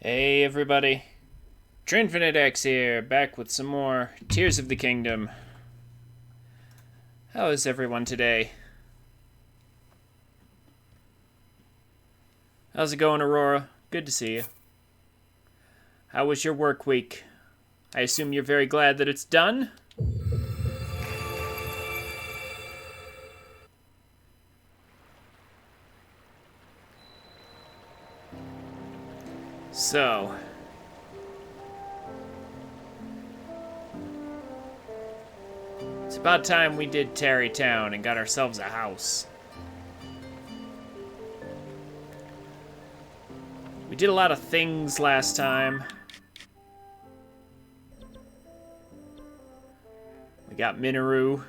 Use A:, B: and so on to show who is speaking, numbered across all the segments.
A: Hey everybody, TrinfiniteX here, back with some more Tears of the Kingdom. How is everyone today? How's it going, Aurora? Good to see you. How was your work week? I assume you're very glad that it's done? So, it's about time we did Tarrytown and got ourselves a house. We did a lot of things last time. We got Minoru,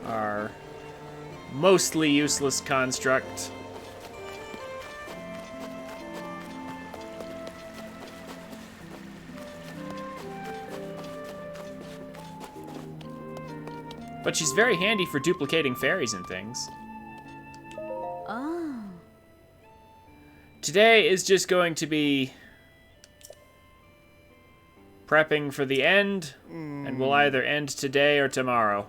A: our mostly useless construct. But she's very handy for duplicating fairies and things.
B: Oh.
A: Today is just going to be prepping for the end, and we'll either end today or tomorrow.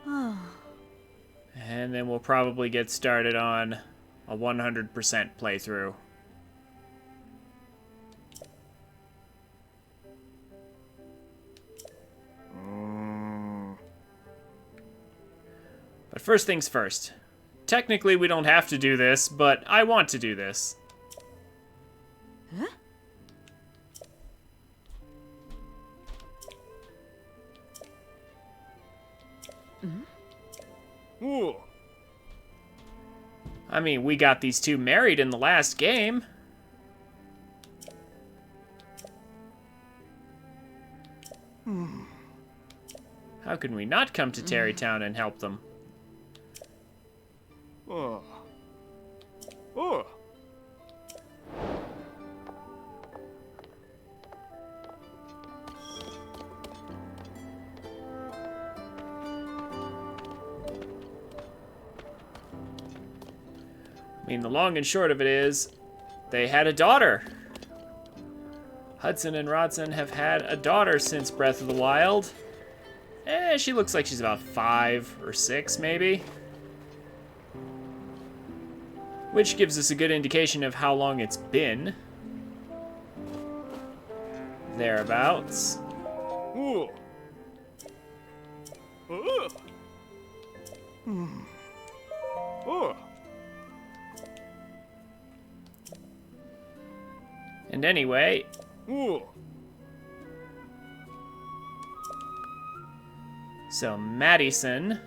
B: Oh.
A: And then we'll probably get started on a 100% playthrough. But first things first. Technically, we don't have to do this, but I want to do this.
B: Huh?
C: Ooh.
A: I mean, we got these two married in the last game. How can we not come to Tarrytown and help them?
C: Oh. Oh.
A: I mean, the long and short of it is, they had a daughter. Hudson and Rodson have had a daughter since Breath of the Wild. She looks like she's about 5 or 6, maybe. Which gives us a good indication of how long it's been. Thereabouts.
C: Ooh. Oh. Oh.
A: And anyway,
C: Ooh.
A: so Madison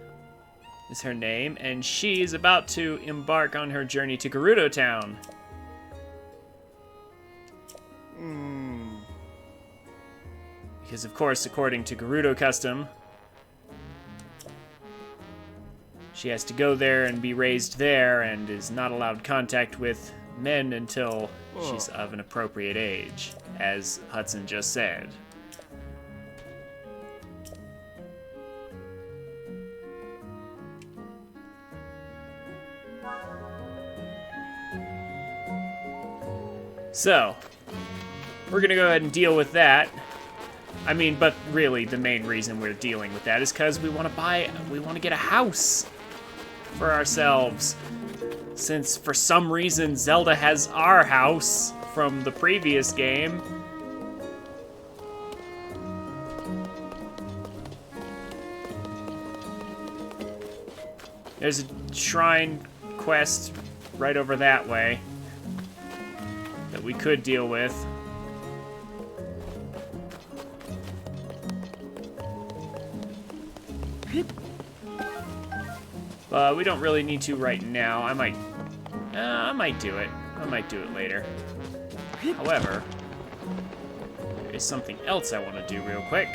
A: is her name, and she's about to embark on her journey to Gerudo Town. Because of course, according to Gerudo custom, she has to go there and be raised there and is not allowed contact with men until she's of an appropriate age, as Hudson just said. So, we're gonna go ahead and deal with that. I mean, but really, the main reason we're dealing with that is because we want to get a house for ourselves. Since for some reason Zelda has our house from the previous game. There's a shrine quest right over that way that we could deal with. But we don't really need to right now. I might do it. I might do it later. However, there is something else I want to do real quick.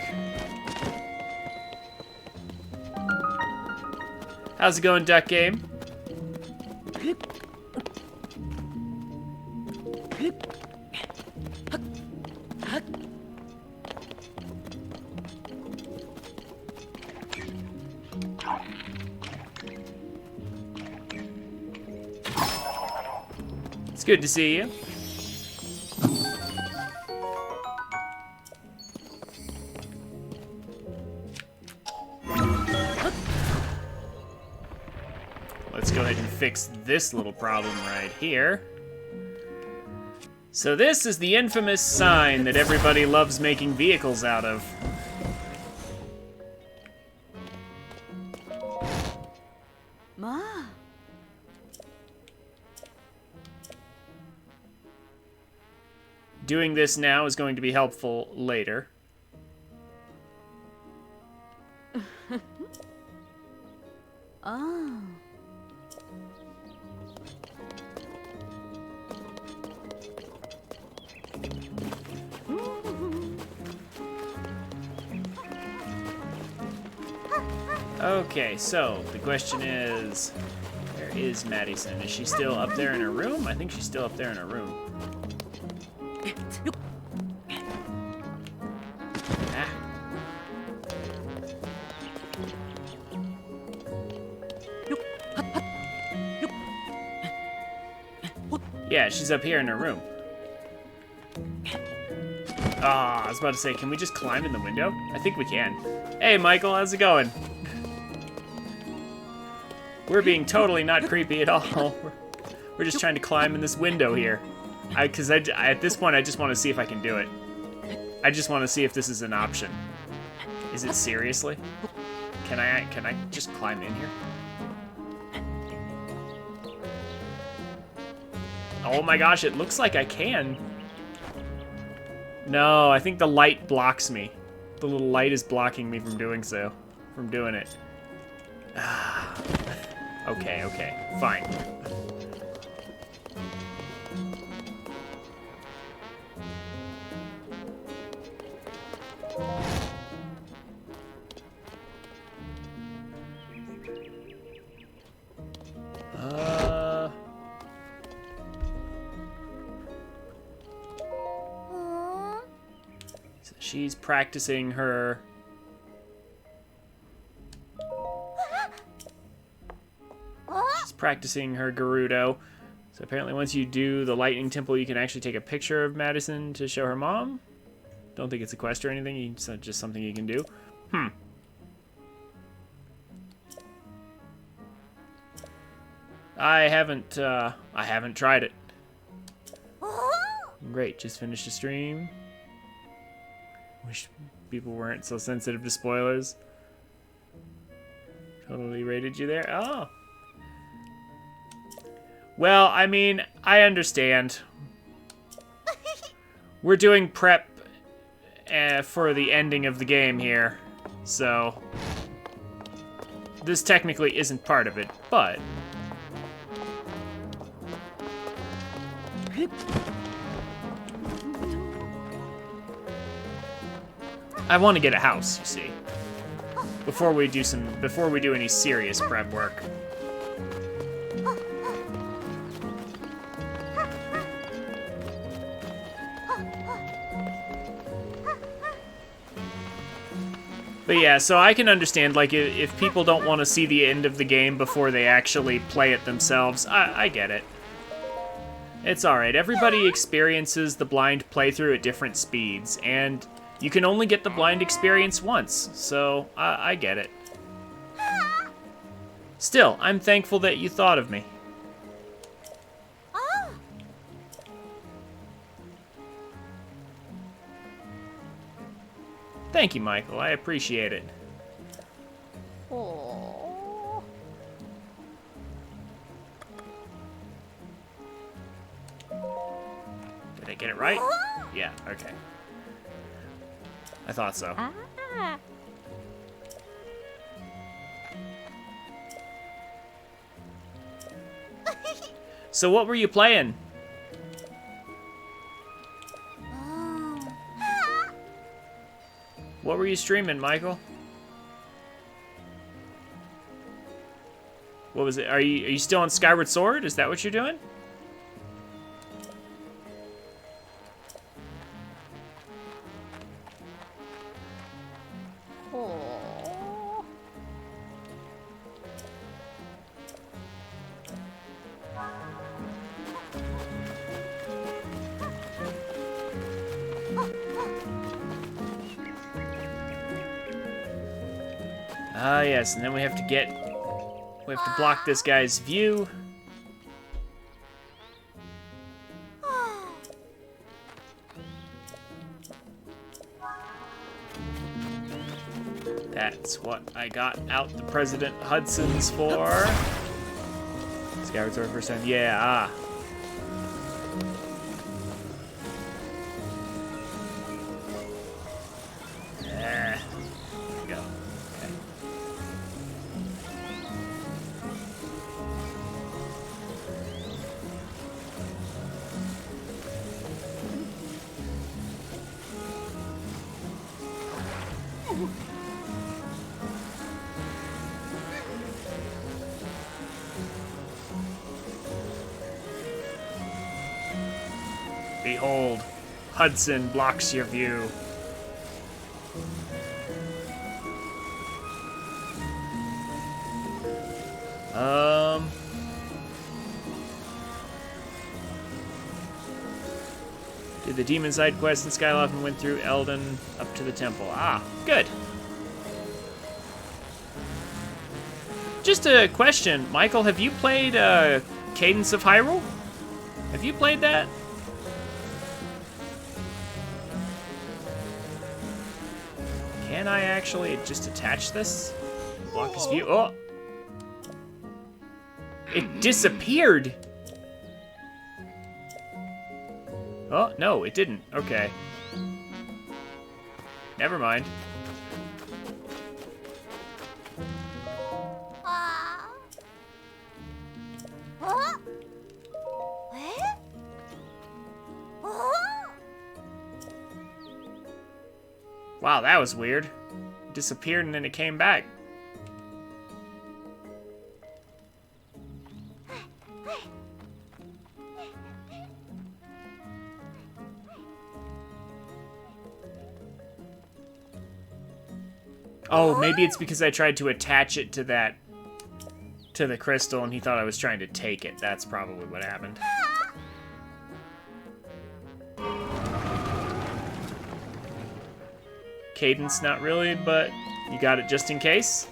A: How's it going, Duck Game? It's good to see you. Let's go ahead and fix this little problem right here. So this is the infamous sign that everybody loves making vehicles out of.
B: Ma.
A: Doing this now is going to be helpful later.
B: Oh.
A: Okay, so the question is, where is Madison? Is she still up there in her room? I think she's still up there in her room. Ah. Yeah, she's up here in her room. Ah, I was about to say, can we just climb in the window? I think we can. Hey, Michael, how's it going? We're being totally not creepy at all. We're just trying to climb in this window here. Because at this point, I just want to see if I can do it. I just want to see if this is an option. Is it seriously? Can I just climb in here? Oh my gosh, it looks like I can. No, I think the light blocks me. The little light is blocking me from doing so. From doing it. Okay, fine. So she's practicing her... practicing her Gerudo. So apparently once you do the lightning temple, you can actually take a picture of Madison to show her mom. Don't think it's a quest or anything, it's just something you can do. I haven't tried it. Great, just finished a stream. Wish people weren't so sensitive to spoilers. Totally rated you there. Oh. Well, I mean, I understand. We're doing prep for the ending of the game here, so this technically isn't part of it, but I want to get a house, you see, before we do any serious prep work. But yeah, so I can understand, like, if people don't want to see the end of the game before they actually play it themselves, I get it. It's alright, everybody experiences the blind playthrough at different speeds, and you can only get the blind experience once, so I get it. Still, I'm thankful that you thought of me. Thank you, Michael. I appreciate it.
B: Oh.
A: Did I get it right? Yeah, okay. I thought so.
B: Ah.
A: So what were you playing? What were you streaming, Michael? What was it? Are you still on Skyward Sword? Is that what you're doing?
B: Oh.
A: Ah, yes, and then we have to block this guy's view. That's what I got out the President Hudson's for. Skyward Sword first time. Yeah, ah. There we go. Okay. Behold, Hudson blocks your view. Did the demon side quest in Skyloft and went through Eldon up to the temple. Ah, good. Just a question, Michael, have you played Cadence of Hyrule? Have you played that? Can I actually just attach this? Block his view. Oh! It disappeared! Oh, no, it didn't. Okay. Never mind. Wow, that was weird. It disappeared and then it came back. Oh, maybe it's because I tried to attach it to the crystal and he thought I was trying to take it. That's probably what happened. Cadence, not really, but you got it just in case.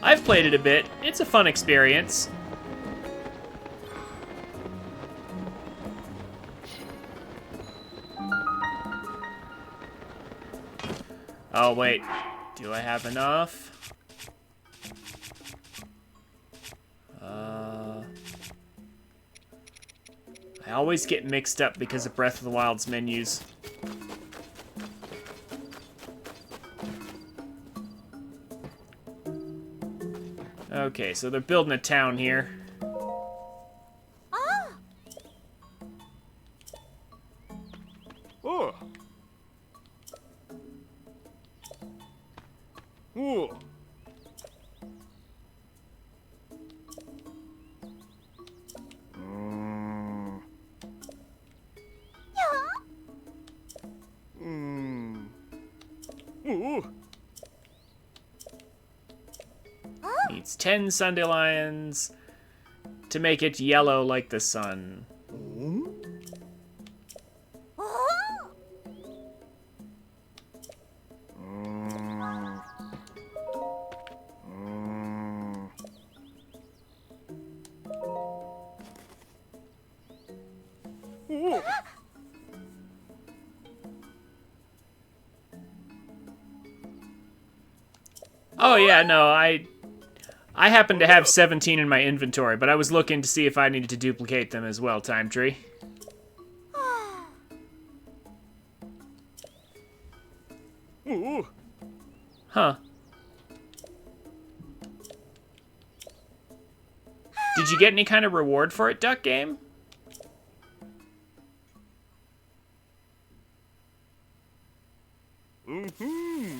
A: I've played it a bit. It's a fun experience. Oh, wait. Do I have enough? I always get mixed up because of Breath of the Wild's menus. Okay, so they're building a town here.
C: Oh. Oh. Ooh.
A: Needs 10 Sundelions to make it yellow like the sun.
C: Ooh.
A: Oh yeah, no, I happen to have 17 in my inventory, but I was looking to see if I needed to duplicate them as well, Time Tree.
C: Ooh.
A: Huh. Did you get any kind of reward for it, Duck Game?
C: Mm-hmm.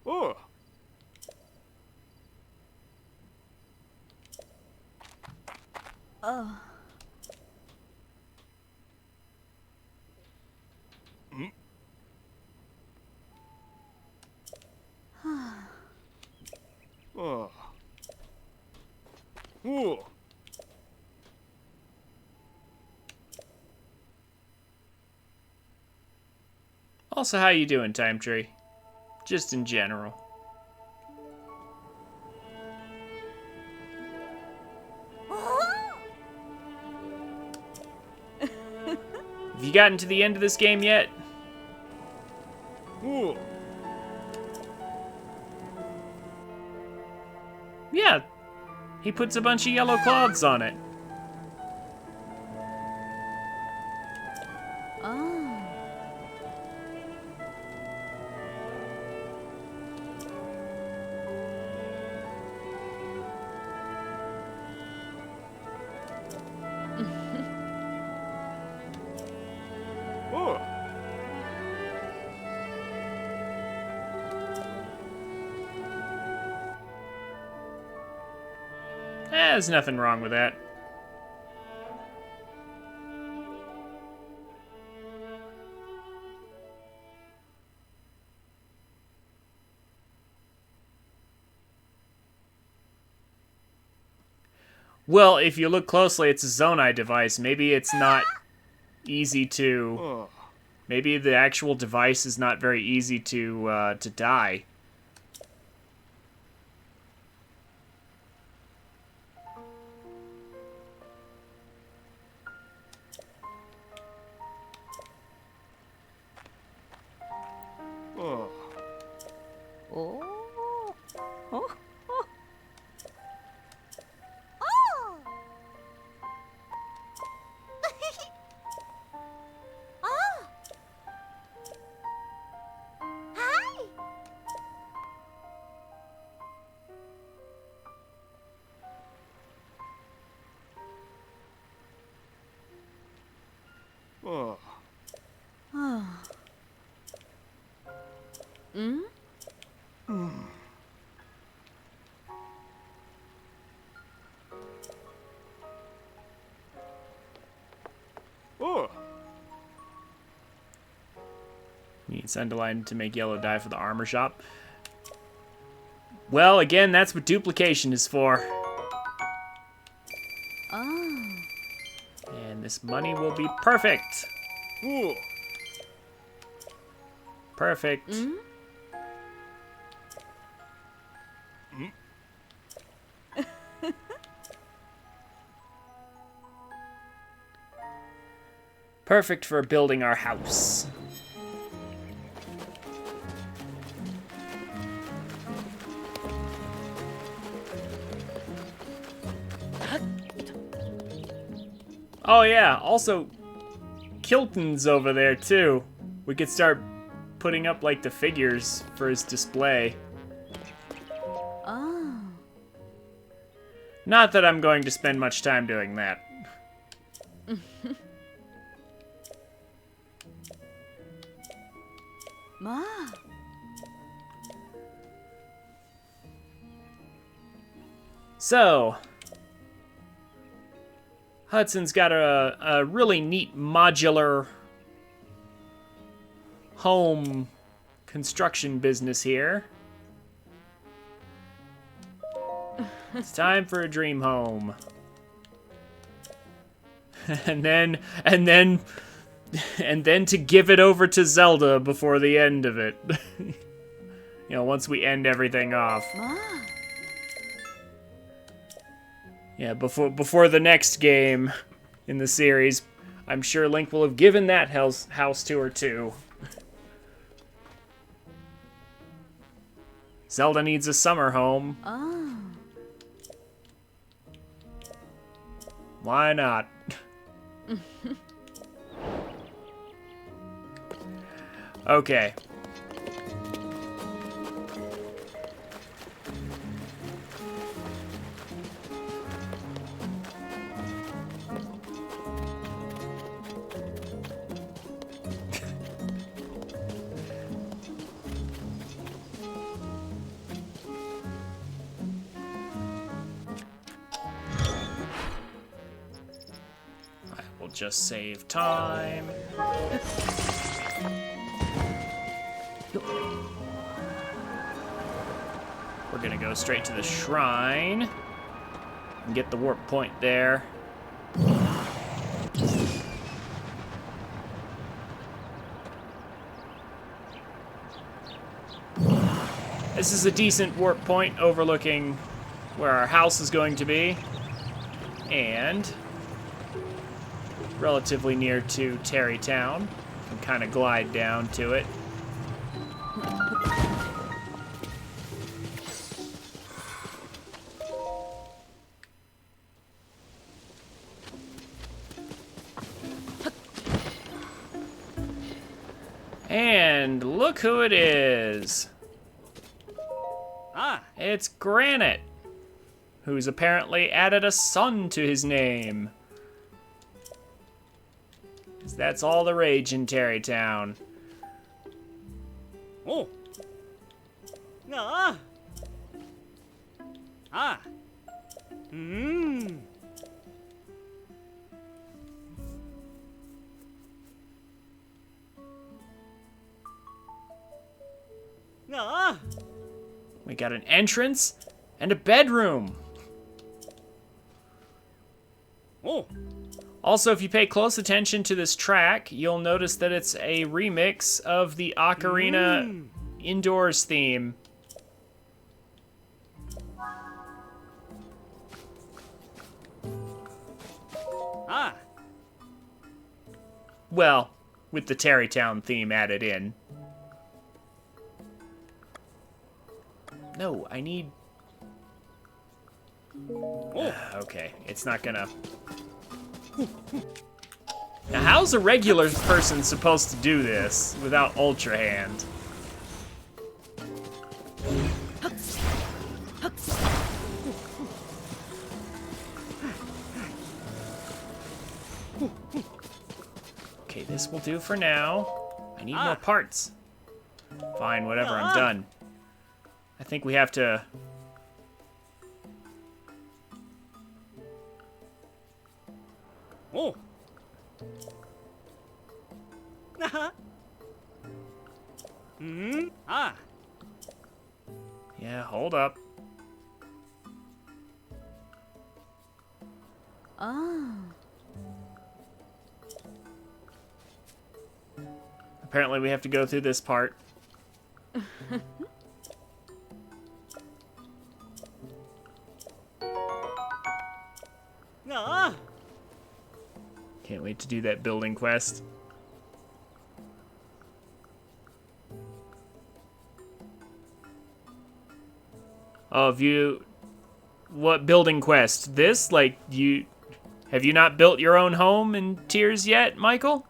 C: Oh.
B: Oh.
C: Mm. Ooh.
A: Also, how you doing, Time Tree? Just in general. Have you gotten to the end of this game yet?
C: Ooh.
A: Yeah. He puts a bunch of yellow cloths on it.
B: Oh.
C: Ooh.
A: There's nothing wrong with that. Well, if you look closely, it's a Zonai device. Maybe it's not easy to...
C: Oh.
A: Maybe the actual device is not very easy to die.
C: Oh.
B: Oh. Oh. Oh. Oh. Oh. Hi.
C: Oh.
B: Oh. Hmm?
C: Oh.
A: You need Sunderline to make yellow dye for the armor shop. Well, again, that's what duplication is for.
B: Oh.
A: And this money will be perfect.
C: Ooh.
A: Perfect.
B: Hmm?
A: Perfect for building our house. Oh yeah, also Kilton's over there too. We could start putting up like the figures for his display.
B: Oh.
A: Not that I'm going to spend much time doing that.
B: Ma.
A: So, Hudson's got a really neat modular home construction business here. It's time for a dream home. and then to give it over to Zelda before the end of it. You know, once we end everything off.
B: Ma.
A: Yeah, before the next game in the series, I'm sure Link will have given that house to her too. Zelda needs a summer home.
B: Oh.
A: Why not? Okay. We'll just save time. We're gonna go straight to the shrine. And get the warp point there. This is a decent warp point overlooking where our house is going to be. And relatively near to Terrytown. Can kind of glide down to it. And look who it is.
C: Ah.
A: It's Granite, who's apparently added a son to his name. 'Cause that's all the rage in Terrytown.
C: Oh. Ah. Ah. Hmm. Ah.
A: We got an entrance and a bedroom.
C: Oh.
A: Also, if you pay close attention to this track, you'll notice that it's a remix of the Ocarina Indoors theme.
C: Ah.
A: Well, with the Terrytown theme added in. No, I need... Okay, it's not gonna... Now, how's a regular person supposed to do this without Ultra Hand? Okay, this will do for now. I need more parts. Fine, whatever, I'm done. I think we have to...
C: Oh. Hmm. Ah.
A: Yeah, hold up.
B: Oh.
A: Apparently we have to go through this part.
C: Ah.
A: Can't wait to do that building quest. Oh, have you... What building quest? This? Like, you... Have you not built your own home in Tears yet, Michael?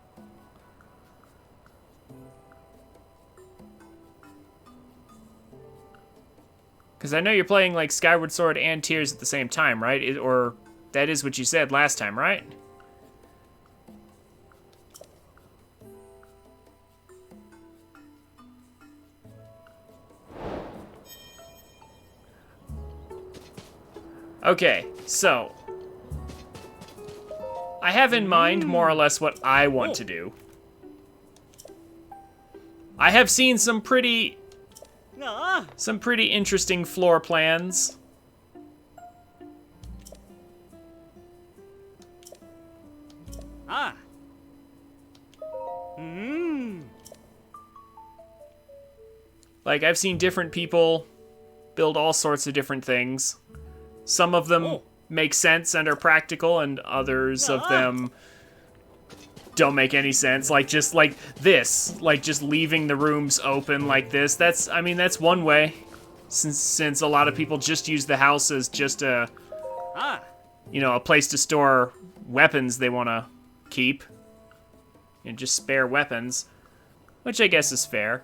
A: Because I know you're playing, like, Skyward Sword and Tears at the same time, right? Or that is what you said last time, right? Okay, so... I have in mind more or less what I want to do. I have seen some pretty interesting floor plans.
C: Ah. Hmm.
A: Like, I've seen different people build all sorts of different things. Some of them make sense and are practical, and others of them don't make any sense. Like, just like this. Like, just leaving the rooms open like this. That's, I mean, that's one way. Since a lot of people just use the house as just a, you know, a place to store weapons they want to keep. And just spare weapons. Which I guess is fair.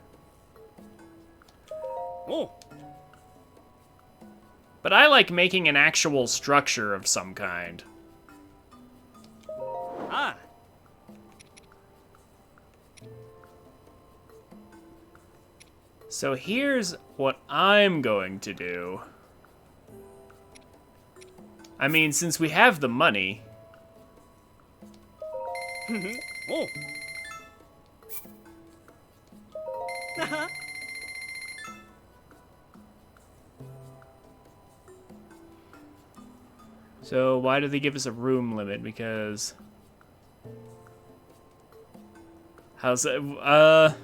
C: Oh.
A: But I like making an actual structure of some kind.
C: Ah.
A: So here's what I'm going to do. I mean, since we have the money...
C: Oh.
A: So why do they give us a room limit? Because how's that?
C: Ah.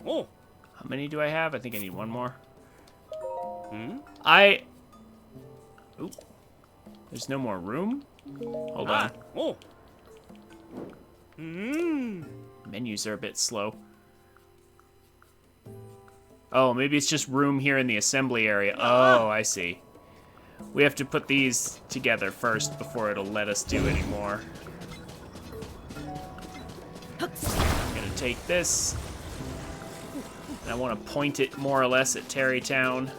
C: Oh.
A: How many do I have? I think I need one more.
C: Hmm.
A: Oop. There's no more room? Hold
C: Ah.
A: on.
C: Oh. Hmm.
A: Menus are a bit slow. Oh, maybe it's just room here in the assembly area. Oh, I see. We have to put these together first before it'll let us do any more. I'm gonna take this. And I want to point it more or less at Terrytown.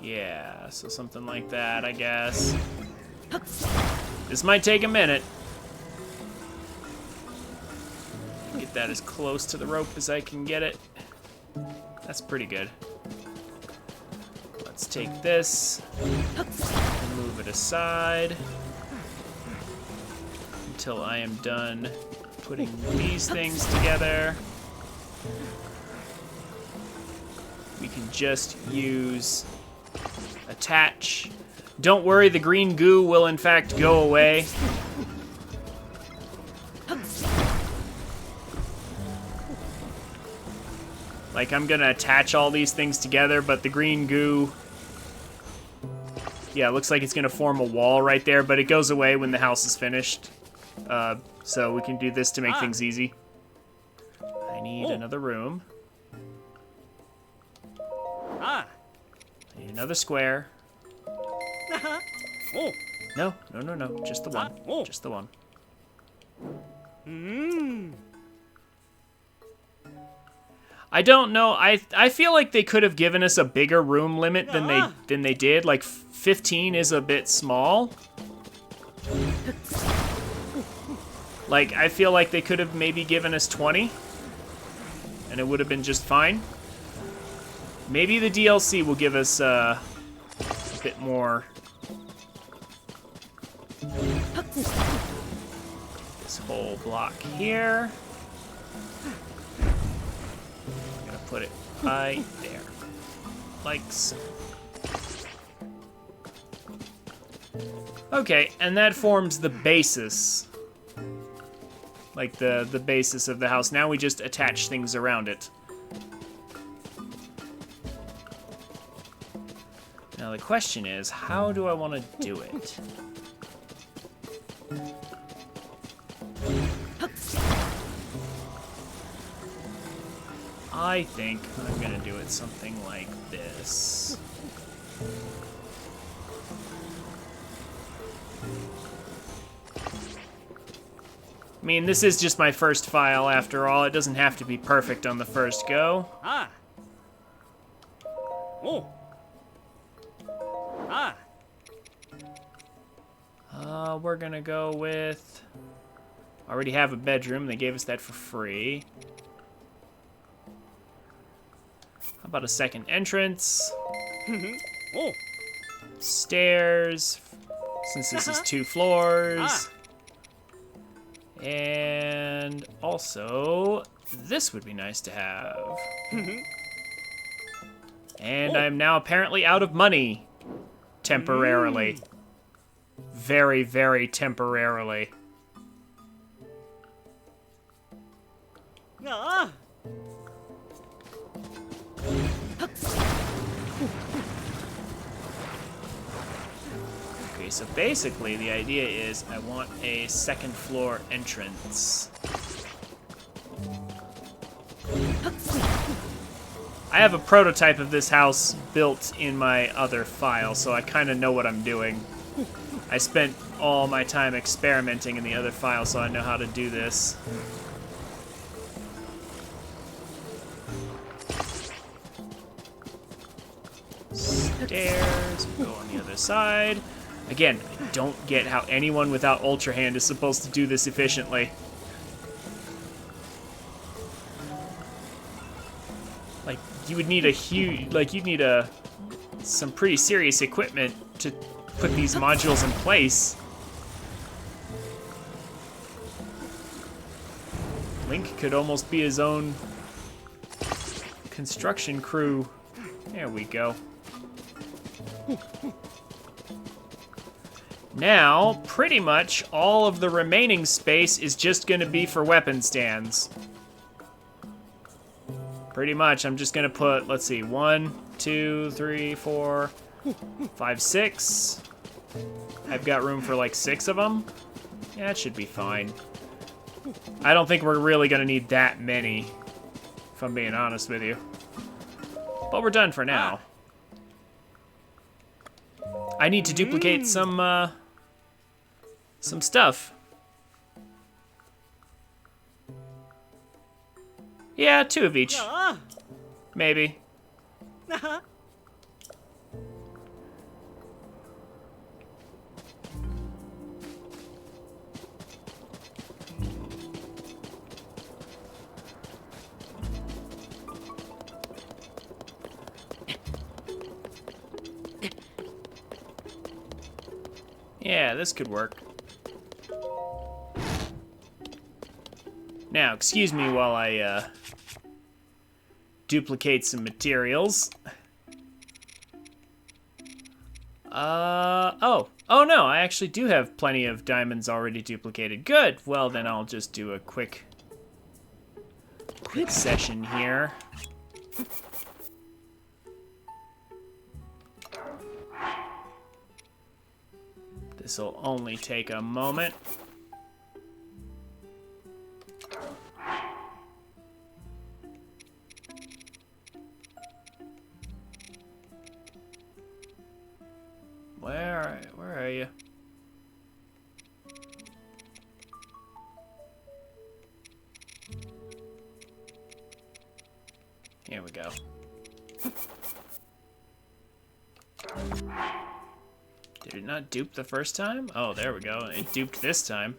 A: Yeah, so something like that, I guess. This might take a minute. Get that as close to the rope as I can get it. That's pretty good. Let's take this and move it aside until I am done putting these things together. We can just use attach. Don't worry, the green goo will in fact go away. Like, I'm gonna attach all these things together, but the green goo... Yeah, it looks like it's gonna form a wall right there, but it goes away when the house is finished. So we can do this to make things easy. I need another room.
C: Ah.
A: I need another square.
C: Oh.
A: No, no, no, no. Just the one.
C: Oh.
A: Just the one.
C: Hmm.
A: I don't know. I feel like they could have given us a bigger room limit than they did. Like 15 is a bit small. Like I feel like they could have maybe given us 20 and it would have been just fine. Maybe the DLC will give us a bit more. This whole block here. Put it right there, like so. Okay, and that forms the basis, like the basis of the house. Now we just attach things around it. Now the question is, how do I want to do it? I think I'm gonna do it something like this. I mean, this is just my first file after all. It doesn't have to be perfect on the first go.
C: Ah. Oh. Ah.
A: We're gonna go with... Already have a bedroom. They gave us that for free. How about a second entrance?
C: Oh.
A: Stairs, since this is 2 floors. And also, this would be nice to have. And I'm now apparently out of money. Temporarily. Very, very temporarily.
C: Ah.
A: Okay, so basically the idea is I want a second floor entrance. I have a prototype of this house built in my other file, so I kind of know what I'm doing. I spent all my time experimenting in the other file, so I know how to do this. Stairs, go on the other side. Again, I don't get how anyone without Ultra Hand is supposed to do this efficiently. Like, you would need a huge, like, you'd need a some pretty serious equipment to put these modules in place. Link could almost be his own construction crew. There we go. Now, pretty much all of the remaining space is just gonna be for weapon stands. Pretty much, I'm just gonna put, let's see, 1, 2, 3, 4, 5, 6. I've got room for like 6 of them. Yeah, it should be fine. I don't think we're really gonna need that many, if I'm being honest with you. But we're done for now. I need to duplicate some stuff. Yeah, 2 of each.
C: Ah.
A: Maybe. Yeah, this could work. Now, excuse me while I duplicate some materials. Oh no, I actually do have plenty of diamonds already duplicated. Good. Well, then I'll just do a quick session here. This'll only take a moment. Where are you? Here we go. Did it not dupe the first time? Oh, there we go. It duped this time.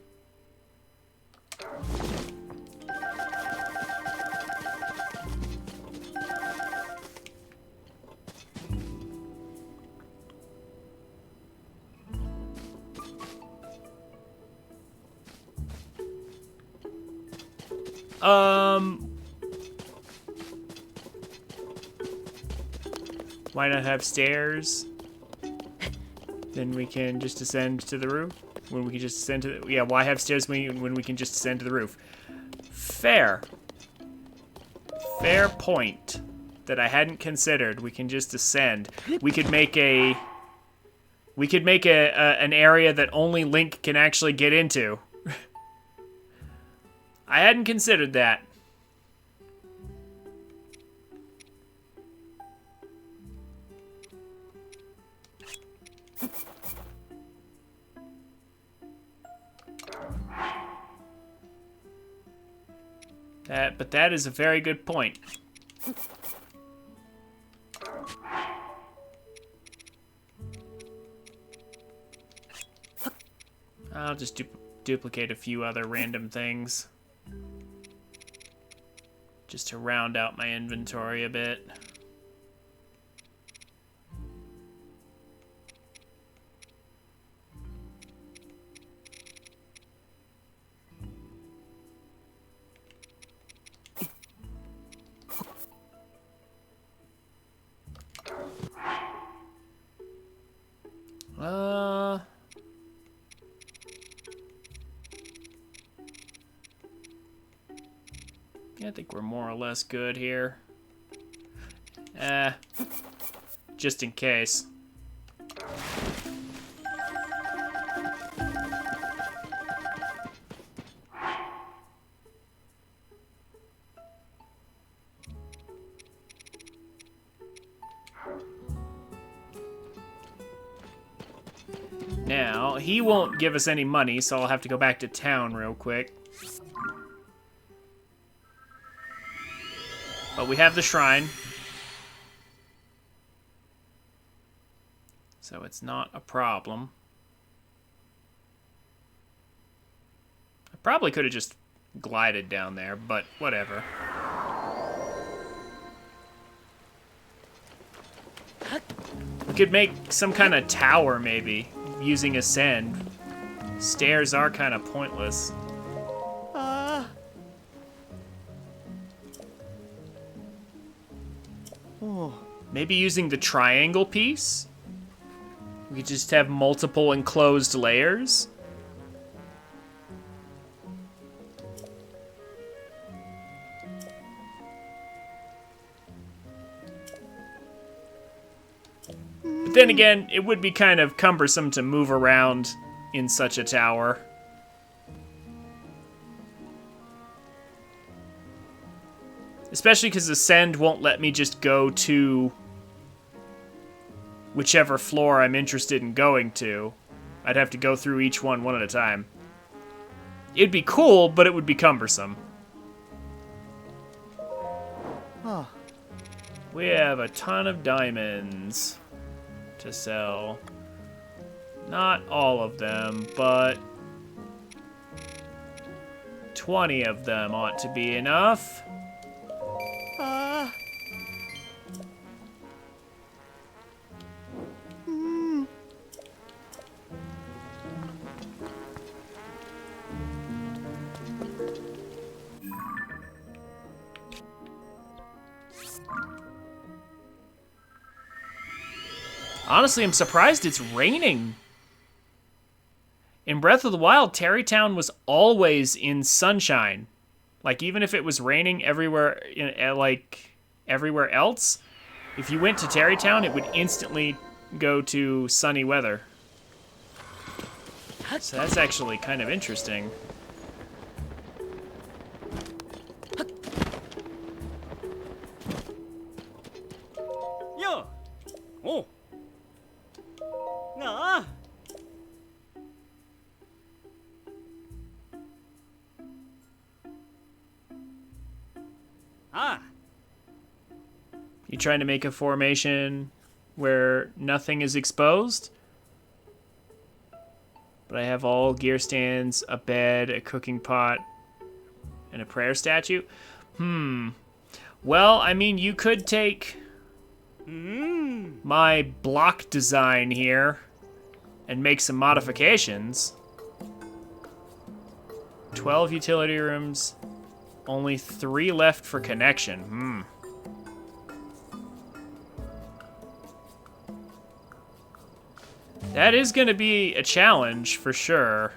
A: Why not have stairs? Then we can just ascend to the roof. When we can just ascend to the... Yeah, why have stairs when we can just ascend to the roof? Fair. Fair point that I hadn't considered. We can just ascend. We could make a... We could make an area that only Link can actually get into. I hadn't considered that. But that is a very good point. I'll just duplicate a few other random things. Just to round out my inventory a bit. I think we're more or less good here. Just in case. Now, he won't give us any money, so I'll have to go back to town real quick. But we have the shrine. So it's not a problem. I probably could have just glided down there, but whatever. We could make some kind of tower, maybe, using ascend. Stairs are kind of pointless. Maybe using the triangle piece? We could just have multiple enclosed layers. But then again, it would be kind of cumbersome to move around in such a tower. Especially because Ascend won't let me just go to whichever floor I'm interested in going to. I'd have to go through each one at a time. It'd be cool, but it would be cumbersome. We have a ton of diamonds to sell. Not all of them, but 20 of them ought to be enough. Honestly, I'm surprised it's raining. In Breath of the Wild, Terrytown was always in sunshine. Like, even if it was raining everywhere, everywhere else, if you went to Terrytown, it would instantly go to sunny weather. So that's actually kind of interesting.
C: Yo. Oh. Ah. Ah.
A: You trying to make a formation where nothing is exposed? But I have all gear stands, a bed, a cooking pot, and a prayer statue. Well, I mean, you could take my block design here and make some modifications. 12 utility rooms, only 3 left for connection. That is going to be a challenge for sure.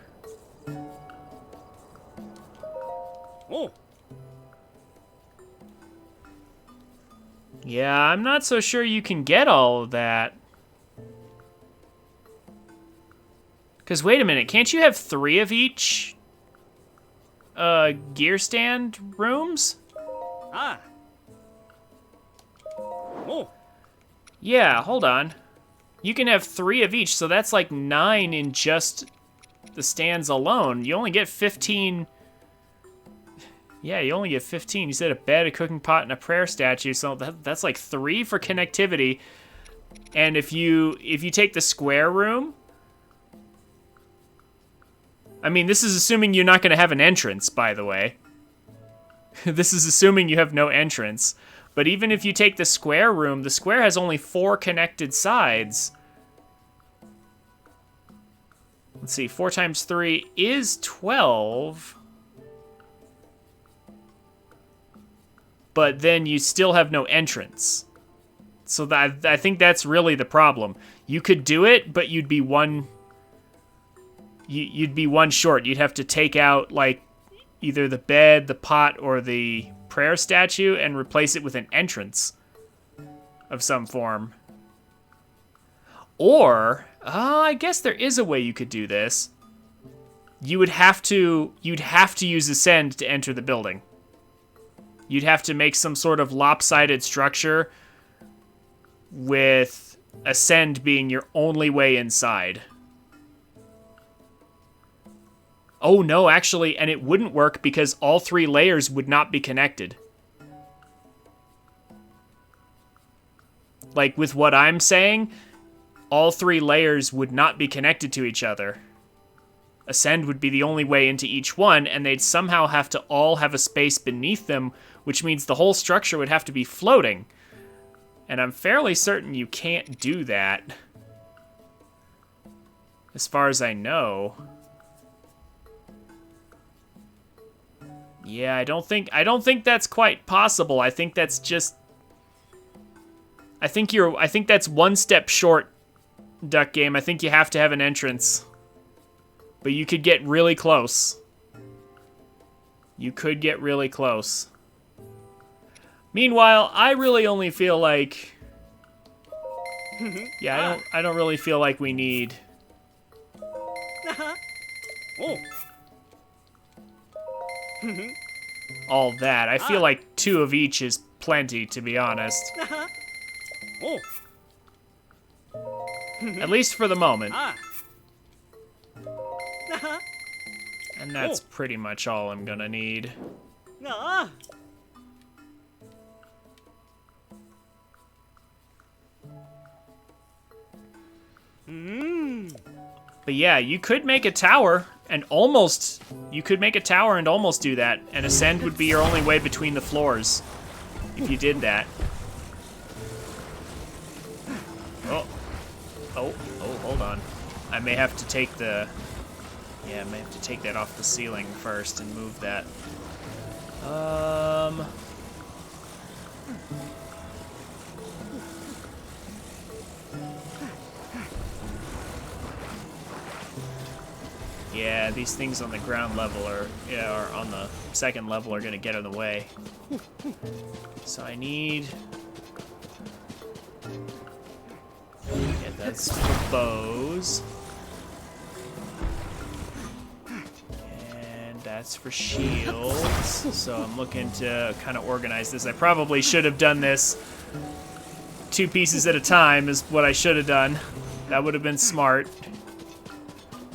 C: Oh.
A: Yeah, I'm not so sure you can get all of that. Because wait a minute, can't you have 3 of each gear stand rooms?
C: Ah. Oh.
A: Yeah, hold on. You can have 3 of each, so that's like 9 in just the stands alone. You only get 15. Yeah, you only get 15. You said a bed, a cooking pot, and a prayer statue, so that's like 3 for connectivity. And if you take the square room, I mean, this is assuming you're not going to have an entrance, by the way. This is assuming you have no entrance. But even if you take the square room, the square has only 4 connected sides. Let's see, 4 times 3 is 12. But then you still have no entrance. So I think that's really the problem. You could do it, but you'd be one short. You'd have to take out, like, either the bed, the pot, or the prayer statue and replace it with an entrance of some form. Or, I guess there is a way you could do this. You'd have to use Ascend to enter the building. You'd have to make some sort of lopsided structure with Ascend being your only way inside. Oh no, actually, and it wouldn't work because all 3 layers would not be connected. Like, with what I'm saying, all 3 layers would not be connected to each other. Ascend would be the only way into each one, and they'd somehow have to all have a space beneath them, which means the whole structure would have to be floating. And I'm fairly certain you can't do that. As far as I know. Yeah, I don't think that's quite possible. I think that's just I think that's one step short, Duck Game. I think you have to have an entrance. But you could get really close. You could get really close. Meanwhile, I really only feel like yeah, I don't really feel like we need
C: Oh.
A: all that. I feel like 2 of each is plenty, to be honest.
C: Oh.
A: At least for the moment.
C: Ah.
A: And that's pretty much all I'm gonna need.
C: Ah.
A: But yeah, you could make a tower and almost do that, and ascend would be your only way between the floors if you did that. Oh, hold on. I may have to take that off the ceiling first and move that. Yeah, these things on the ground level or on the second level are gonna get in the way. So I need. Yeah, that's for bows. And that's for shields. So I'm looking to kind of organize this. I probably should have done this 2 pieces at a time is what I should have done. That would have been smart.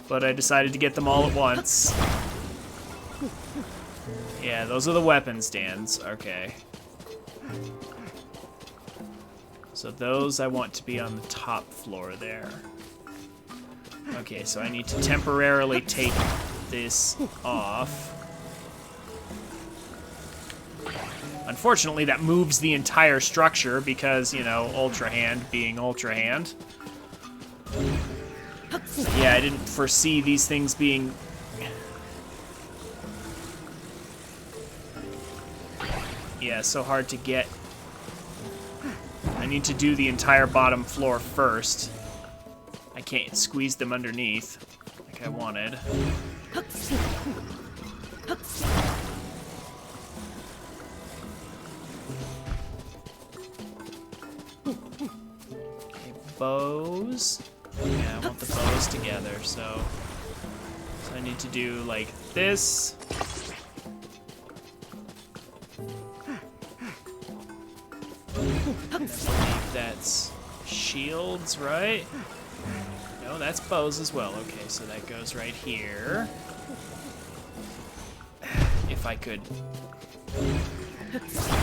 A: But I decided to get them all at once. Yeah, those are the weapon stands. Okay. So those I want to be on the top floor there. Okay, so I need to temporarily take this off. Unfortunately, that moves the entire structure because, you know, Ultra Hand being Ultra Hand. Yeah, I didn't foresee these things being... Yeah, so hard to get. I need to do the entire bottom floor first. I can't squeeze them underneath like I wanted. Okay, bows. Yeah, I want the bows together, so I need to do like this. I believe that's shields, right? No, that's bows as well. Okay, so that goes right here. If I could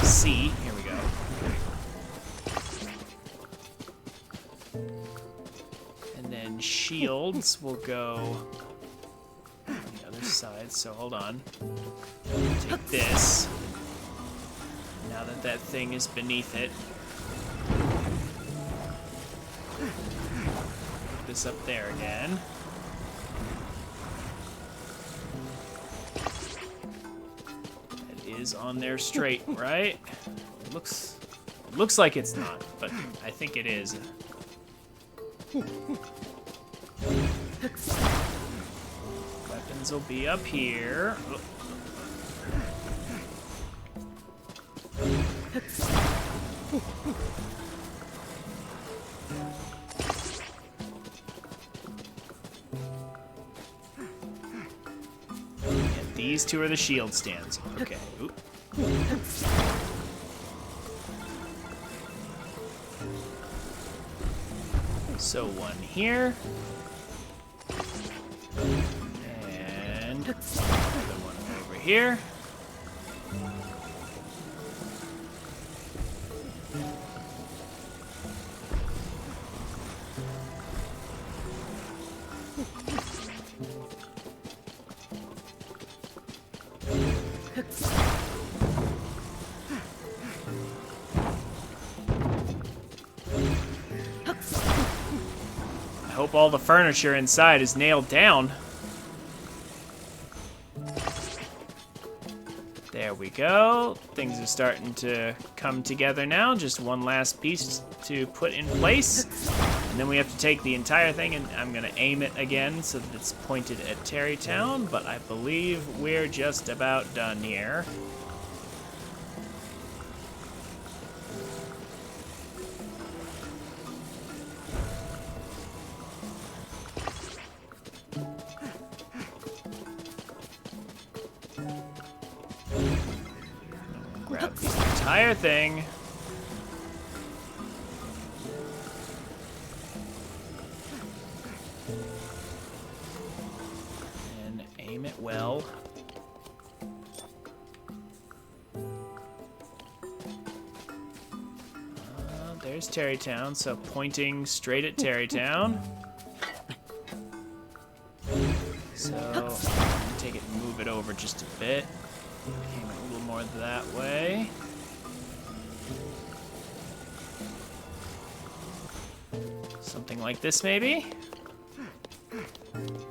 A: see, here we go. And then shields will go on the other side, so hold on. Take this. Now that that thing is beneath it. Put this up there again. It is on there straight, right? It looks like it's not, but I think it is. Weapons will be up here. Oh. And these 2 are the shield stands. Okay. Oop. So 1 here. And another 1 over here. hope all the furniture inside is nailed down. There we go. Things are starting to come together now. Just one last piece to put in place. And then we have to take the entire thing, and I'm gonna aim it again so that it's pointed at Terrytown, but I believe we're just about done here. Grab the entire thing. And aim it well. There's Terrytown, so pointing straight at Terrytown. So, I'm gonna take it and move it over just a bit. Aim it a little more that way. Something like this, maybe?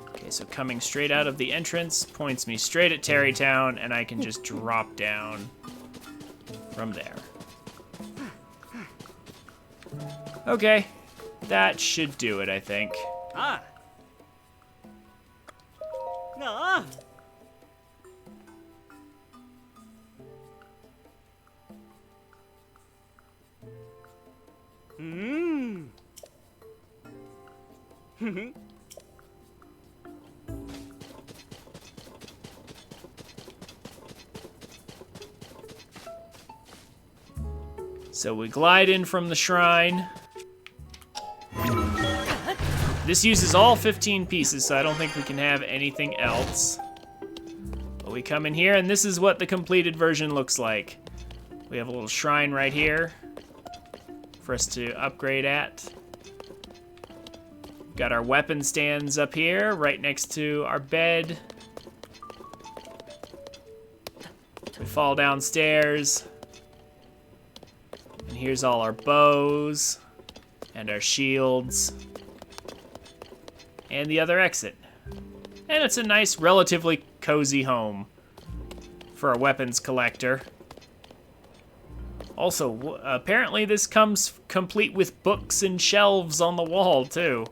A: Okay, so coming straight out of the entrance points me straight at Terrytown, and I can just drop down from there. Okay, that should do it, I think.
C: Ah. Ah.
A: So we glide in from the shrine. This uses all 15 pieces, so I don't think we can have anything else. But we come in here, and this is what the completed version looks like. We have a little shrine right here for us to upgrade at. Got our weapon stands up here, right next to our bed. We fall downstairs. And here's all our bows and our shields. And the other exit. And it's a nice, relatively cozy home for a weapons collector. Also, apparently this comes complete with books and shelves on the wall, too.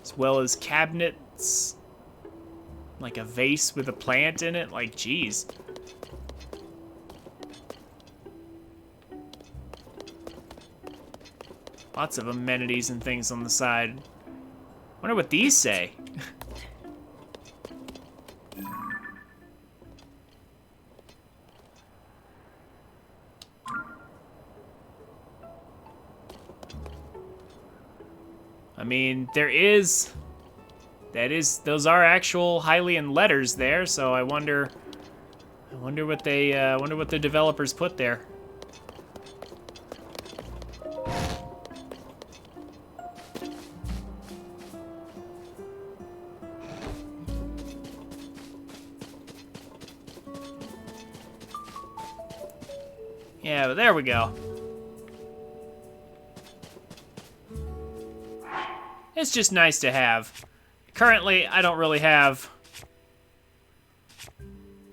A: As well as cabinets. Like a vase with a plant in it. Like, geez. Lots of amenities and things on the side. Wonder what these say. I mean, those are actual Hylian letters there, so I wonder what the developers put there. Yeah, but there we go. It's just nice to have. Currently, I don't really have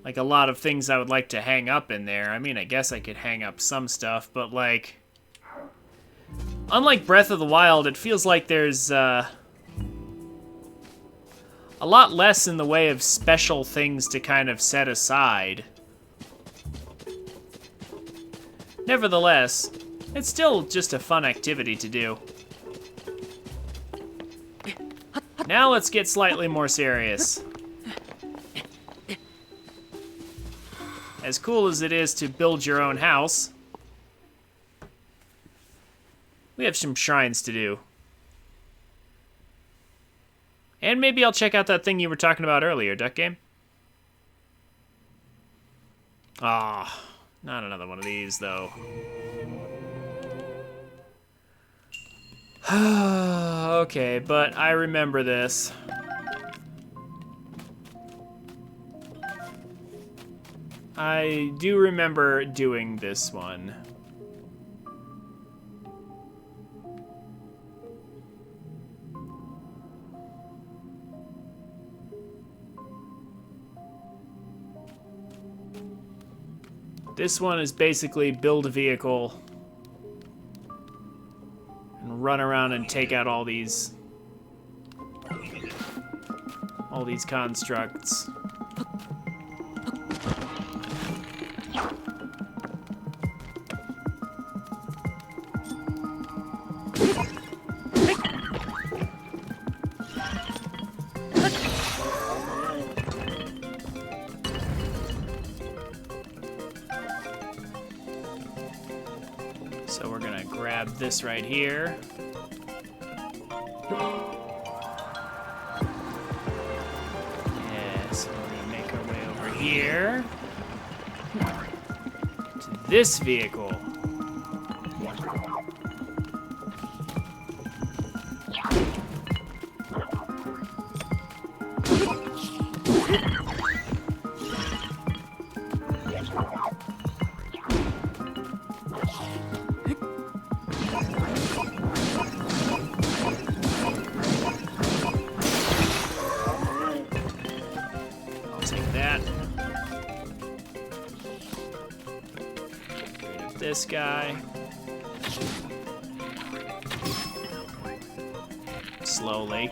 A: like a lot of things I would like to hang up in there. I mean, I guess I could hang up some stuff, but like, unlike Breath of the Wild, it feels like there's a lot less in the way of special things to kind of set aside. Nevertheless, it's still just a fun activity to do. Now let's get slightly more serious. As cool as it is to build your own house, we have some shrines to do. And maybe I'll check out that thing you were talking about earlier, Duck Game. Ah, not another one of these, though. Okay, but I remember this. I do remember doing this one. This one is basically build a vehicle and run around and take out all these constructs. So we're gonna grab this right here. Yes, we're gonna make our way over here to this vehicle. This guy. Slowly.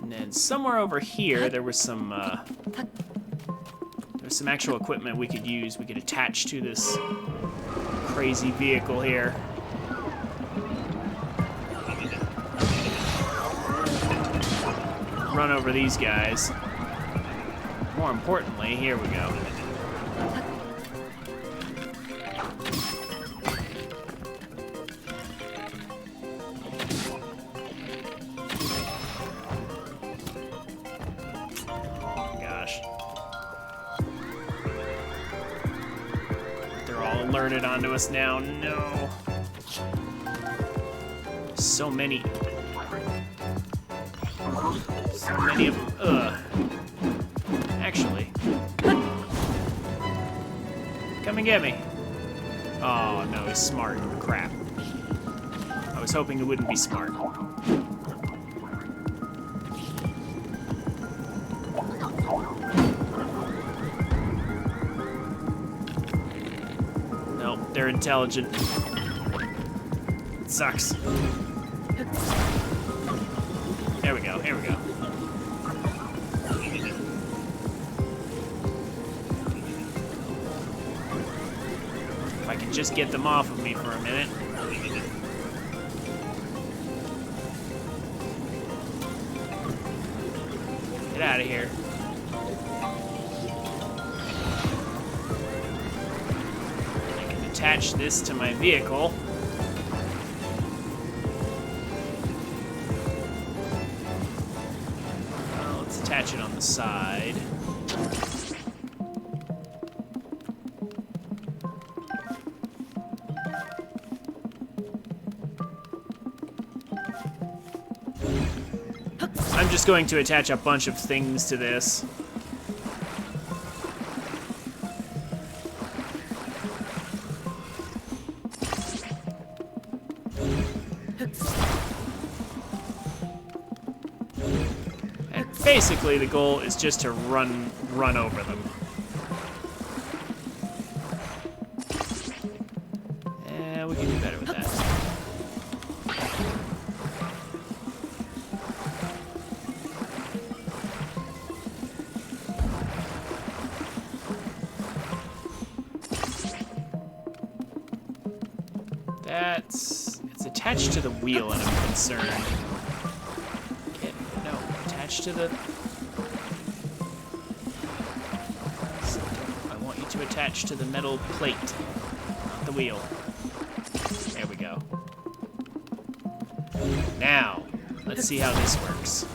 A: And then somewhere over here, there was some actual equipment we could use. We could attach to this crazy vehicle here. Run over these guys. More importantly, here we go. Alerted onto us now. No. So many. So many of them. Ugh. Actually. Come and get me. Oh, no, he's smart. Crap. I was hoping he wouldn't be smart. They're intelligent. It sucks. There we go, here we go. If I can just get them off of me for a minute. Get out of here. Attach this to my vehicle. Well, let's attach it on the side. I'm just going to attach a bunch of things to this. Basically, the goal is just to run over them. Yeah, we can do better with that. It's attached to the wheel, and I'm concerned. To the... I want you to attach to the metal plate, not the wheel. There we go. Now, let's see how this works.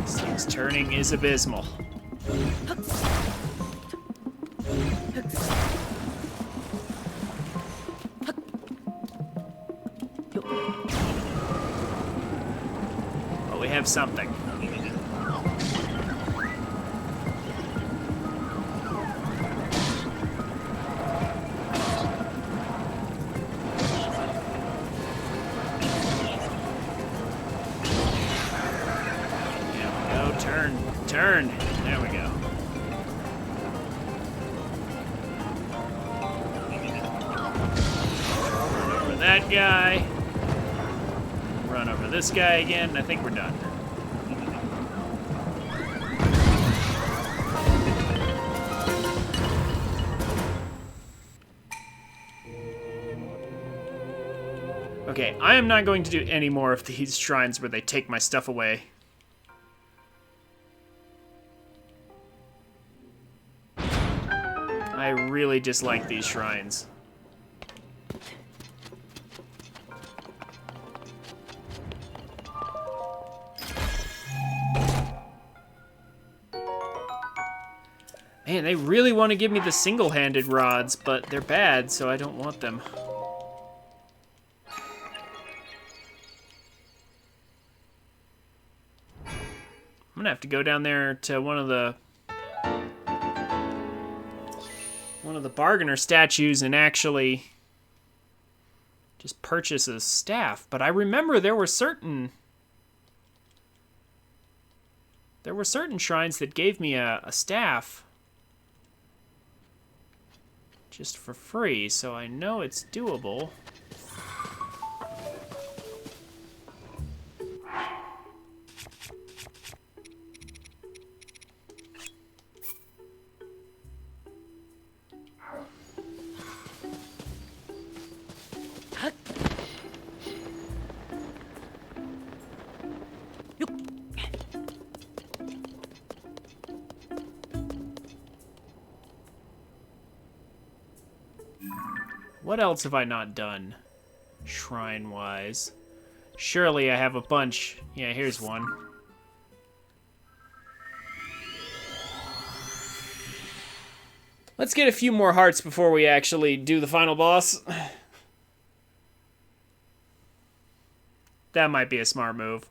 A: This thing's turning is abysmal. have something. There we go. Turn. There we go. Run over that guy. Run over this guy again. I think we're done. Okay, I am not going to do any more of these shrines where they take my stuff away. I really dislike these shrines. Man, they really want to give me the single-handed rods, but they're bad, so I don't want them. I'm gonna have to go down there to one of the bargainer statues and actually just purchase a staff. But I remember there were certain shrines that gave me a staff just for free, so I know it's doable. What else have I not done, shrine-wise? Surely I have a bunch. Yeah, here's one. Let's get a few more hearts before we actually do the final boss. That might be a smart move.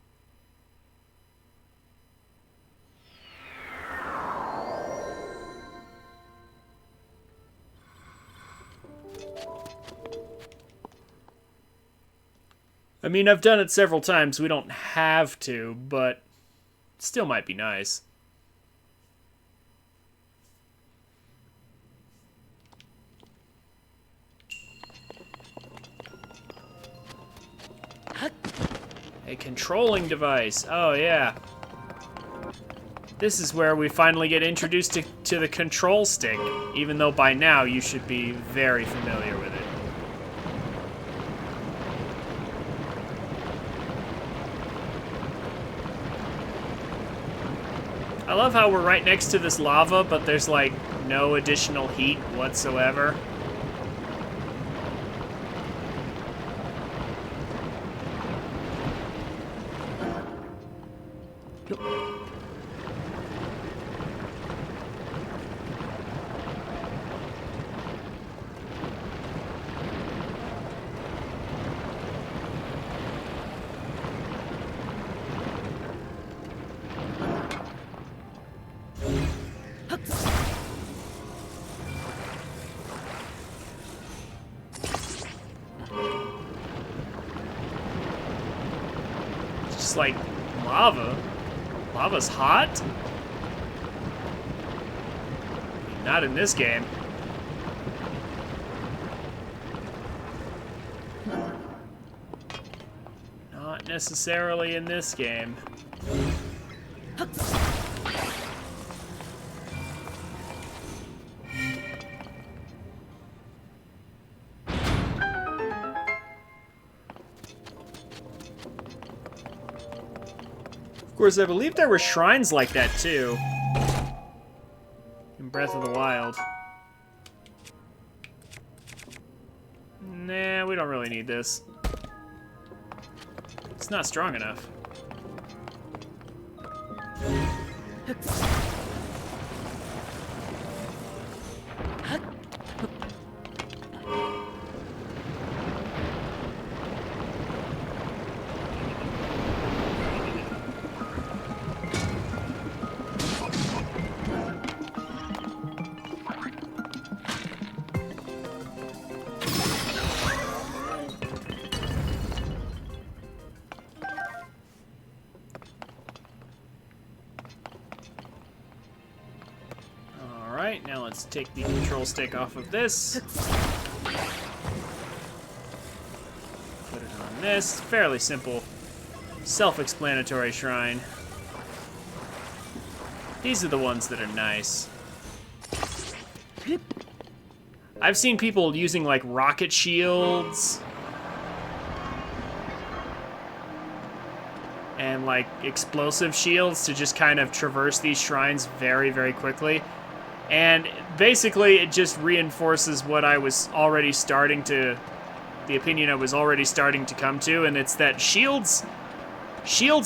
A: I mean, I've done it several times. We don't have to, but it still might be nice. A controlling device. Oh, yeah. This is where we finally get introduced to the control stick, even though by now you should be very familiar with it. I love how we're right next to this lava, but there's like no additional heat whatsoever. Just like lava. Lava's hot? Not in this game. Not necessarily in this game. Of course, I believe there were shrines like that too in Breath of the Wild. Nah, we don't really need this. It's not strong enough. let's take the control stick off of this. Put it on this. Fairly simple, self-explanatory shrine. These are the ones that are nice. I've seen people using like rocket shields and like explosive shields to just kind of traverse these shrines very, very quickly. And basically it just reinforces what I was already starting to, the opinion I was already starting to come to, and it's that shields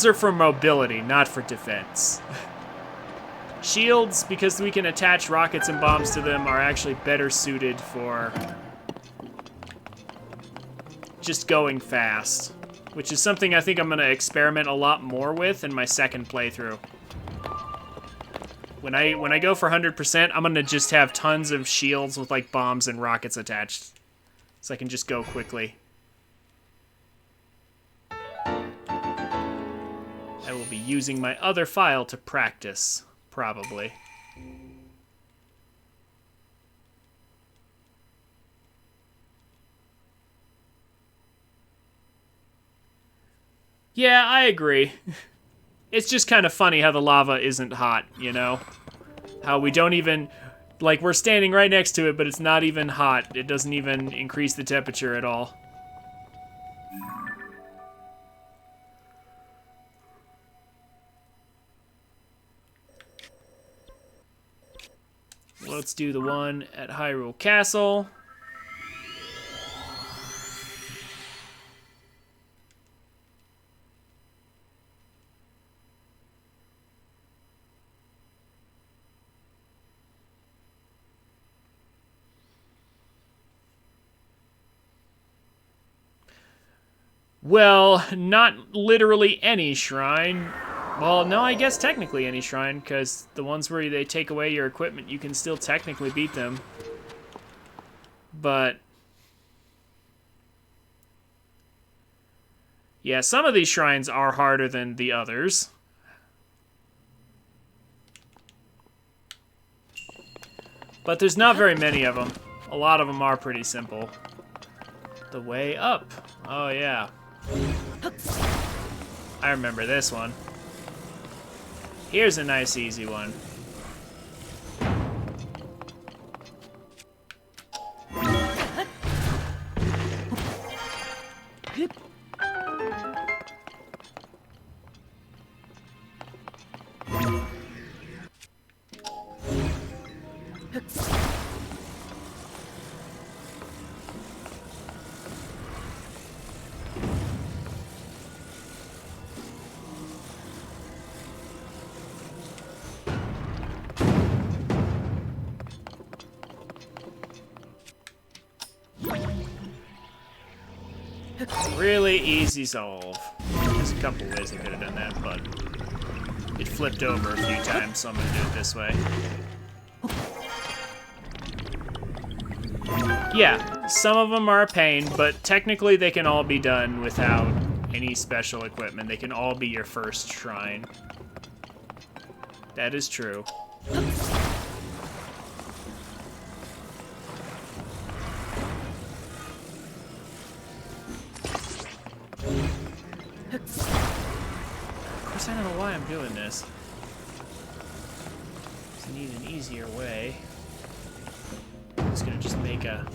A: are for mobility, not for defense. Shields, because we can attach rockets and bombs to them, are actually better suited for just going fast, which is something I think I'm going to experiment a lot more with in my second playthrough. When I go for 100%, I'm going to just have tons of shields with like bombs and rockets attached, so I can just go quickly. I will be using my other file to practice. Probably. Yeah, I agree. It's just kind of funny how the lava isn't hot, you know? How we don't even, like, we're standing right next to it, but it's not even hot. It doesn't even increase the temperature at all. Let's do the one at Hyrule Castle. Well, not literally any shrine. Well, no, I guess technically any shrine, because the ones where they take away your equipment, you can still technically beat them. But yeah, some of these shrines are harder than the others. But there's not very many of them. A lot of them are pretty simple. The way up. Oh, yeah. I remember this one. Here's a nice, easy one. Really easy solve. There's a couple ways I could have done that, but it flipped over a few times, so I'm gonna do it this way. Yeah, some of them are a pain, but technically they can all be done without any special equipment. They can all be your first shrine. That is true. Of course, I don't know why I'm doing this. Just need an easier way. I'm just gonna make a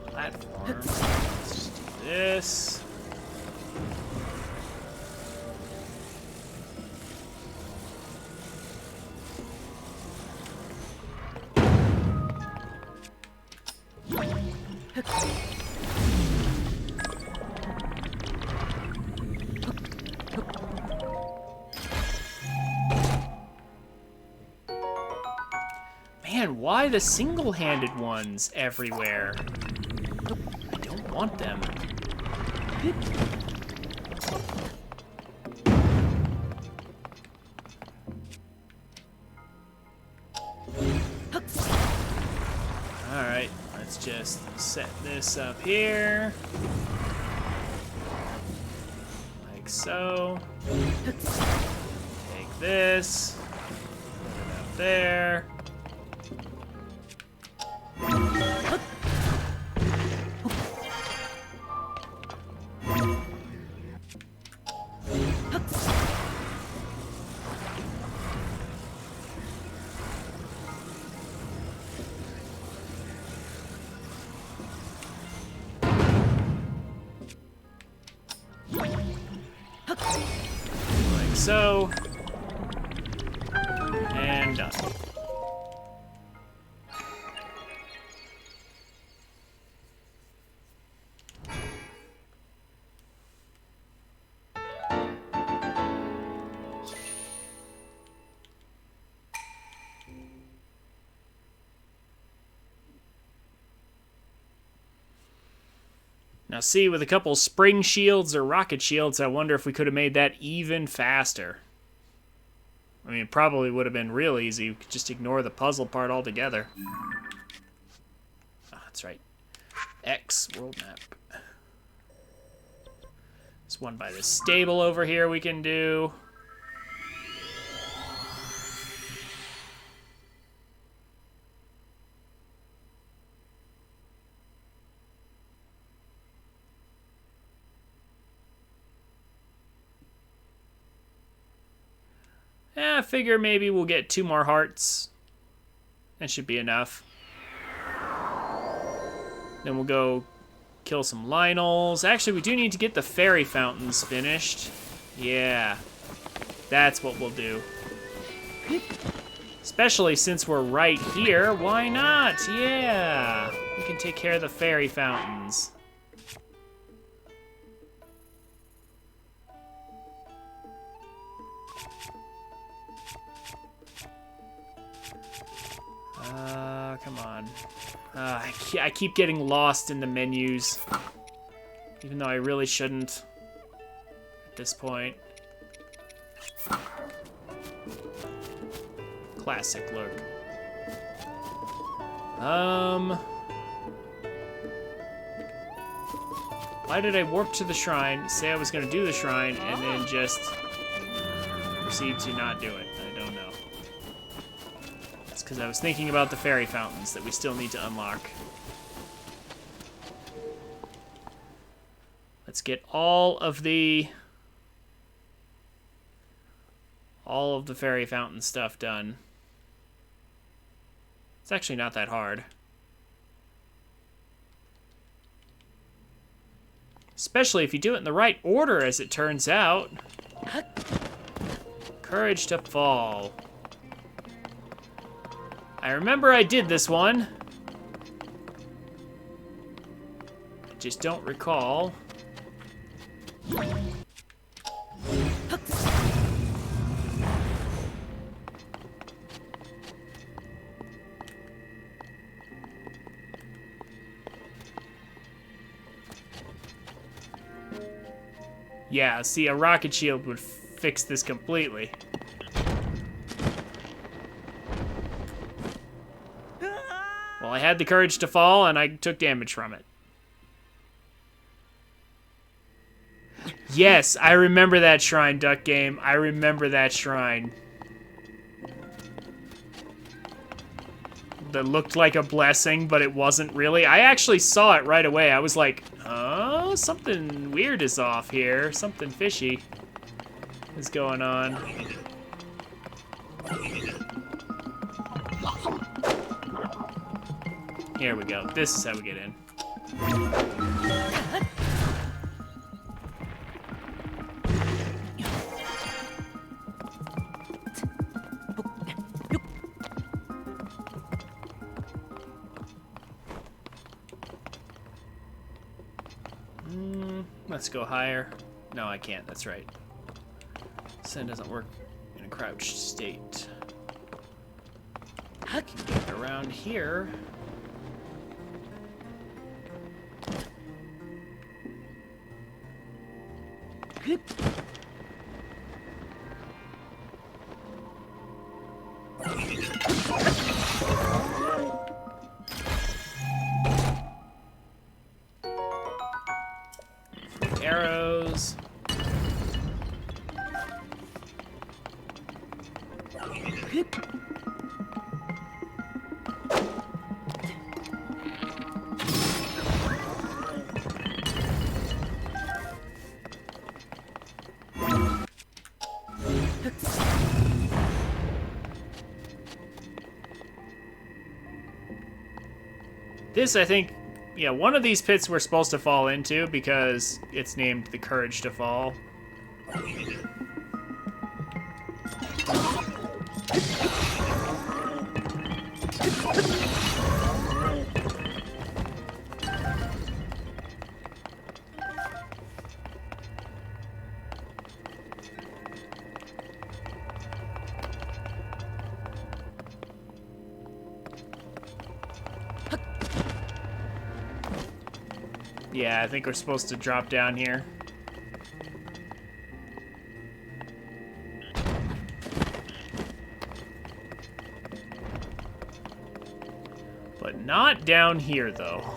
A: platform. Let's just do this. Man, why the single-handed ones everywhere? I don't want them. Alright, let's just set this up here. Like so. Take this. Put it up there. so. And done. Now see, with a couple spring shields or rocket shields, I wonder if we could have made that even faster. I mean, it probably would have been real easy. We could just ignore the puzzle part altogether. Oh, that's right. X, world map. There's one by the stable over here we can do. I figure maybe we'll get 2 more hearts. That should be enough. Then we'll go kill some Lionels. Actually, we do need to get the fairy fountains finished. Yeah, that's what we'll do. Especially since we're right here. Why not? Yeah, we can take care of the fairy fountains. Come on. I keep getting lost in the menus, even though I really shouldn't at this point. Classic look. Why did I warp to the shrine, say I was going to do the shrine, and then just proceed to not do it? I don't know. It's because I was thinking about the fairy fountains that we still need to unlock. Let's get all of the fairy fountain stuff done. It's actually not that hard. Especially if you do it in the right order, as it turns out. Courage to fall. I remember I did this one. I just don't recall. Yeah, see, a rocket shield would fix this completely. Well, I had the courage to fall, and I took damage from it. Yes, I remember that shrine, Duck Game. I remember that shrine. That looked like a blessing, but it wasn't really. I actually saw it right away. I was like, oh, something weird is off here. Something fishy is going on. Here we go. This is how we get in. Let's go higher. No, I can't. That's right. Send doesn't work in a crouched state. I can get around here. Arrows. This, I think, yeah, one of these pits we're supposed to fall into because it's named the Courage to Fall. Yeah, I think we're supposed to drop down here. But not down here, though.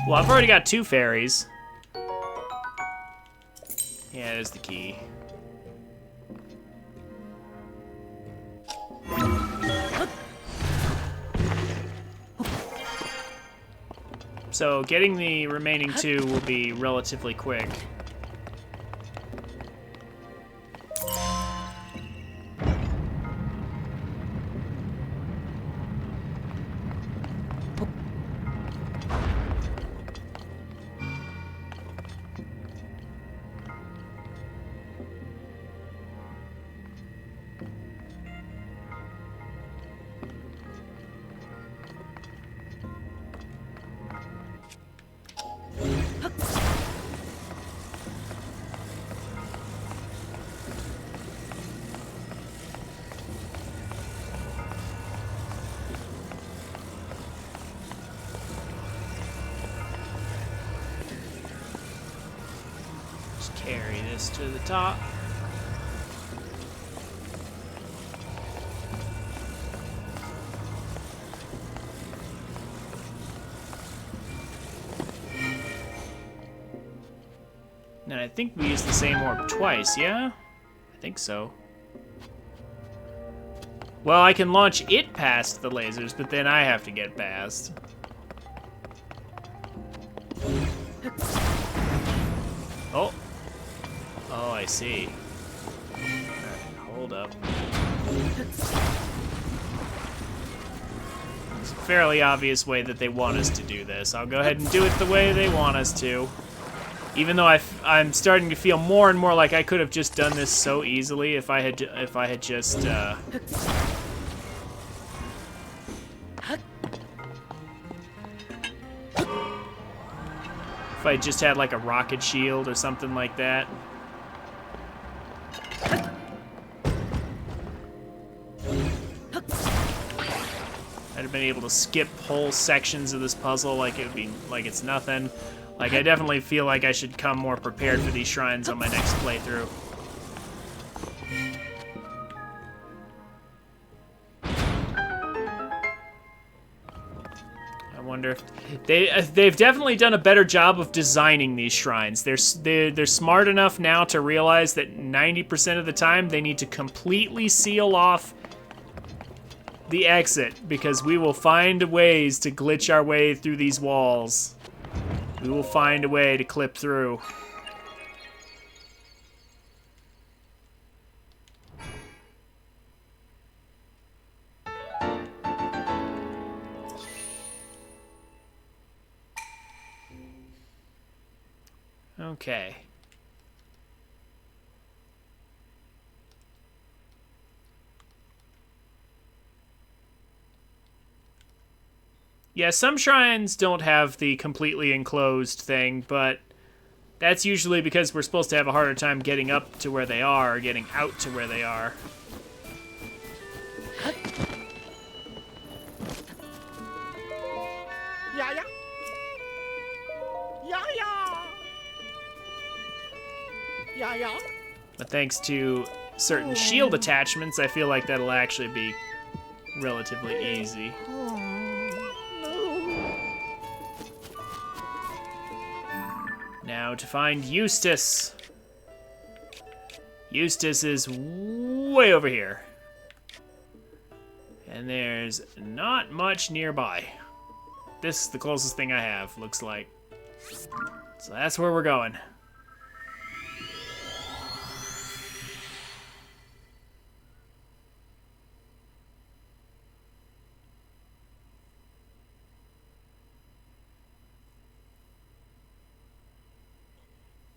A: Well, I've already got 2 fairies. Yeah, there's the key. So getting the remaining 2 will be relatively quick. Carry this to the top. And I think we used the same orb twice, yeah? I think so. Well, I can launch it past the lasers, but then I have to get past. Oh. Oh, I see. Alright, hold up. It's a fairly obvious way that they want us to do this. I'll go ahead and do it the way they want us to. Even though I'm starting to feel more and more like I could have just done this so easily if I had just if I just had like a rocket shield or something like that. I'd have been able to skip whole sections of this puzzle like it would be like it's nothing. Like, I definitely feel like I should come more prepared for these shrines on my next playthrough. I wonder if they've definitely done a better job of designing these shrines. They're smart enough now to realize that 90% of the time they need to completely seal off the exit because we will find ways to glitch our way through these walls. We will find a way to clip through. Okay. Yeah, some shrines don't have the completely enclosed thing, but that's usually because we're supposed to have a harder time getting up to where they are, or getting out to where they are.
C: Yeah, yeah. Yeah, yeah. Yeah, yeah.
A: But thanks to certain shield attachments, I feel like that'll actually be relatively easy. Now to find Eustace. Eustace is way over here. And there's not much nearby. This is the closest thing I have, looks like. So that's where we're going.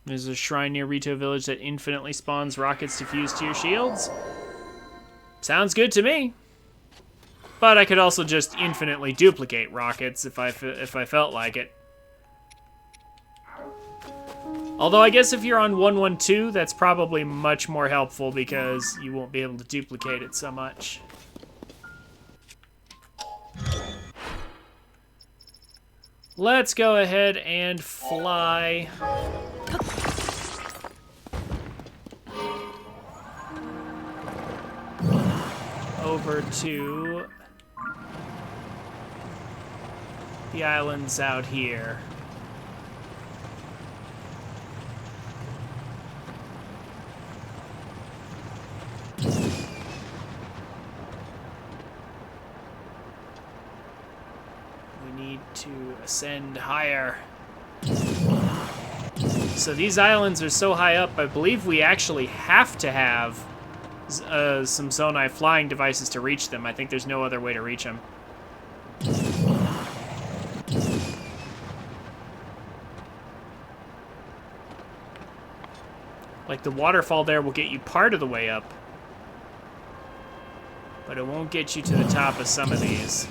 A: There's a shrine near Rito Village that infinitely spawns rockets to fuse to your shields. Sounds good to me. But I could also just infinitely duplicate rockets if I felt like it. Although I guess if you're on 112, that's probably much more helpful because you won't be able to duplicate it so much. Let's go ahead and fly. Over to the islands out here. We need to ascend higher. So these islands are so high up, I believe we actually have to have some Zonai flying devices to reach them. I think there's no other way to reach them. Like, the waterfall there will get you part of the way up, but it won't get you to the top of some of these.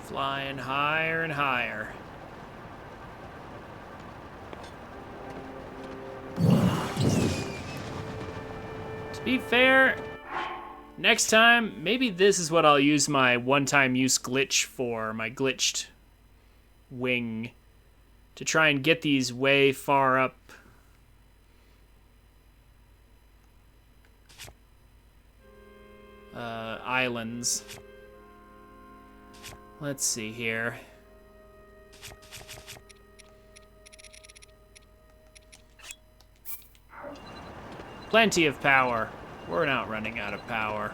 A: Flying higher and higher. To be fair, next time, maybe this is what I'll use my one-time use glitch for, my glitched wing, to try and get these way far up. Islands. Let's see here. Plenty of power. We're not running out of power.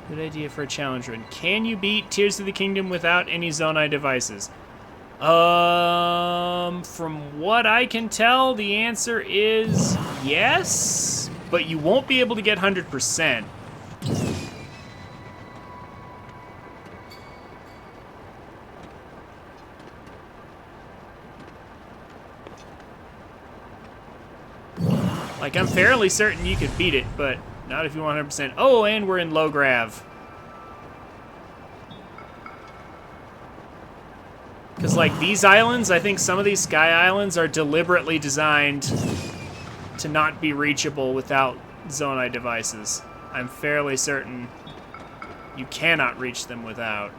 A: Good idea for a challenge run. Can you beat Tears of the Kingdom without any Zonai devices? From what I can tell, the answer is yes, but you won't be able to get 100%. Like, I'm fairly certain you could beat it, but not if you want 100%. Oh, and we're in low grav. Because, like, these islands, I think some of these sky islands are deliberately designed to not be reachable without Zonai devices. I'm fairly certain you cannot reach them without.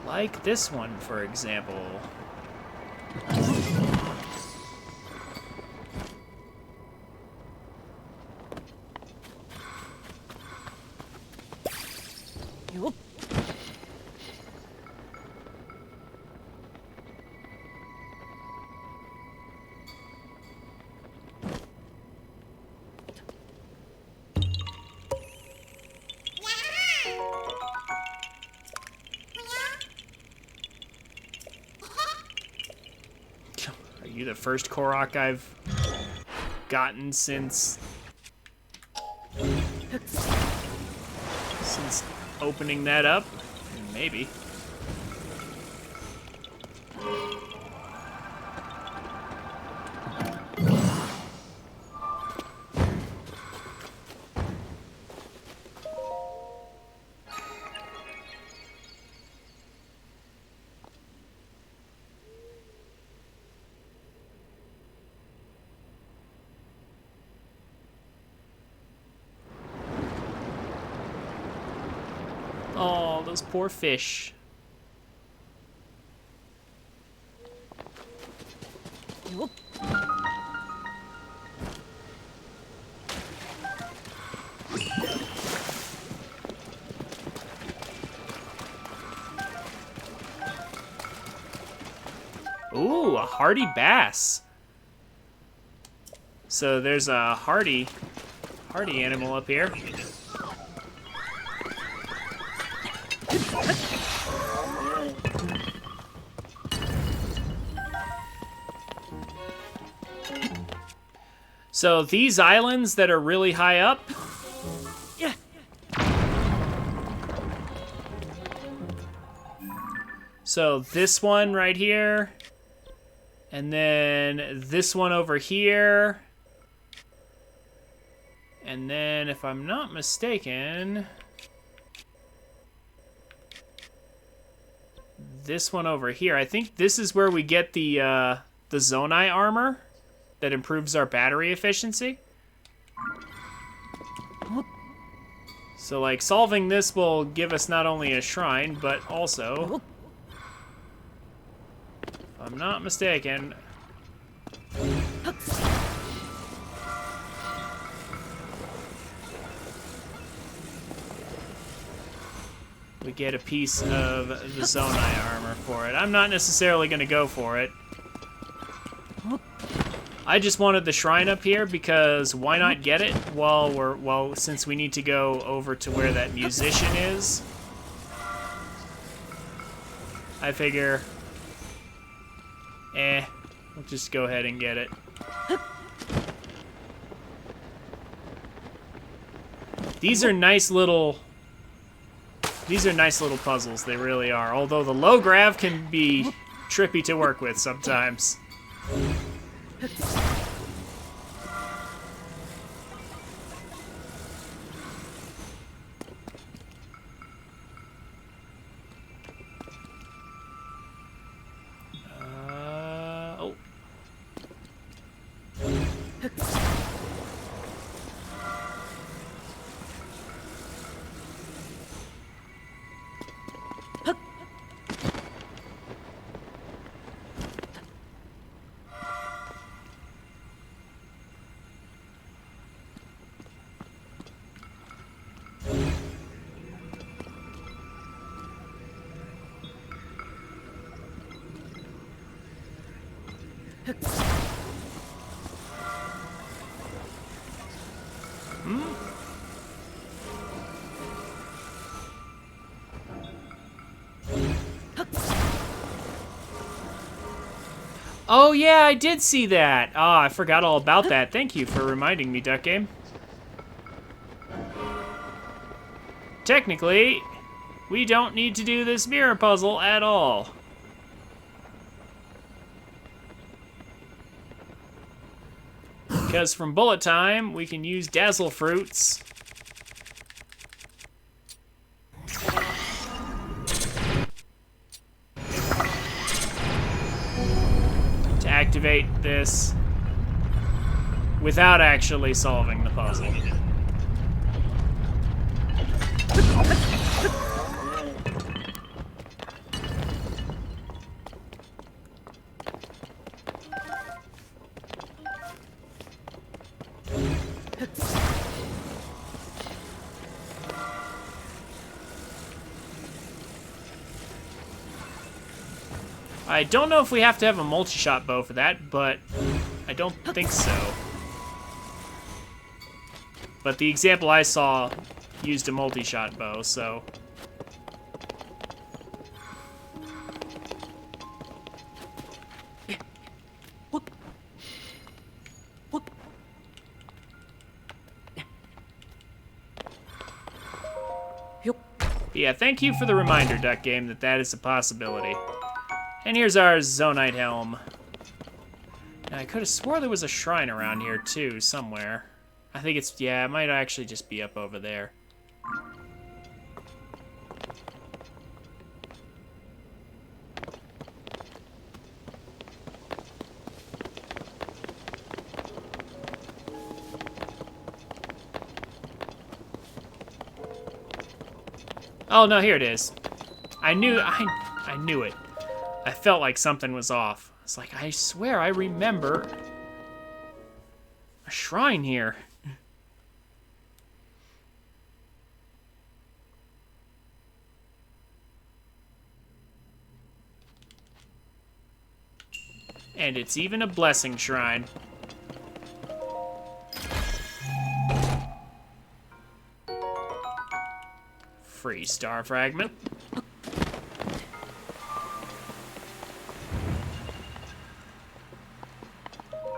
A: Like this one, for example. Are you the first Korok I've gotten since opening that up? Maybe. Oh, those poor fish. hardy bass. So there's a hardy animal up here. So these islands that are really high up, so this one right here, and then this one over here, and then if I'm not mistaken, this one over here. I think this is where we get the Zonai armor that improves our battery efficiency. So, like, solving this will give us not only a shrine, but also, if I'm not mistaken, we get a piece of the Zonai armor for it. I'm not necessarily going to go for it. I just wanted the shrine up here because why not get it since we need to go over to where that musician is. I figure, we'll just go ahead and get it. These are nice little puzzles, they really are. Although the low grav can be trippy to work with sometimes. Oh. Oh yeah, I did see that. Ah, I forgot all about that. Thank you for reminding me, Duck Game. Technically, we don't need to do this mirror puzzle at all. Because from bullet time, we can use dazzle fruits to activate this without actually solving the puzzle. I don't know if we have to have a multi-shot bow for that, but I don't think so. But the example I saw used a multi-shot bow, so... Yeah, thank you for the reminder, Duck Game, that is a possibility. And here's our Zonite helm. Now, I could have swore there was a shrine around here, too, somewhere. I think it's, yeah, it might actually just be up over there. Oh, no, here it is. I knew it. I felt like something was off. It's like, I swear I remember a shrine here. And it's even a blessing shrine. Free star fragment.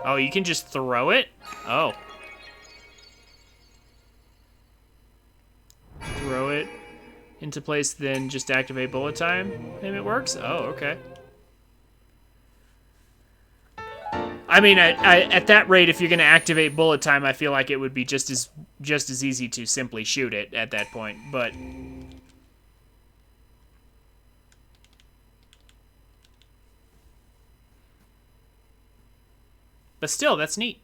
A: Oh, you can just throw it? Oh. Throw it into place, then just activate bullet time, and it works? Oh, okay. I mean, at that rate, if you're gonna activate bullet time, I feel like it would be just as easy to simply shoot it at that point, but... But still, that's neat.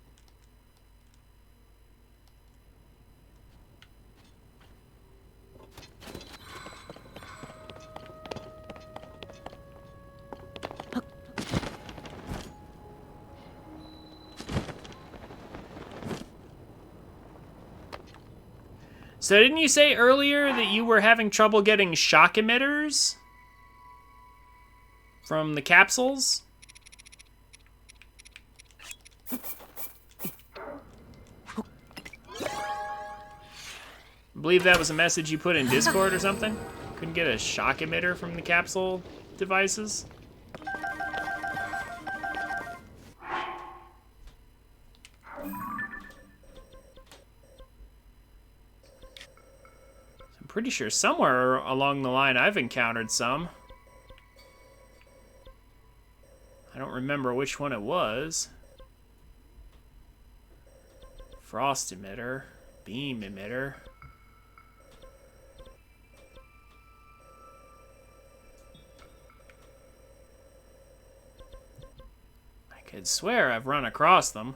A: So didn't you say earlier that you were having trouble getting shock emitters from the capsules? I believe that was a message you put in Discord or something? Couldn't get a shock emitter from the capsule devices? I'm pretty sure somewhere along the line I've encountered some. I don't remember which one it was. Frost emitter, beam emitter. I could swear I've run across them.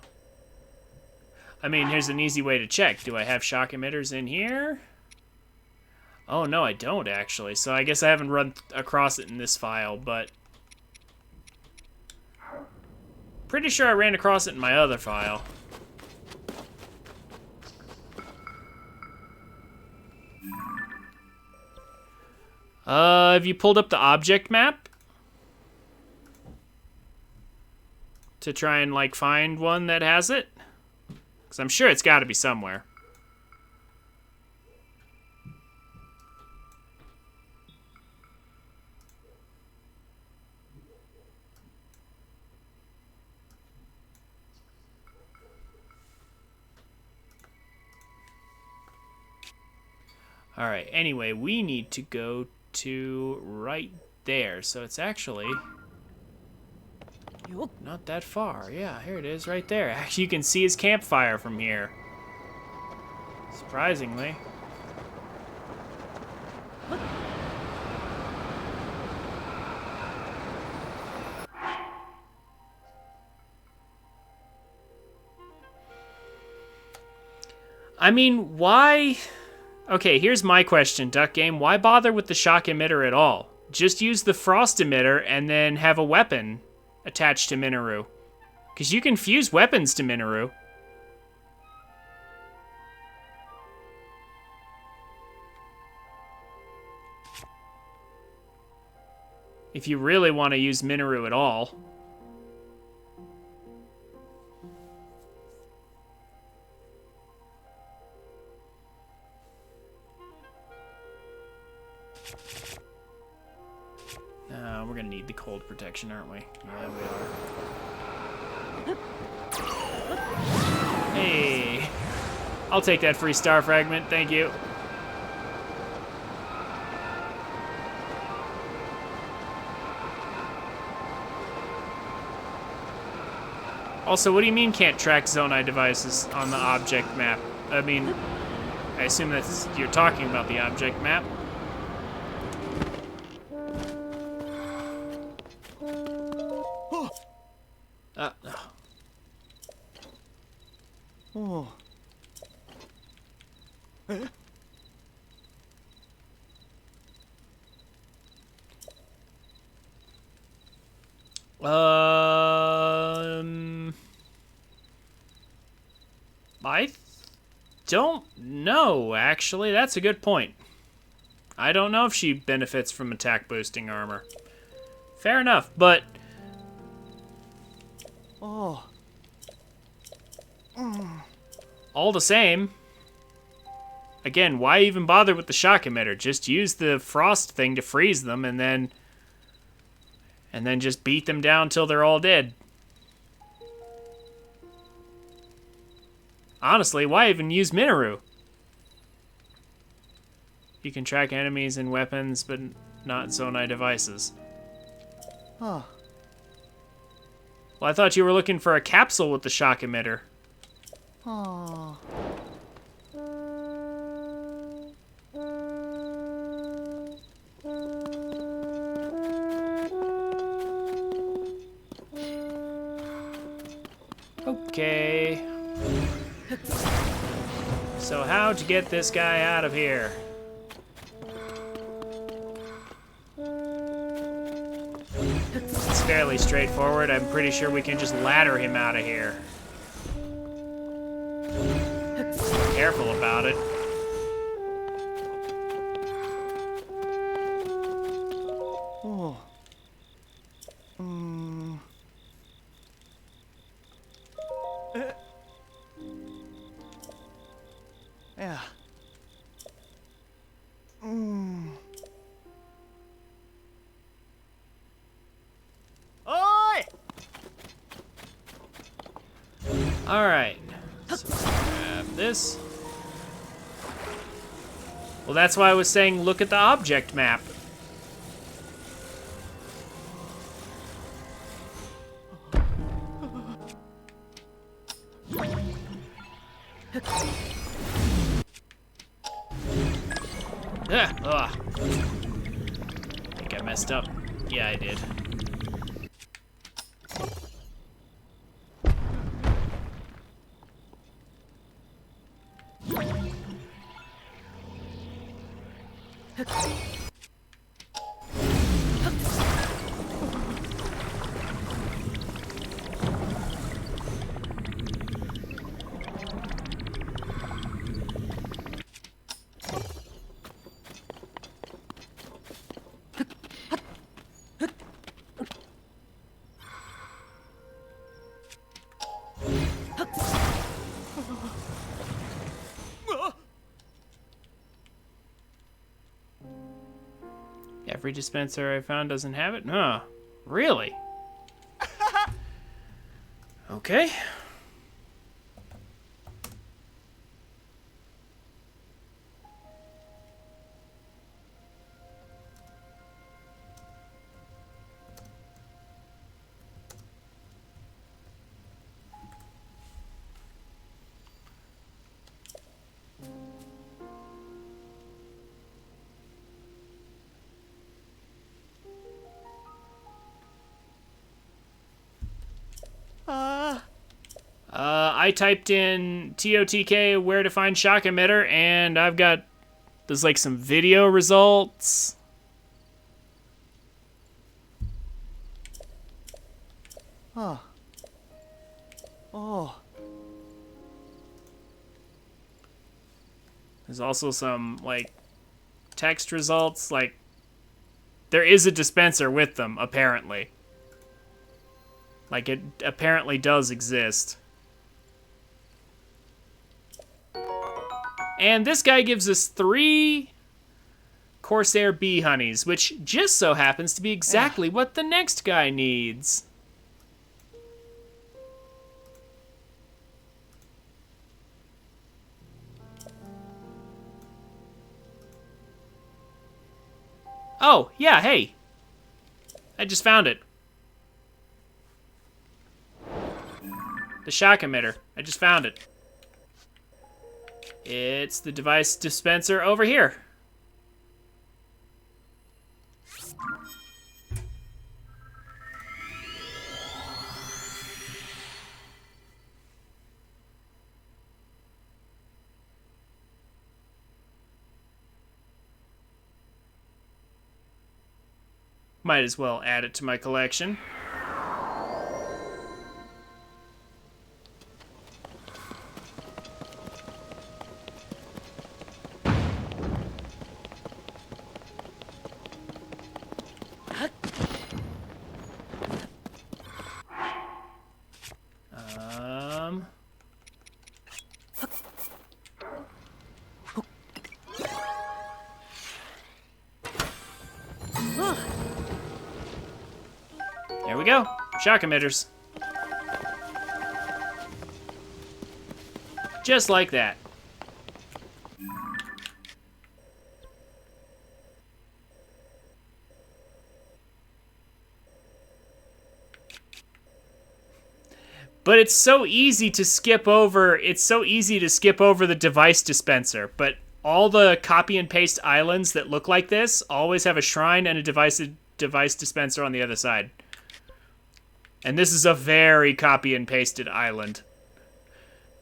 A: I mean, here's an easy way to check. Do I have shock emitters in here? Oh, no, I don't, actually. So I guess I haven't run across it in this file, but... Pretty sure I ran across it in my other file. Have you pulled up the object map? To try and, like, find one that has it? Because I'm sure it's got to be somewhere. Alright, anyway, we need to go to right there. So it's actually not that far. Yeah, here it is right there. Actually, you can see his campfire from here. Surprisingly. I mean, why... Okay, here's my question, Duck Game. Why bother with the shock emitter at all? Just use the frost emitter and then have a weapon attached to Minoru. Because you can fuse weapons to Minoru. If you really want to use Minoru at all. We're gonna need the cold protection, aren't we? Yeah, we are. Hey! I'll take that free star fragment, thank you. Also, what do you mean can't track Zonai devices on the object map? I mean, I assume that's you're talking about the object map.
C: Oh. Eh?
A: I don't know, actually. That's a good point. I don't know if she benefits from attack boosting armor. Fair enough, but
C: Oh.
A: All the same. Again, why even bother with the shock emitter? Just use the frost thing to freeze them and then just beat them down till they're all dead. Honestly, why even use Minoru? You can track enemies and weapons, but not Zonai devices.
C: Oh.
A: Well, I thought you were looking for a capsule with the shock emitter.
C: Oh.
A: Okay. So how to get this guy out of here? It's fairly straightforward. I'm pretty sure we can just ladder him out of here. Careful about it.
C: Oh. Yeah. Oi!
A: All right. So grab this. Well, that's why I was saying look at the object map. Ugh. I think I messed up. Yeah, I did. Every dispenser I found doesn't have it? Huh. Really? Okay. I typed in TOTK where to find shock emitter, and there's like some video results.
C: Oh. Oh.
A: There's also some like text results. Like there is a dispenser with them, apparently. Like it apparently does exist. And this guy gives us 3 Corsair bee honeys, which just so happens to be exactly what the next guy needs. Oh, yeah, hey. I just found it. The shock emitter. I just found it. It's the device dispenser over here. Might as well add it to my collection. Shock emitters. Just like that. But it's so easy to skip over. It's so easy to skip over the device dispenser. But all the copy and paste islands that look like this always have a shrine and a device dispenser on the other side. And this is a very copy and pasted island.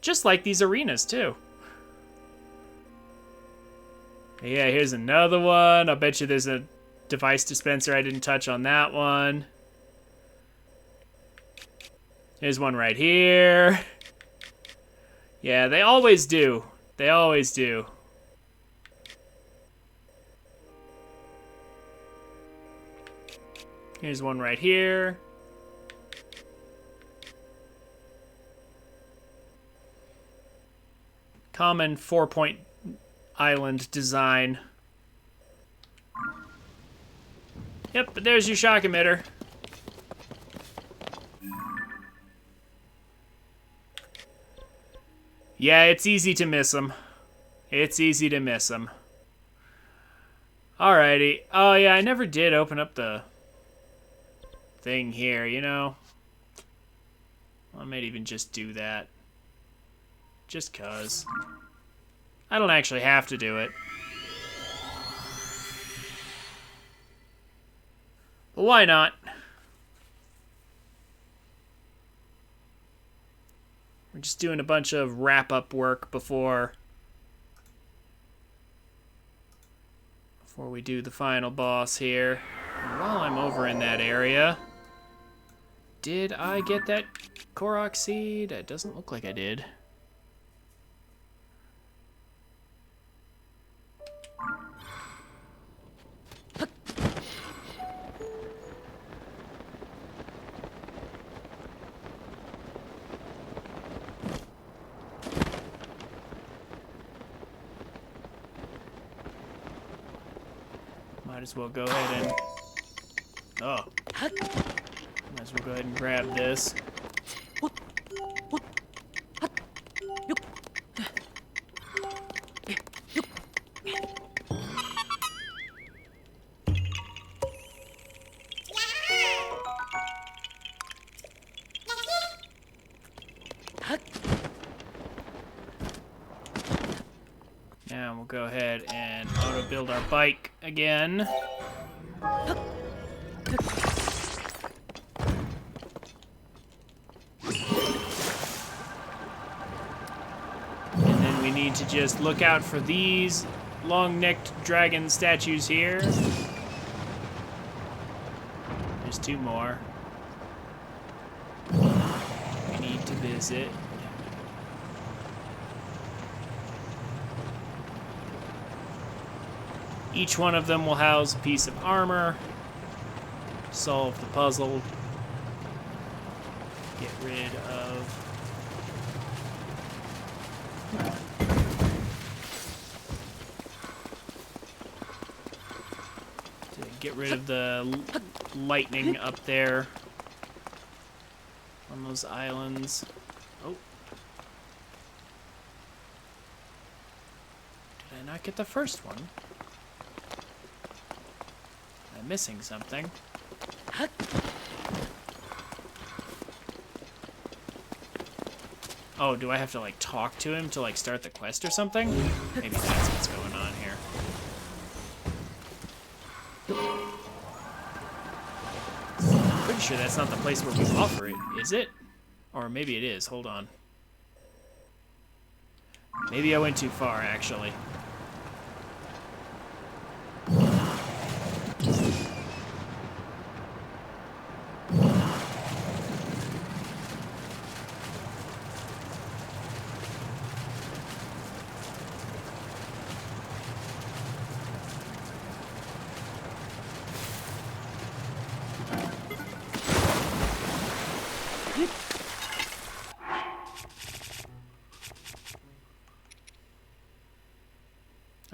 A: Just like these arenas, too. Yeah, here's another one. I'll bet you there's a device dispenser I didn't touch on that one. Here's one right here. Yeah, they always do. They always do. Here's one right here. Common 4-point island design. Yep, but there's your shock emitter. Yeah, it's easy to miss them. It's easy to miss them. Alrighty. Oh, yeah, I never did open up the thing here, you know? I might even just do that. Just 'cause. I don't actually have to do it. But why not? We're just doing a bunch of wrap-up work before we do the final boss here. And while I'm over in that area, did I get that Korok seed? It doesn't look like I did. Might as well go ahead and... Oh. Might as well go ahead and grab this. Now we'll go ahead and auto-build our bike again. And then we need to just look out for these long-necked dragon statues here. There's two more we need to visit. Each one of them will house a piece of armor. Solve the puzzle. Get rid of... Get rid of the lightning up there on those islands. Oh. Did I not get the first one? I'm missing something. Oh, do I have to, like, talk to him to, like, start the quest or something? Maybe that's what's going on here. Pretty sure that's not the place where we offer it, is it? Or maybe it is. Hold on. Maybe I went too far, actually.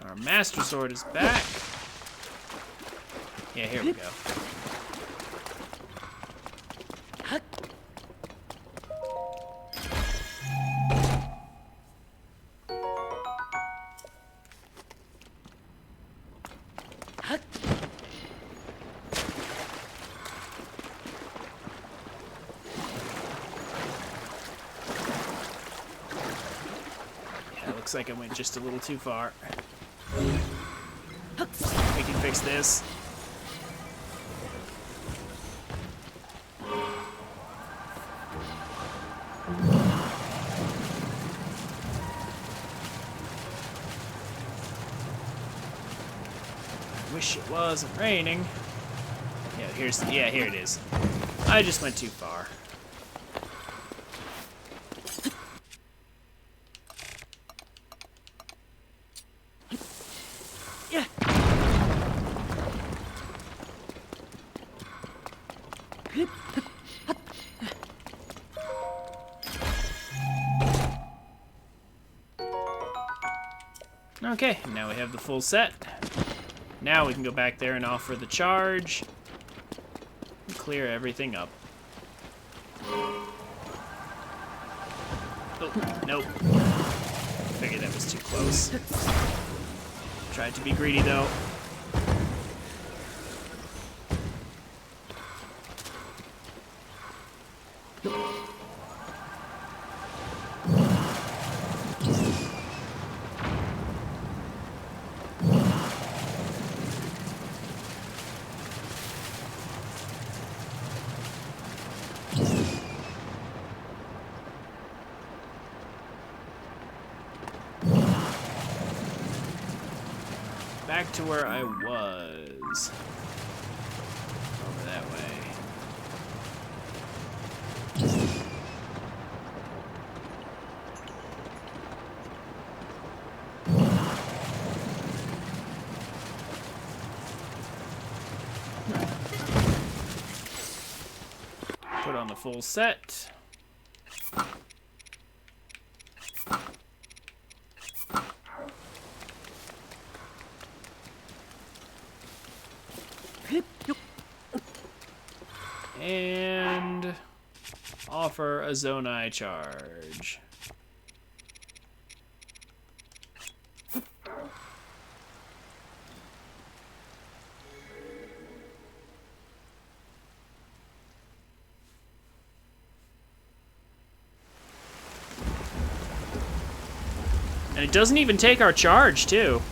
A: Our Master Sword is back. Yeah, here we go. Looks like I went just a little too far. We can fix this. I wish it wasn't raining. Yeah, here it is. I just went too far. Yeah. Okay, now we have the full set. Now we can go back there and offer the charge. And clear everything up. Oh, nope. Figured that was too close. Tried to be greedy though. Back to where I was. Over that way. Put on the full set. And offer a Zonai charge. And it doesn't even take our charge, too.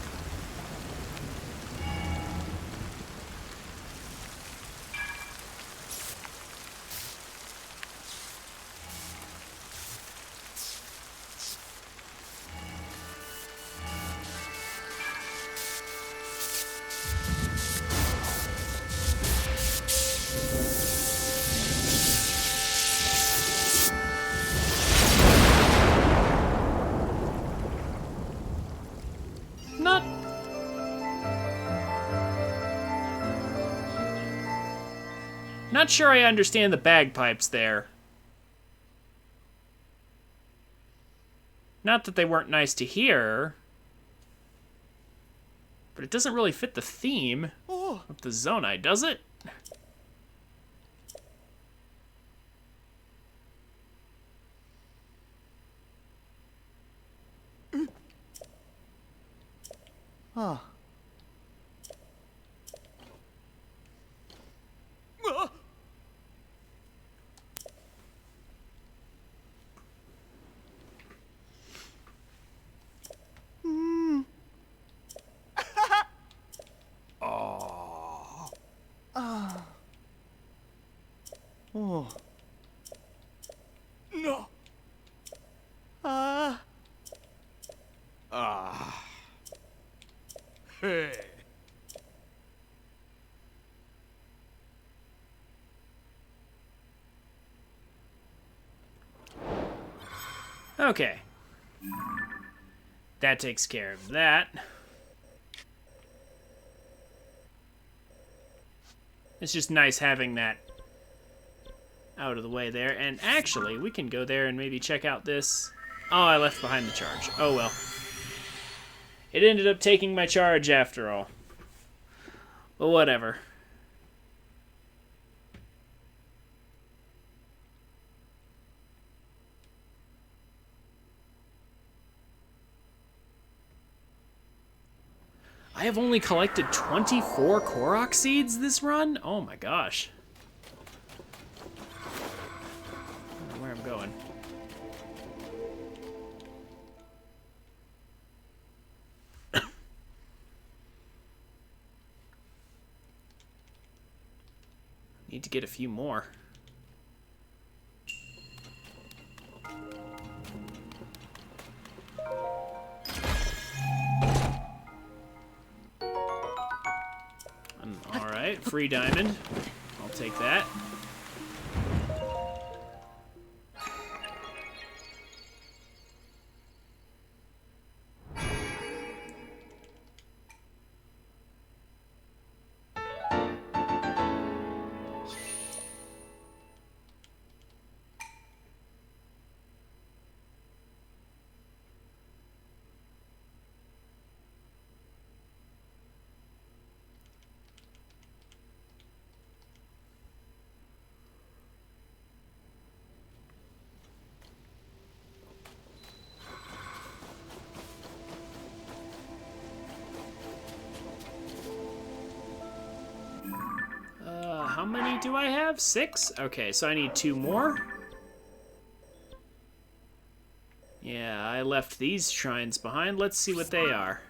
A: Not sure I understand the bagpipes there. Not that they weren't nice to hear, but it doesn't really fit the theme of the Zonai, does it?
C: Ah. Oh. No. Ah.
A: Ah.
C: Hey.
A: Okay. That takes care of that. It's just nice having that out of the way there. And actually, we can go there and maybe check out this. Oh, I left behind the charge. Oh, well. It ended up taking my charge after all. But whatever. I have only collected 24 Korok seeds this run? Oh my gosh. I don't know where I'm going. Need to get a few more. Alright, free diamond. I'll take that. How many do I have? 6? Okay, so I need 2 more. Yeah, I left these shrines behind. Let's see what they are.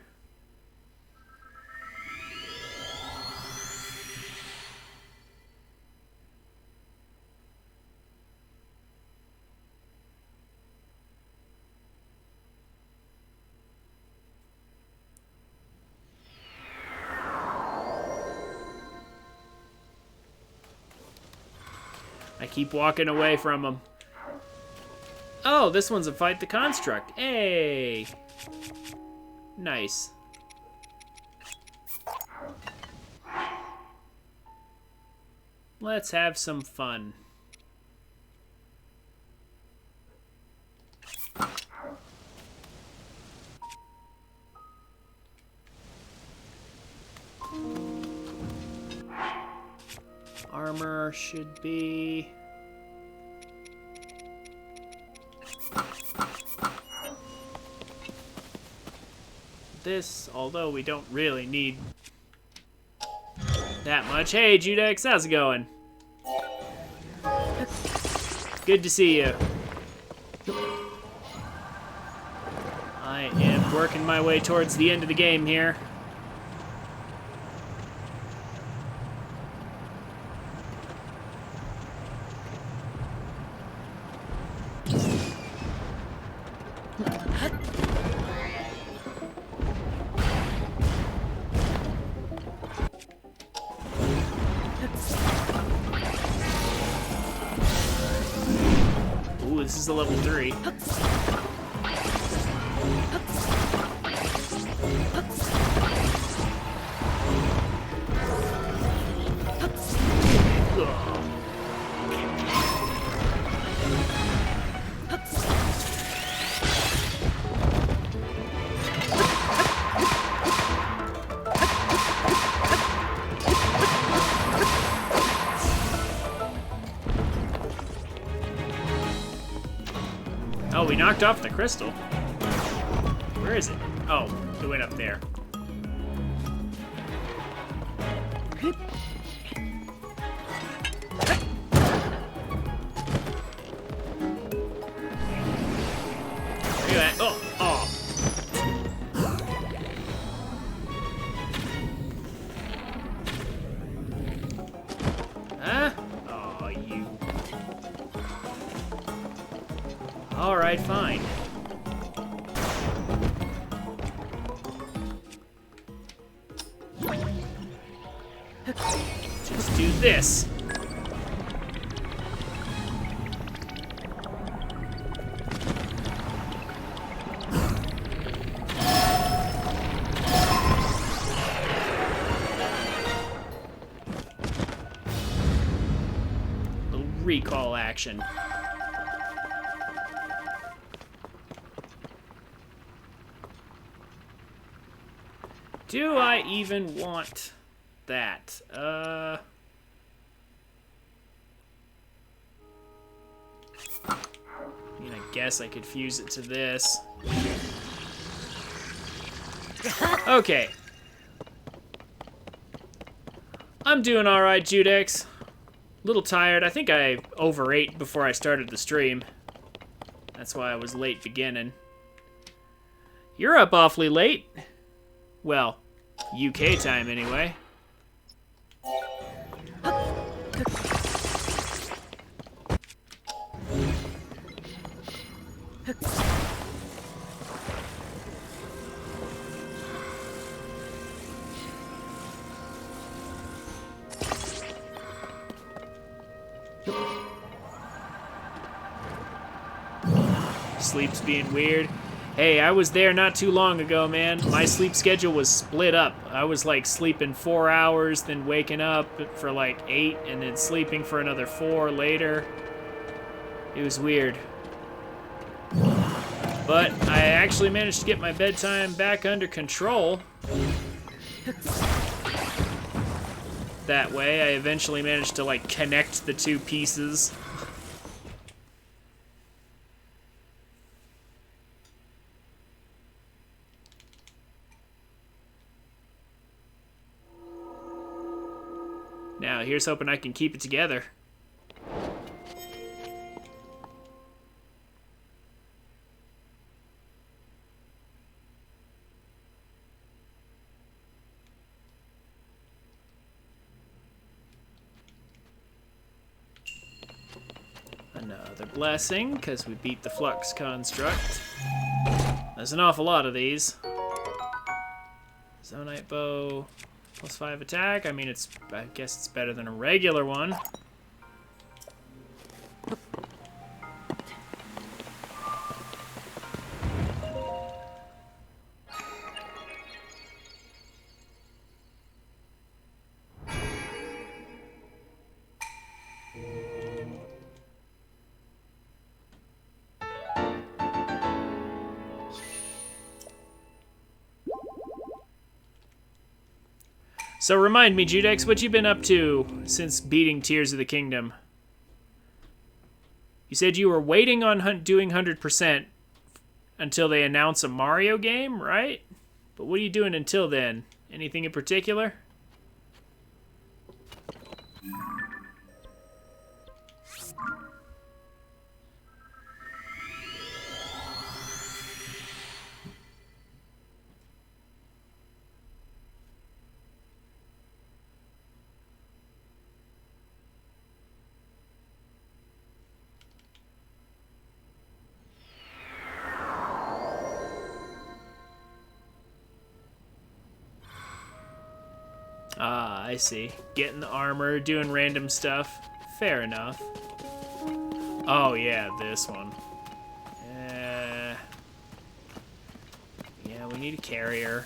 A: I keep walking away from them. Oh, this one's a fight the construct. Hey! Nice. Let's have some fun. Armor should be... this, although we don't really need that much. Hey, Judex, how's it going? Good to see you. I am working my way towards the end of the game here. Ooh, this is a level 3. Oh, we knocked off the crystal. Where is it? Oh, it went up there. Where you at? Oh, oh. Huh? Oh, you. Alright, fine. Just do this. Little recall action. Do I even want that? I mean, I guess I could fuse it to this. Okay. I'm doing alright, Judex. A little tired. I think I overate before I started the stream. That's why I was late beginning. You're up awfully late. Well, UK time anyway. Sleep's being weird. Hey, I was there not too long ago, man. My sleep schedule was split up. I was like sleeping 4 hours, then waking up for like 8, and then sleeping for another 4 later. It was weird. But I actually managed to get my bedtime back under control. That way, I eventually managed to like connect the two pieces. Now, here's hoping I can keep it together. Another blessing, because we beat the flux construct. There's an awful lot of these. Zonite bow, +5 attack. I mean, I guess it's better than a regular one. So remind me, Judex, what you been up to since beating Tears of the Kingdom? You said you were waiting on doing 100% until they announce a Mario game, right? But what are you doing until then? Anything in particular? Ah, I see. Getting the armor, doing random stuff. Fair enough. Oh, yeah, this one. Yeah, we need a carrier.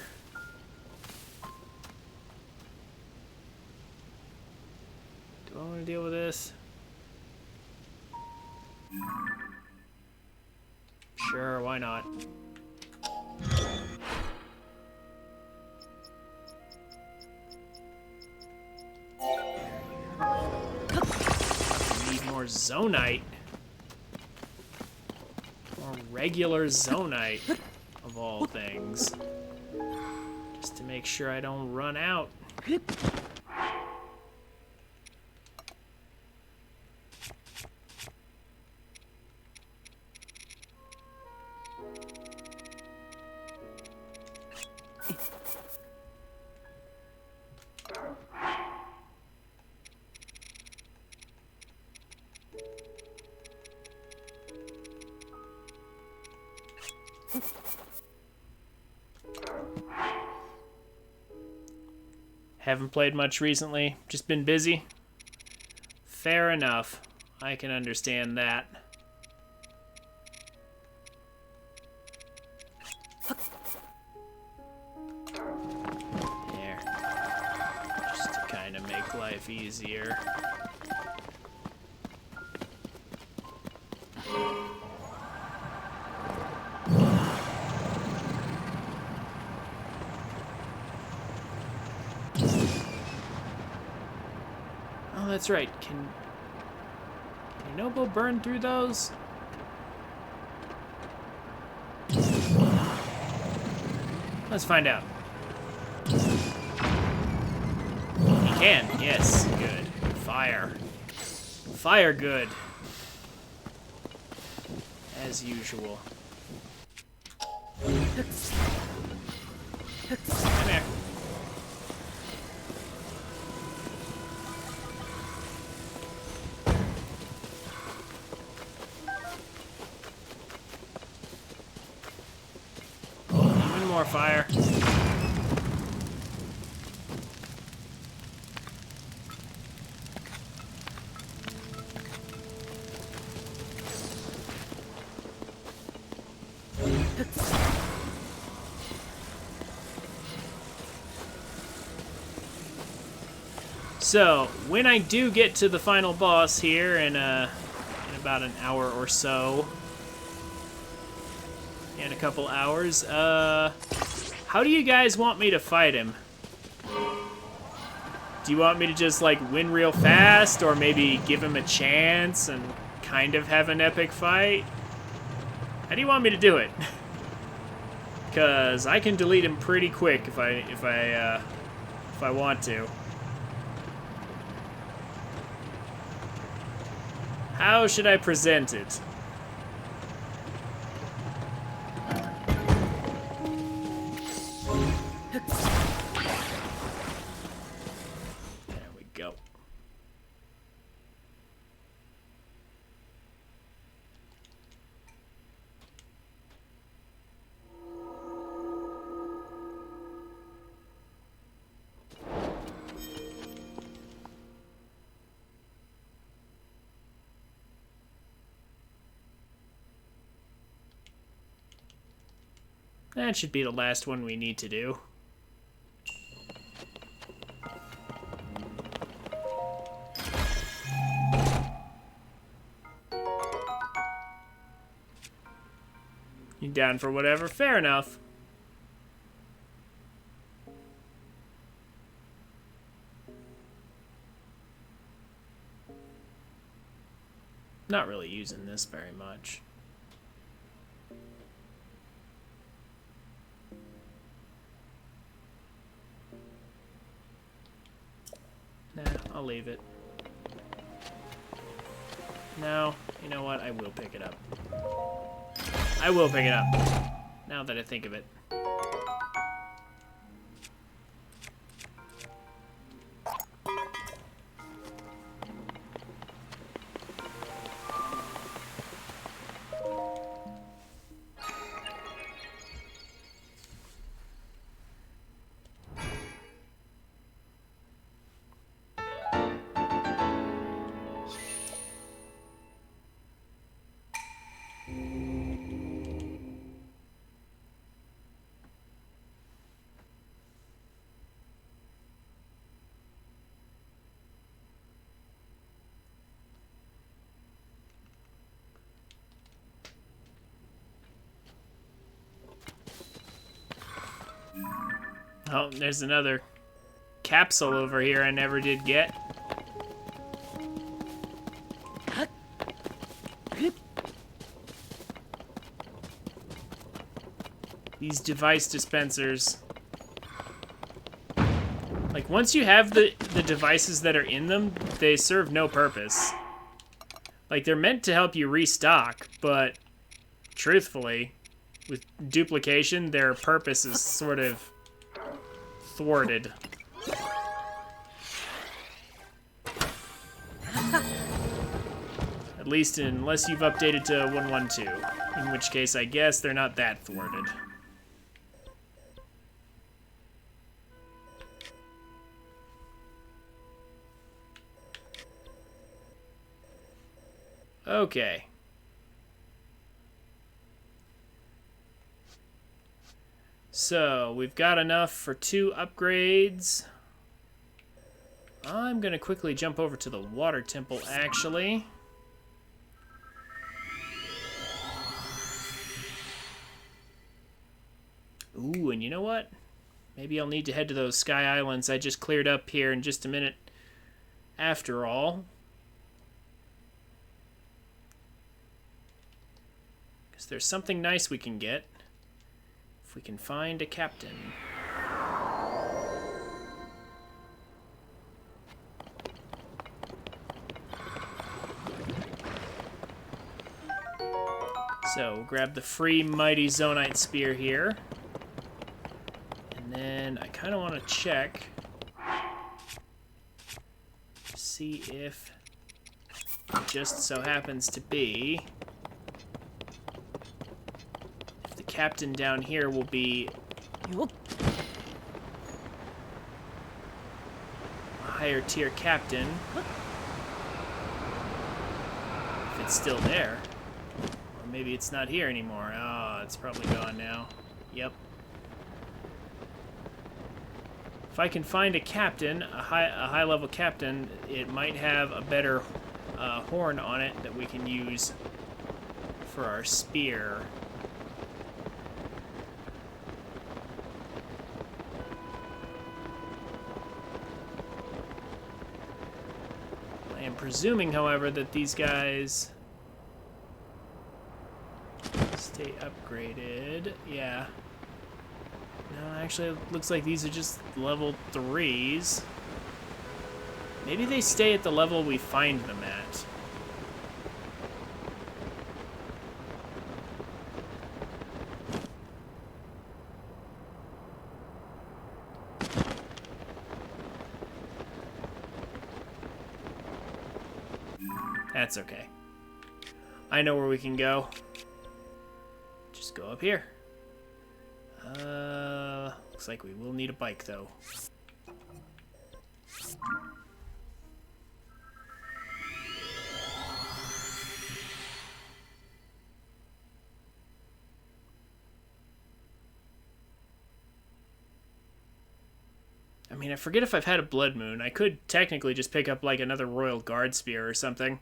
A: Do I want to deal with this? Sure, why not? Need more zonite. More regular zonite, of all things. Just to make sure I don't run out. Haven't played much recently, just been busy. Fair enough. I can understand that. There. Just to kind of make life easier. Oh, that's right. Can Nobo burn through those? Let's find out. He can, yes. Good. Fire. Fire good. As usual. Come here. more fire. So, when I do get to the final boss here in about an hour or so, in a couple hours, how do you guys want me to fight him? Do you want me to just, like, win real fast, or maybe give him a chance and kind of have an epic fight? How do you want me to do it? Because I can delete him pretty quick if I want to. How should I present it? There we go. That should be the last one we need to do. You down for whatever? Fair enough. Not really using this very much. Nah, I'll leave it. No, you know what? I will pick it up. I will pick it up, now that I think of it. Oh, there's another capsule over here I never did get. These device dispensers. Like, once you have the devices that are in them, they serve no purpose. Like, they're meant to help you restock, but truthfully, with duplication, their purpose is sort of thwarted. At least unless you've updated to 1.12, in which case I guess they're not that thwarted. Okay. So, we've got enough for 2 upgrades. I'm gonna quickly jump over to the water temple, actually. Ooh, and you know what? Maybe I'll need to head to those sky islands I just cleared up here in just a minute. After all. Because there's something nice we can get. If we can find a captain. So, we'll grab the free Mighty Zonite Spear here. And then I kind of want to check. See if it just so happens to be if the captain down here will be
B: Yup.
A: A higher tier captain. If it's still there. Or maybe it's not here anymore. Oh, it's probably gone now. Yep. If I can find a captain, a high level captain, it might have a better horn on it that we can use for our spear. I am presuming, however, that these guys stay upgraded. Yeah. No, actually, it looks like these are just level 3s. Maybe they stay at the level we find them at. That's okay. I know where we can go. Just go up here. Looks like we will need a bike, though. I mean, I forget if I've had a blood moon. I could technically just pick up, like, another royal guard spear or something.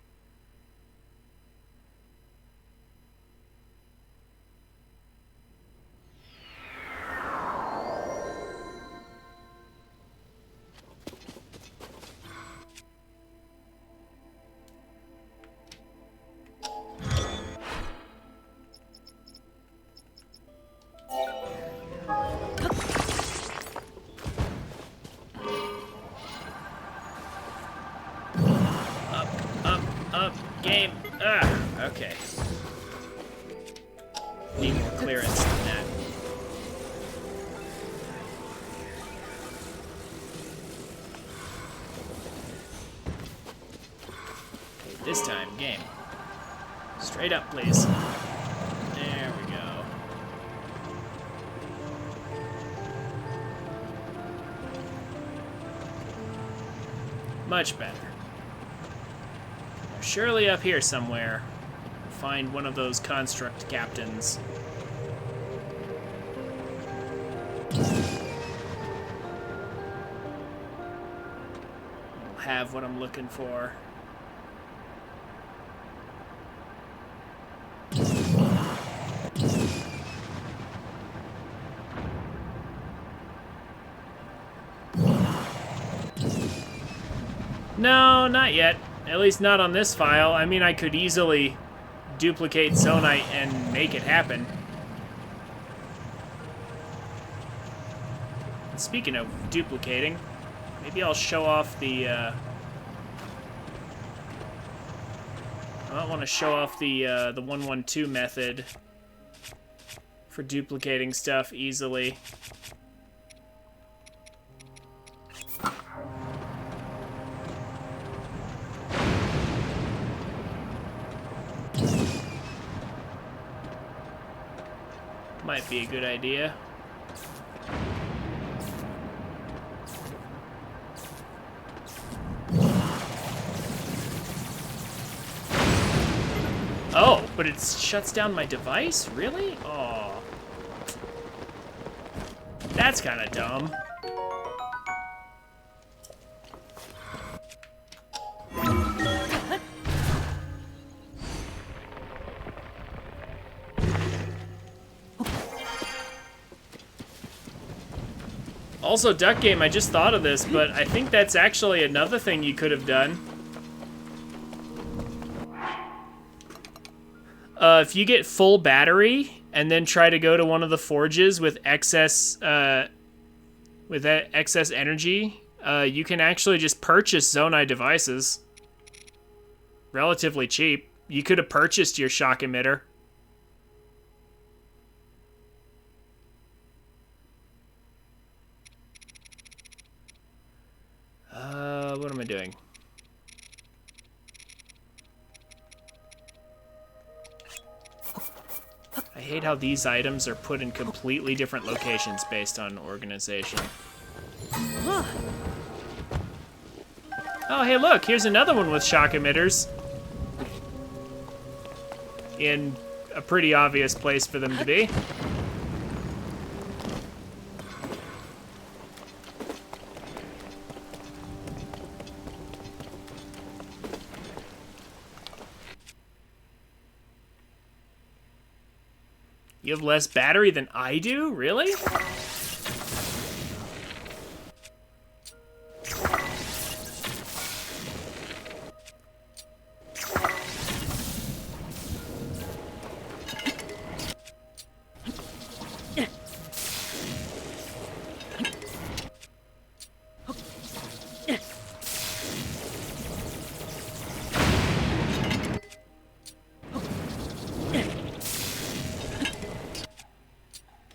A: Game. Okay. Need more clearance than that. Okay, this time, game. Straight up, please. There we go. Much better. Surely up here somewhere, find one of those construct captains. I'll have what I'm looking for. No, not yet. At least not on this file. I mean, I could easily duplicate Zonite and make it happen. And speaking of duplicating, maybe I'll show off the, I might want to show off the 112 method for duplicating stuff easily. Might be a good idea. Oh, but it shuts down my device? Really? Oh. That's kind of dumb. Also, Duck Game, I just thought of this, but I think that's actually another thing you could have done. If you get full battery and then try to go to one of the forges with excess energy, you can actually just purchase Zonai devices. Relatively cheap. You could have purchased your shock emitter. What am I doing? I hate how these items are put in completely different locations based on organization. Oh, hey, look, here's another one with shock emitters. In a pretty obvious place for them to be. You have less battery than I do? Really?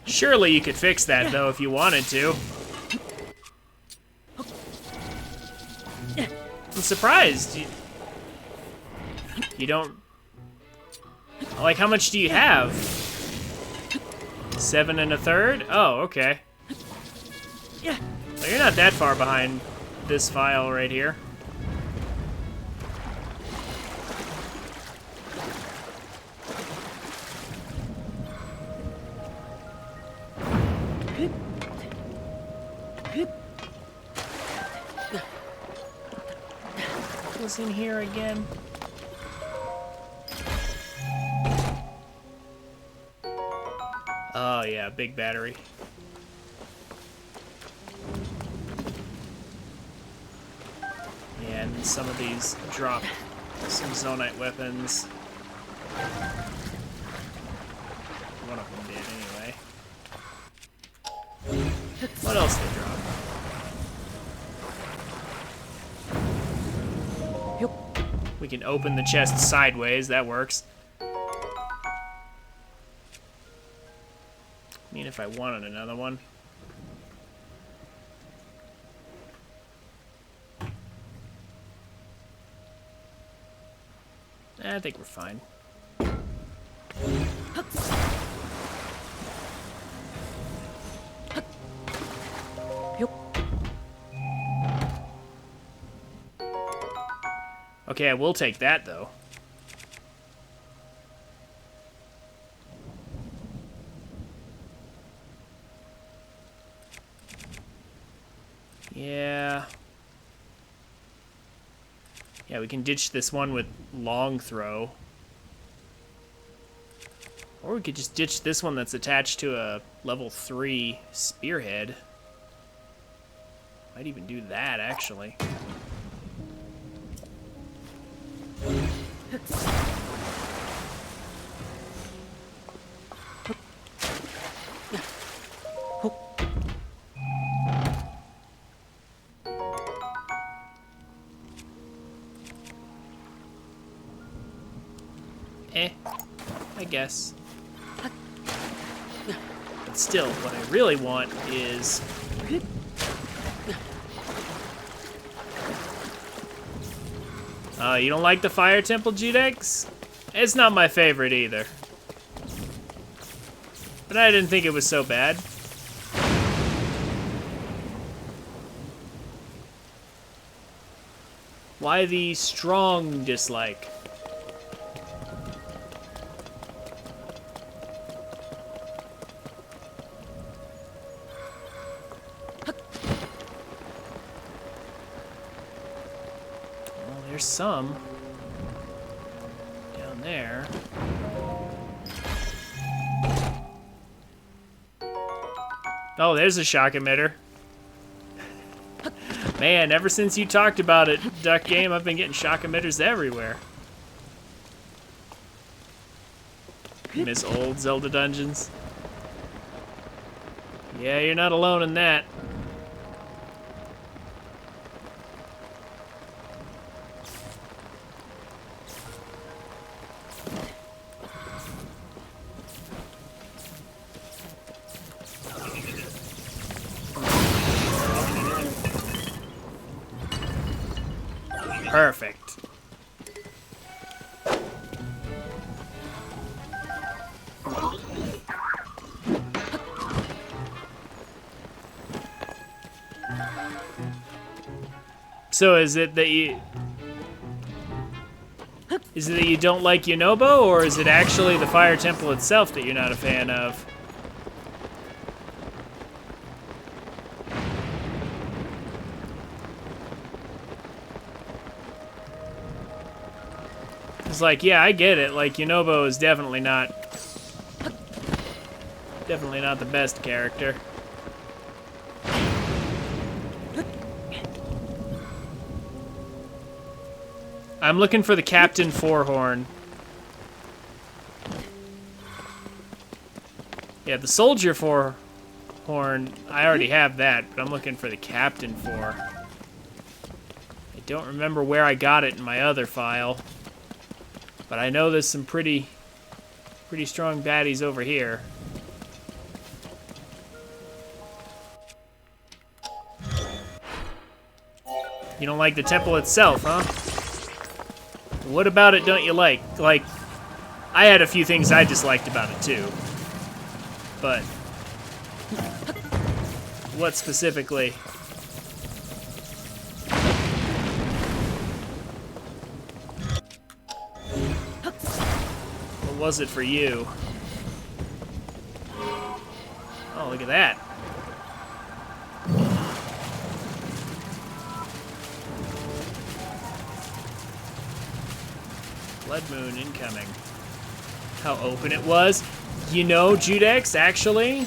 A: Surely you could fix that, though, if you wanted to. I'm surprised. You don't... Like, how much do you have? 7 1/3? Oh, okay. Well, you're not that far behind this file right here. What's in here again? Oh yeah, big battery. Yeah, and some of these drop some zonite weapons. One of them did anyway. What else they drop? We can open the chest sideways, that works. I mean, if I wanted another one. I think we're fine. Okay, I will take that, though. Yeah. Yeah, we can ditch this one with long throw. Or we could just ditch this one that's attached to a level 3 spearhead. Might even do that, actually. I guess. But still, what I really want is... you don't like the Fire Temple, Judex? It's not my favorite either. But I didn't think it was so bad. Why the strong dislike? Well, there's some down there. Oh, there's a shock emitter. Man, ever since you talked about it, Duck Game, I've been getting shock emitters everywhere. Miss old Zelda dungeons. Yeah, you're not alone in that. Perfect. So is it that you... Is it that you don't like Yunobo, or is it actually the Fire Temple itself that you're not a fan of? It's like, yeah, I get it. Like, Yunobo is definitely not the best character. I'm looking for the Captain Four-Horn. Yeah, the Soldier Four-Horn, I already have that, but I'm looking for the Captain Four. I don't remember where I got it in my other file, but I know there's some pretty strong baddies over here. You don't like the temple itself, huh? What about it don't you like? Like, I had a few things I disliked about it too. But what specifically? What was it for you? Oh, look at that. Blood Moon incoming. How open it was. You know, Judex, actually,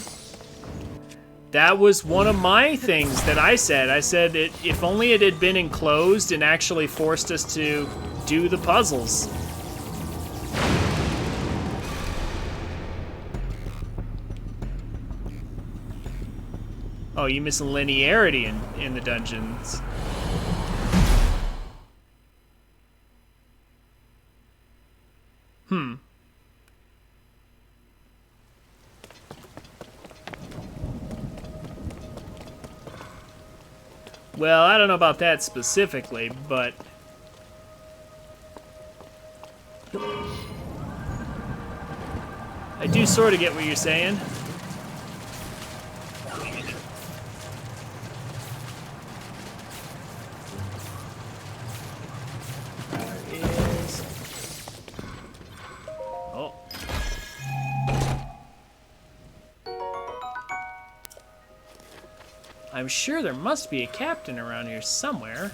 A: that was one of my things that I said. I said, if only it had been enclosed and actually forced us to do the puzzles. Oh, you miss linearity in the dungeons. Well, I don't know about that specifically, but... I do sort of get what you're saying. Oh. I'm sure there must be a captain around here somewhere.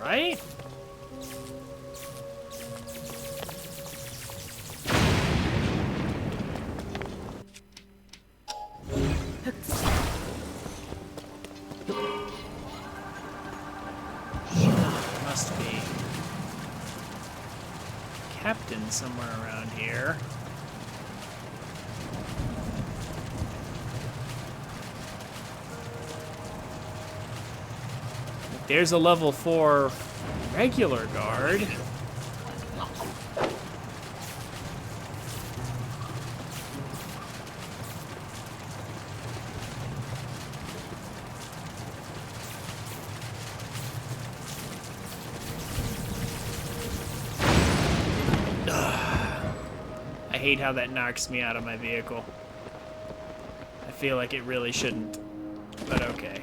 A: Right? Must be captain somewhere around here. There's a level 4 regular guard. I hate how that knocks me out of my vehicle. I feel like it really shouldn't, but okay.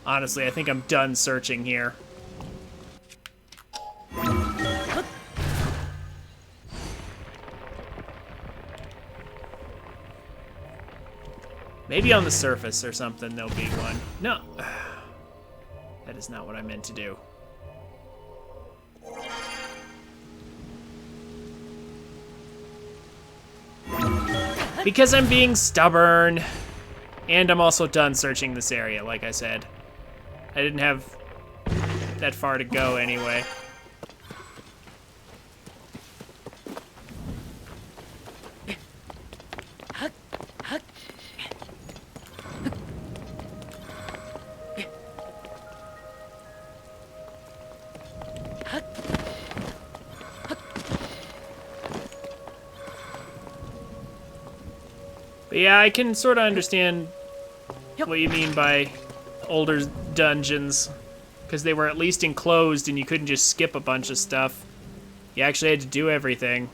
A: Honestly, I think I'm done searching here. Maybe on the surface or something there'll be one. No. That is not what I meant to do. Because I'm being stubborn. And I'm also done searching this area, like I said. I didn't have that far to go anyway. But yeah, I can sort of understand what you mean by older dungeons, because they were at least enclosed and you couldn't just skip a bunch of stuff. You actually had to do everything.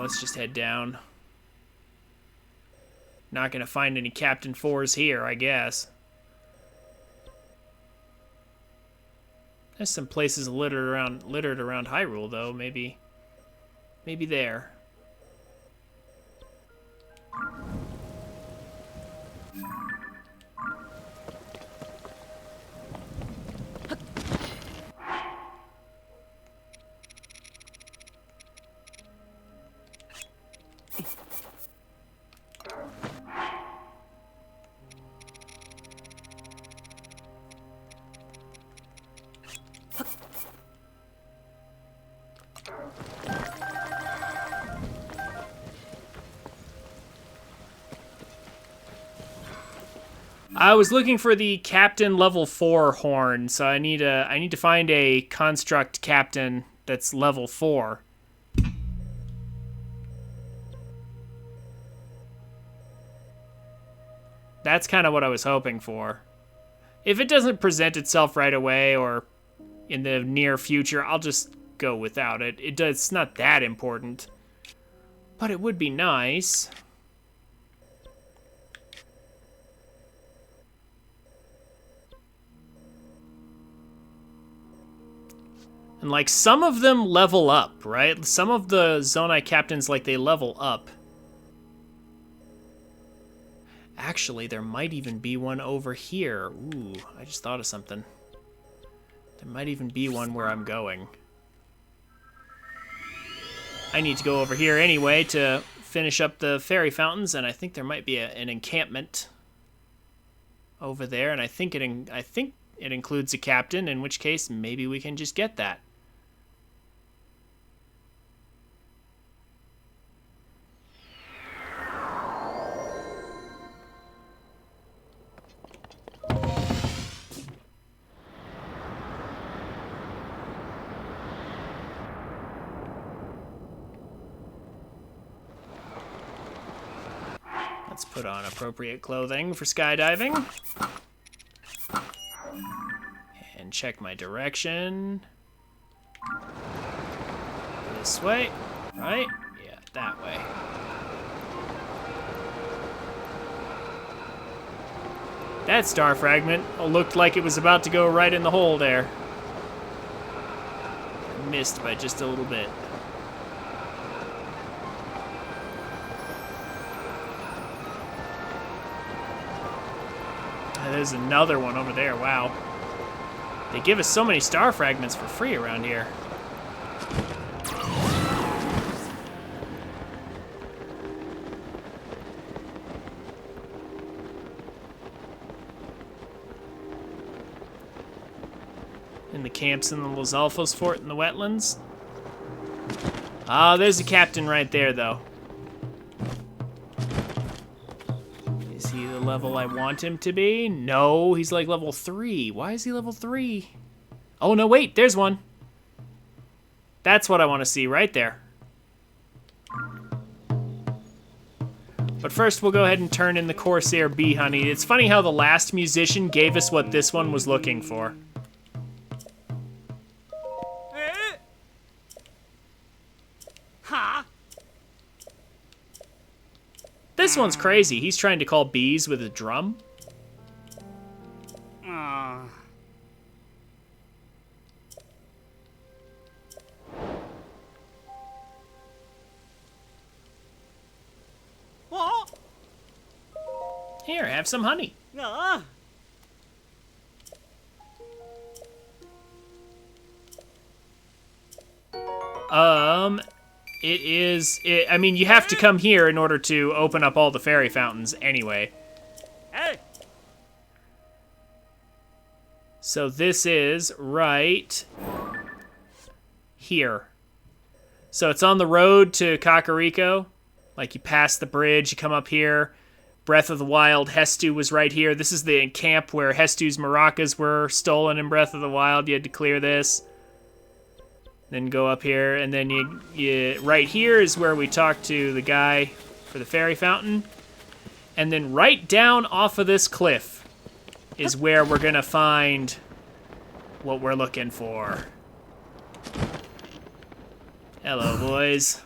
A: let's just head down. Not gonna find any Captain 4s here, I guess. There's some places littered around Hyrule, though. Maybe there. I was looking for the Captain level 4 horn, so I need to find a construct Captain that's level 4. That's kind of what I was hoping for. If it doesn't present itself right away or in the near future, I'll just go without it. It's not that important. But it would be nice. And, like, some of them level up, right? Some of the Zonai captains, like, they level up. Actually, there might even be one over here. Ooh, I just thought of something. There might even be one where I'm going. I need to go over here anyway to finish up the fairy fountains, and I think there might be an encampment over there, and I think it includes a captain, in which case maybe we can just get that. Let's put on appropriate clothing for skydiving. And check my direction. This way, right? Yeah, that way. That star fragment looked like it was about to go right in the hole there. Missed by just a little bit. There's another one over there, wow. They give us so many star fragments for free around here. In the camps in the Los Alfos fort in the wetlands. Ah, there's a captain right there, though. Is he the level I want him to be? No, he's like level 3. Why is he level 3? Oh, no, wait, there's one. That's what I want to see right there. But first, we'll go ahead and turn in the Corsair Bee Honey. It's funny how the last musician gave us what this one was looking for. This one's crazy. He's trying to call bees with a drum. Here, have some honey. I mean, you have to come here in order to open up all the fairy fountains anyway. Hey. So this is right here. So it's on the road to Kakariko. Like, you pass the bridge, you come up here. Breath of the Wild, Hestu was right here. This is the camp where Hestu's maracas were stolen in Breath of the Wild. You had to clear this. Then go up here, and then you right here is where we talk to the guy for the fairy fountain. And then right down off of this cliff is where we're gonna find what we're looking for. Hello, boys.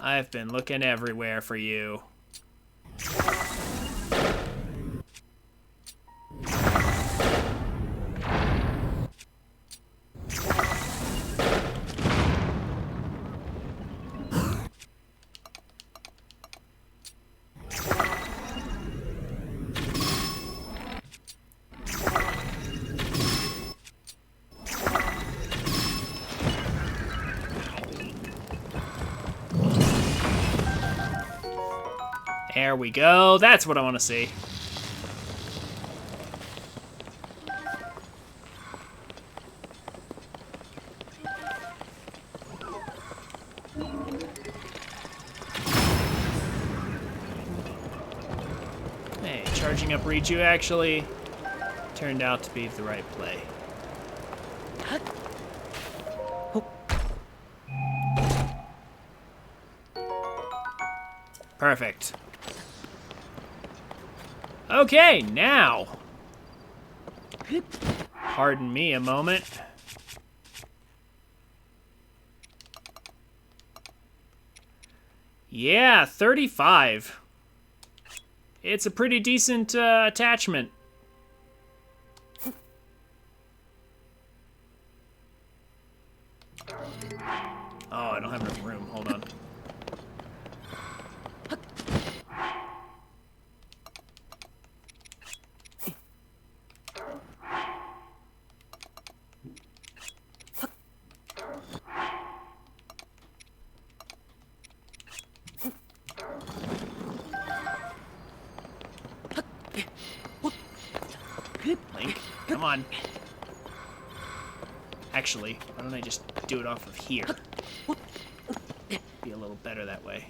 A: I've been looking everywhere for you. There we go. That's what I want to see. Hey, charging up Riju actually turned out to be the right play. Perfect. Okay, now. Pardon me a moment. Yeah, 35. It's a pretty decent attachment. Oh, I don't have enough room. Hold on. Link, come on. Actually, why don't I just do it off of here? Be a little better that way.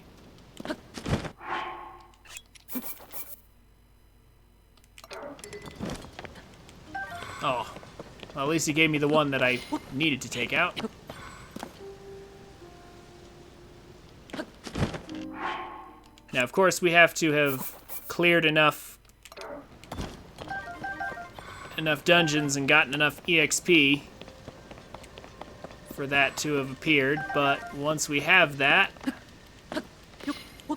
A: Oh, well, at least he gave me the one that I needed to take out. Now, of course, we have to have cleared enough dungeons and gotten enough EXP for that to have appeared, but once we have that, we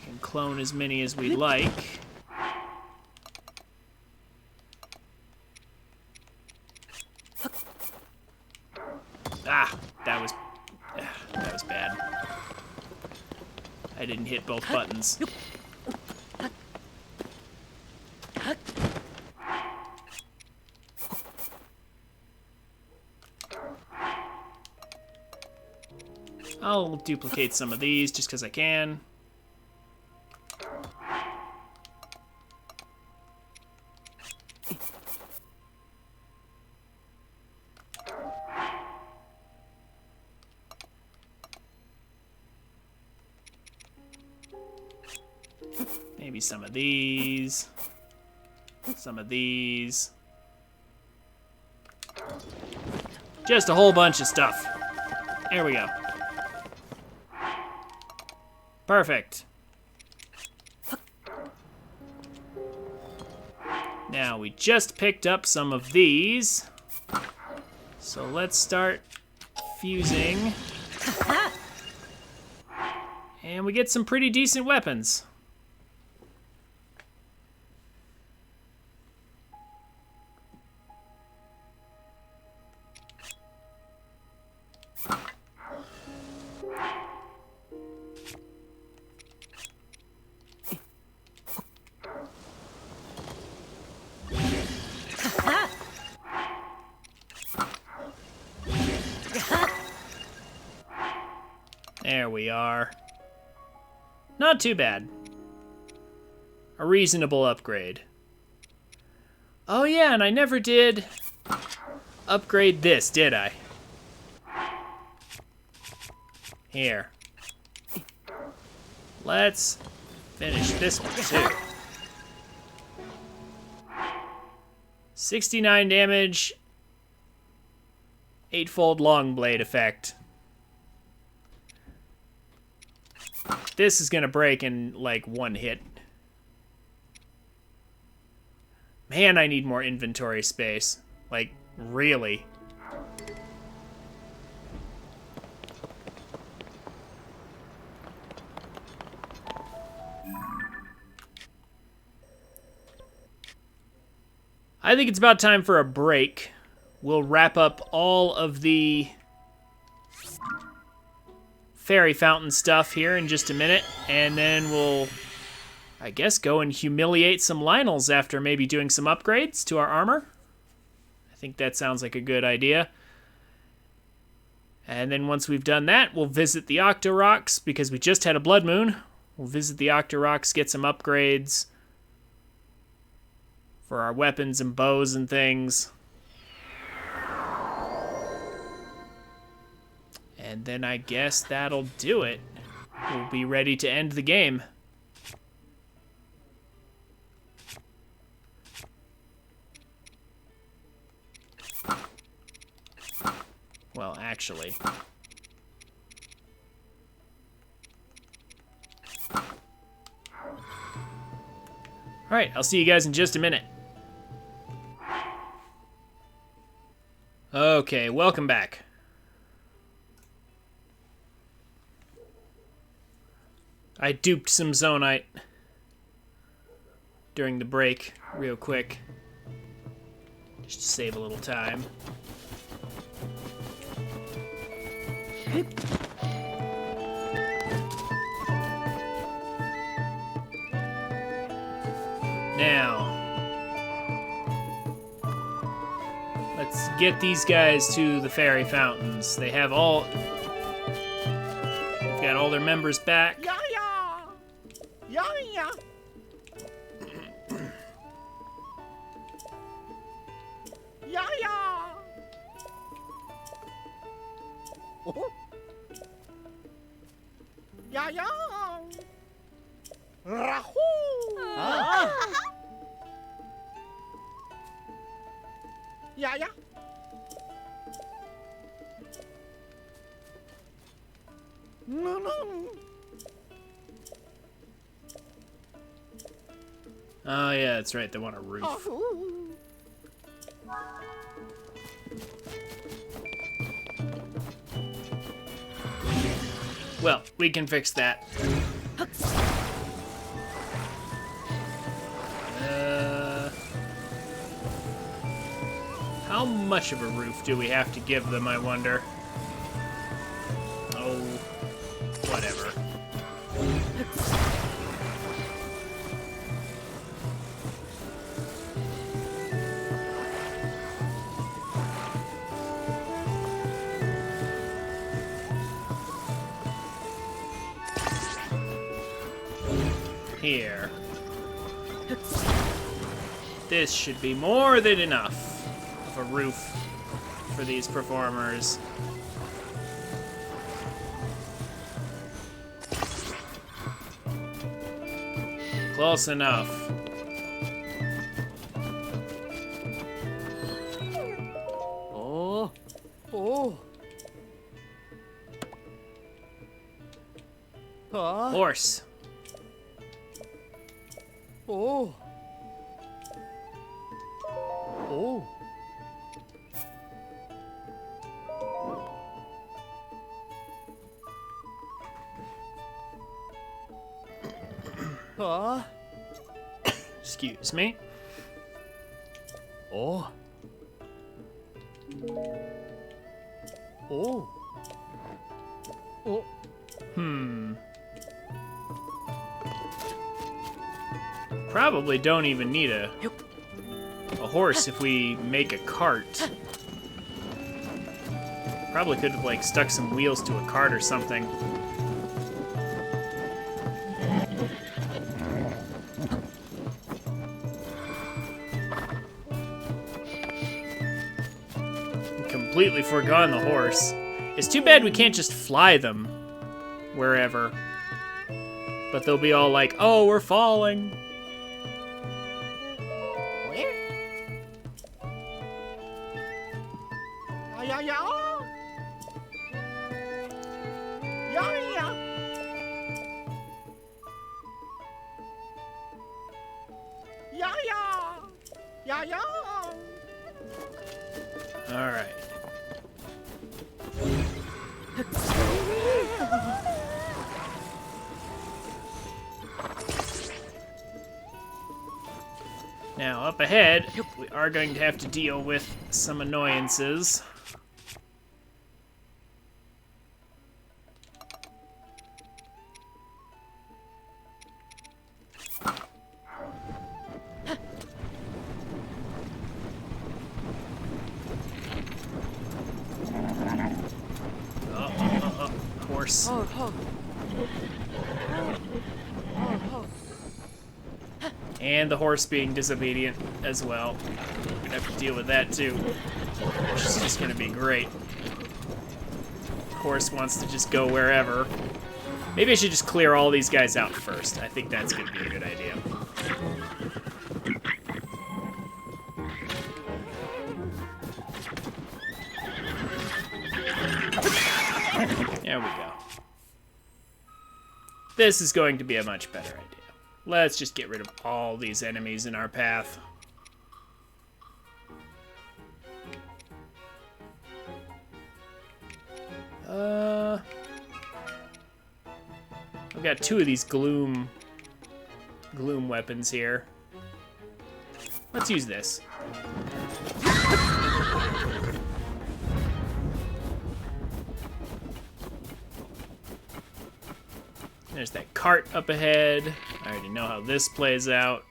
A: can clone as many as we like. Ah, that was bad. I didn't hit both buttons. I'll duplicate some of these just because I can. Maybe some of these. Some of these. Just a whole bunch of stuff. There we go. Perfect. Now, we just picked up some of these. So let's start fusing. And we get some pretty decent weapons. There we are. Not too bad. A reasonable upgrade. Oh yeah, and I never did upgrade this, did I? Here. Let's finish this one too. 69 damage, 8-fold long blade effect. This is gonna break in like one hit. Man, I need more inventory space. Like, really. I think it's about time for a break. We'll wrap up all of the fairy fountain stuff here in just a minute, and then we'll, I guess, go and humiliate some Lionels after maybe doing some upgrades to our armor. I think that sounds like a good idea. And then once we've done that, we'll visit the Octorocks, because we just had a blood moon. We'll visit the Octorocks, get some upgrades for our weapons and bows and things. And then I guess that'll do it. We'll be ready to end the game. Well, actually. Alright, I'll see you guys in just a minute. Okay, welcome back. I duped some Zonite during the break, real quick. Just to save a little time. Now, let's get these guys to the fairy fountains. They have all... They've got all their members back.
C: Yeah, yeah. Yeah, yeah. Yeah, yeah. Oh. Yeah, yeah. Rahoo. Ah. Yeah, yeah. No, no.
A: Oh yeah, that's right, they want a roof.
C: Oh.
A: Well, we can fix that. How much of a roof do we have to give them, I wonder? Oh, whatever. Here. This should be more than enough of a roof for these performers. Close enough.
C: Oh. Oh. Ah.
A: Horse.
C: Oh. Oh. Ah.
A: Excuse me.
C: Oh. Oh. Oh.
A: Probably don't even need a horse if we make a cart. Probably could have, like, stuck some wheels to a cart or something. Completely forgone the horse. It's too bad we can't just fly them wherever. But they'll be all like, oh, we're falling.
C: Yeah, yeah. Yeah, yeah. Yeah, yeah. Yeah, yeah.
A: All right. Now, up ahead, we are going to have to deal with some annoyances. Horse. And the horse being disobedient as well. We're gonna have to deal with that too. Which is just gonna be great. Horse wants to just go wherever. Maybe I should just clear all these guys out first. I think that's gonna be a good idea. There we go. This is going to be a much better idea. Let's just get rid of all these enemies in our path. I've got 2 of these gloom weapons here. Let's use this. There's that cart up ahead. I already know how this plays out.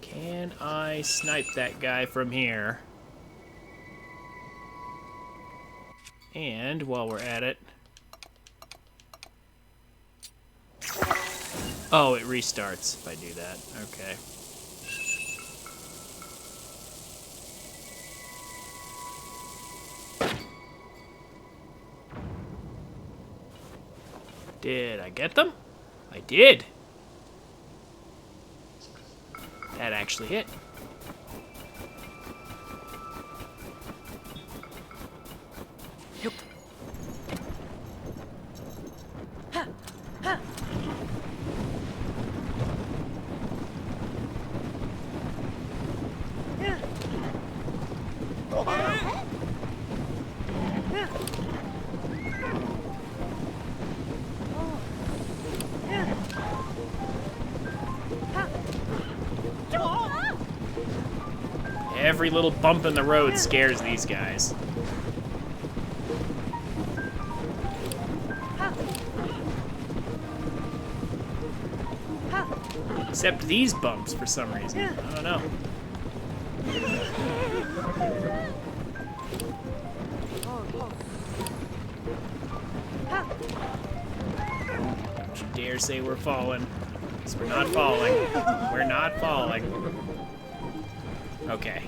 A: Can I snipe that guy from here? And while we're at it... Oh, it restarts if I do that. Okay. Did I get them? I did. That actually hit. Yep. Every little bump in the road scares these guys. Except these bumps for some reason. I don't know. Don't you dare say we're falling. 'Cause we're not falling. We're not falling. Okay.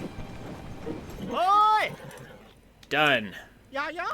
C: Oi!
A: Done.
C: Yeah, yeah.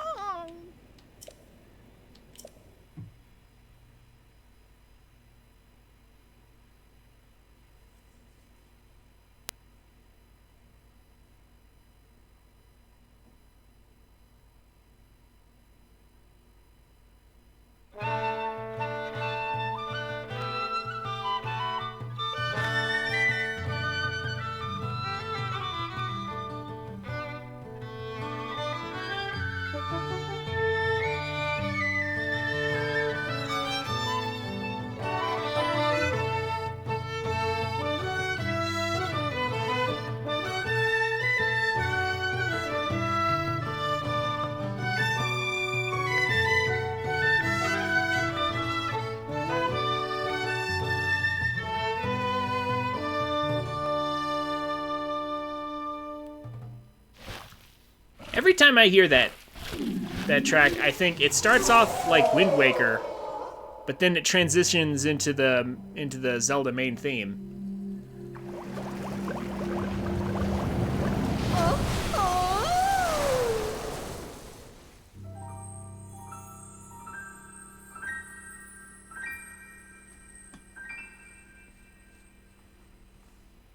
A: Every time I hear that track, I think it starts off like Wind Waker, but then it transitions into the Zelda main theme.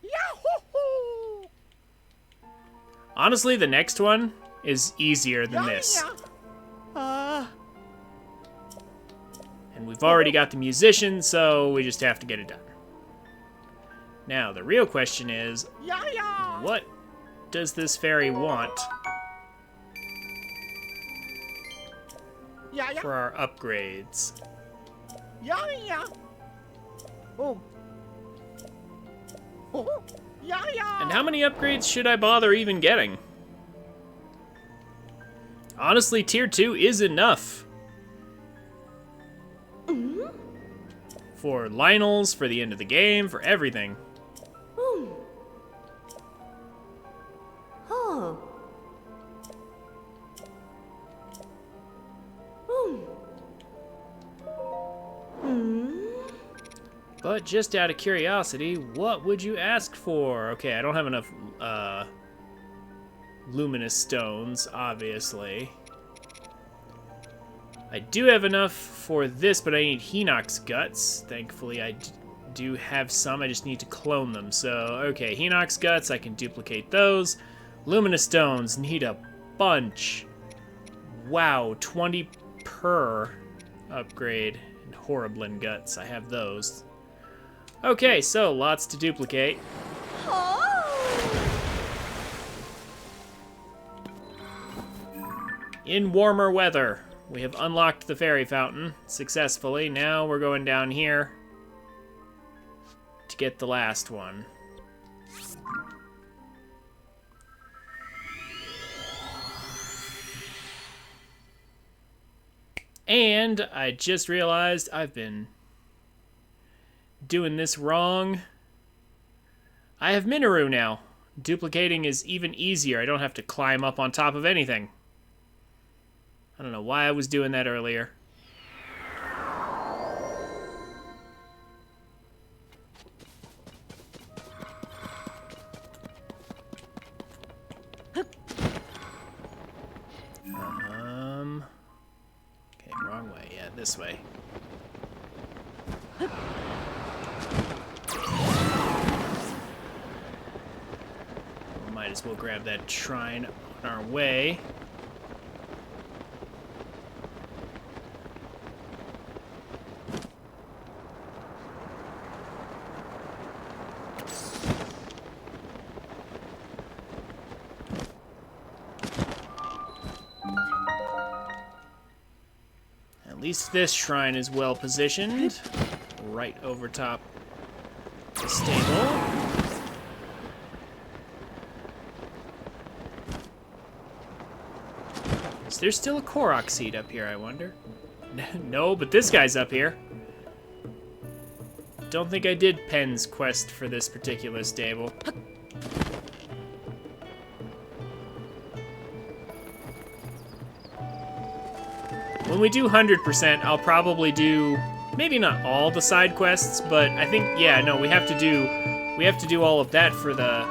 C: Yahoo!
A: Honestly, the next one is easier than this. And we've already got the musician, so we just have to get it done. Now, the real question is, what does this fairy want?
C: Yeah, yeah.
A: for our upgrades.
C: Yeah, yeah. Oh. Oh. Yeah, yeah.
A: And how many upgrades should I bother even getting? Honestly, tier 2 is enough. For Lionel's, for the end of the game, for everything.
B: Oh.
A: But just out of curiosity, what would you ask for? Okay, I don't have enough luminous stones, obviously. I do have enough for this, but I need Hinox guts. Thankfully, I do have some. I just need to clone them. So, okay, Hinox guts, I can duplicate those. Luminous stones, need a bunch. Wow, 20 per upgrade. And Horriblin guts, I have those. Okay, so lots to duplicate. In warmer weather, we have unlocked the fairy fountain successfully. Now we're going down here to get the last one. And I just realized I've been doing this wrong. I have Minoru now. Duplicating is even easier. I don't have to climb up on top of anything. I don't know why I was doing that earlier. Okay, wrong way. Yeah, this way. Might as well grab that shrine on our way. At least this shrine is well positioned. Right over top the stable. Is there still a Korok seed up here, I wonder? No, but this guy's up here. Don't think I did Penn's quest for this particular stable. When we do 100%, I'll probably do maybe not all the side quests, but I think yeah, no, we have to do all of that for the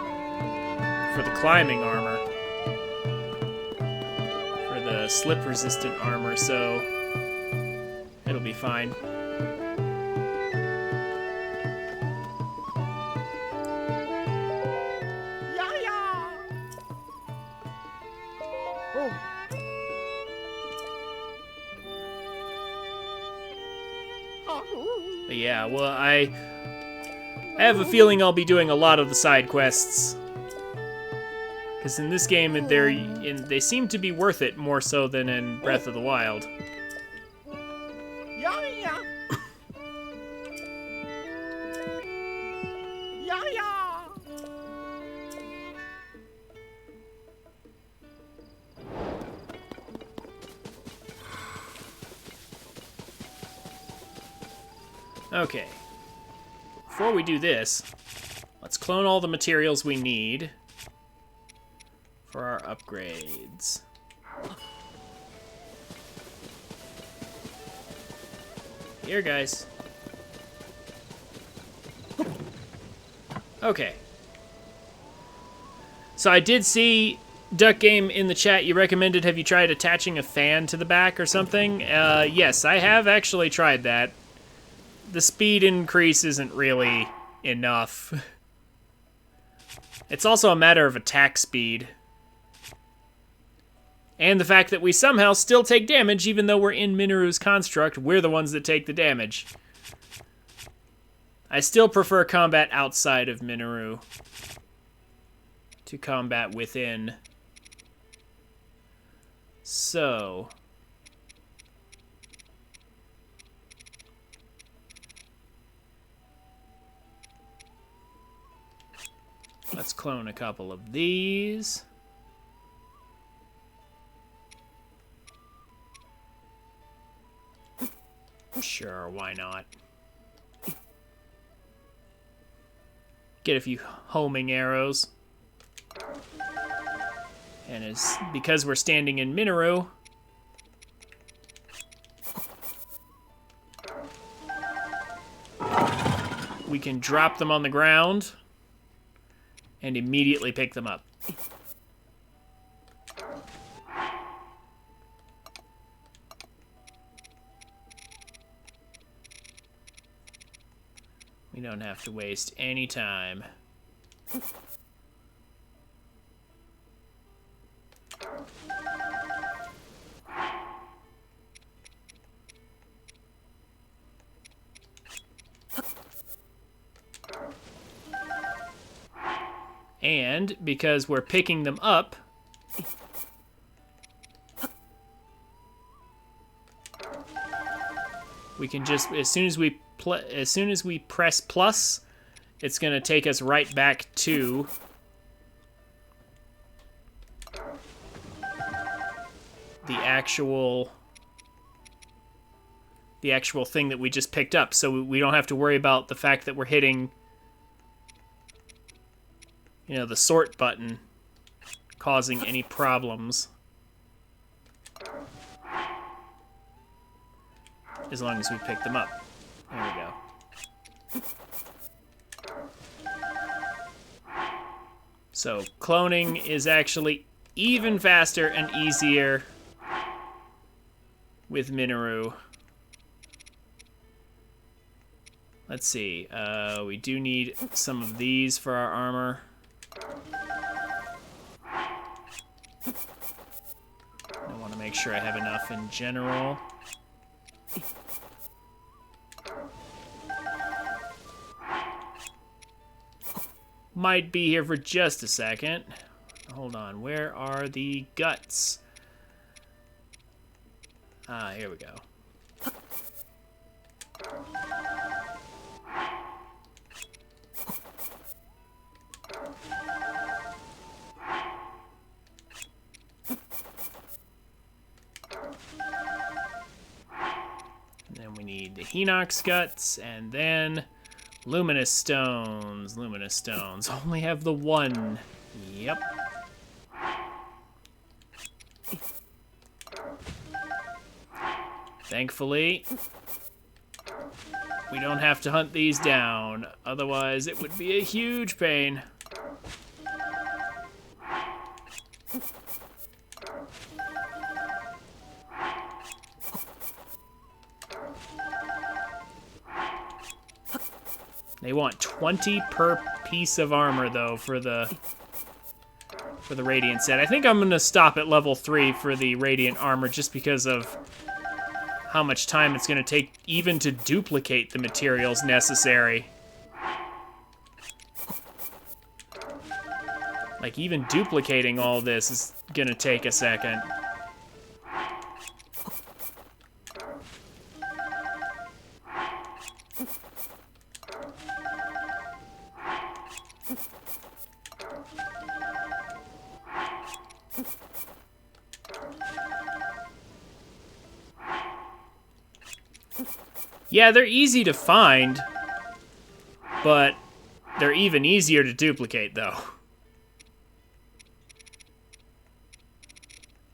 A: climbing armor. For the slip resistant armor, so it'll be fine.
C: Yeah, yeah. Oh.
A: But yeah, well, I have a feeling I'll be doing a lot of the side quests. Because in this game, they seem to be worth it more so than in Breath of the Wild.
C: Yeah, yeah. Yeah, yeah.
A: Okay. Before we do this, let's clone all the materials we need for our upgrades. Here, guys. Okay. So I did see Duck Game in the chat. You recommended, have you tried attaching a fan to the back or something? Yes, I have actually tried that. The speed increase isn't really enough. It's also a matter of attack speed. And the fact that we somehow still take damage even though we're in Minoru's construct. We're the ones that take the damage. I still prefer combat outside of Minoru to combat within. So, Let's clone a couple of these. Sure, why not? Get a few homing arrows. And because we're standing in Minoru, we can drop them on the ground and immediately pick them up. We don't have to waste any time. And because we're picking them up, we can just, as soon as we press plus, it's going to take us right back to the actual thing that we just picked up. So we don't have to worry about the fact that we're hitting, you know, the sort button causing any problems. As long as we pick them up. There we go. So cloning is actually even faster and easier with Minoru. Let's see. We do need some of these for our armor. I want to make sure I have enough in general. Might be here for just a second. Hold on, where are the guts? Ah, here we go. And then we need the Hinox guts, and then luminous stones. Luminous stones. Only have the one. Yep. Thankfully, we don't have to hunt these down. Otherwise, it would be a huge pain. They want 20 per piece of armor, though, for the Radiant set. I think I'm going to stop at level 3 for the Radiant armor just because of how much time it's going to take even to duplicate the materials necessary. Like, even duplicating all this is going to take a second. Yeah, they're easy to find, but they're even easier to duplicate, though.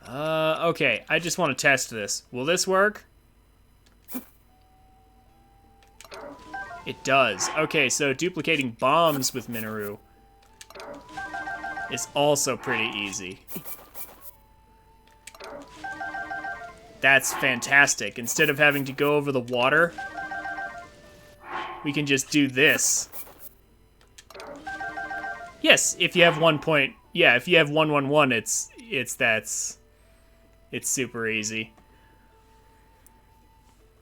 A: Okay, I just want to test this. Will this work? It does. Okay, so duplicating bombs with Minoru is also pretty easy. That's fantastic. Instead of having to go over the water, we can just do this. Yes, if you have 1 point, yeah, if you have 111, it's super easy.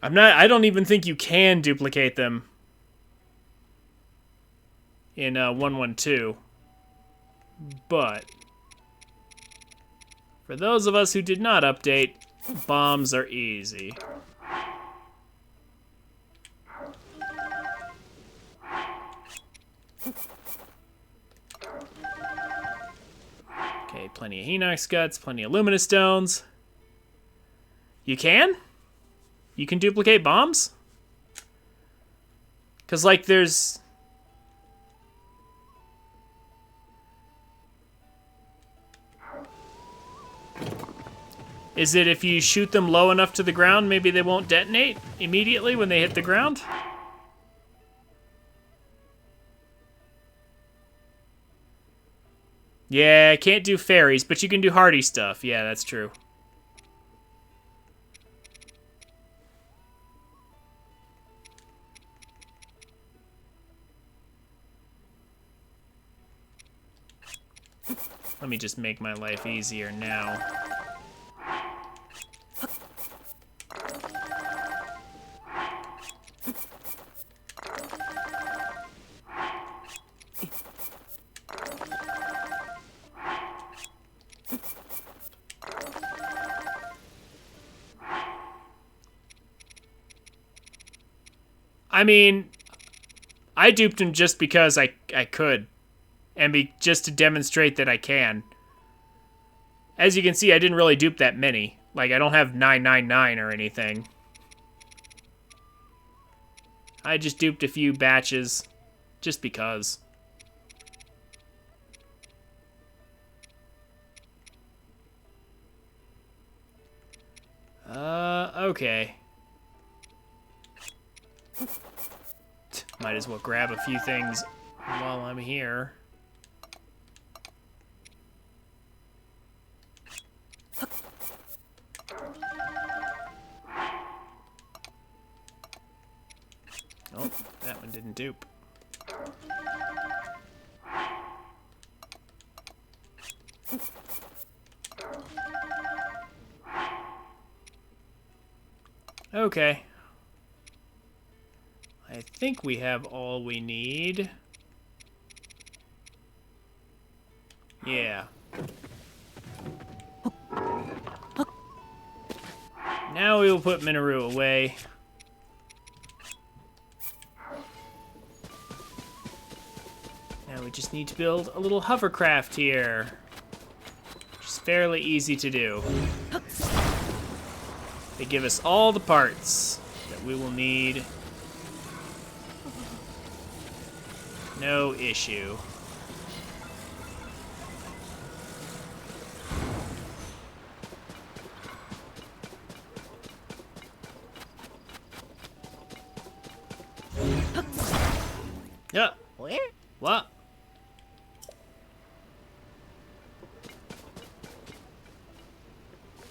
A: I don't even think you can duplicate them in 112. But for those of us who did not update, bombs are easy. Okay, plenty of Henox guts, plenty of Lumina stones. You can? You can duplicate bombs? Because, like, there's... Is it if you shoot them low enough to the ground, maybe they won't detonate immediately when they hit the ground? Yeah, I can't do fairies, but you can do hardy stuff. Yeah, that's true. Let me just make my life easier now. I mean, I duped him just because I could. And just to demonstrate that I can. As you can see, I didn't really dupe that many. Like, I don't have 999 or anything. I just duped a few batches. Just because. Okay. Might as well grab a few things while I'm here. Oh, that one didn't dupe. Okay. I think we have all we need. Yeah. Now we will put Minoru away. Now we just need to build a little hovercraft here. Which is fairly easy to do. They give us all the parts that we will need. No issue. Yeah.
C: Where?
A: What?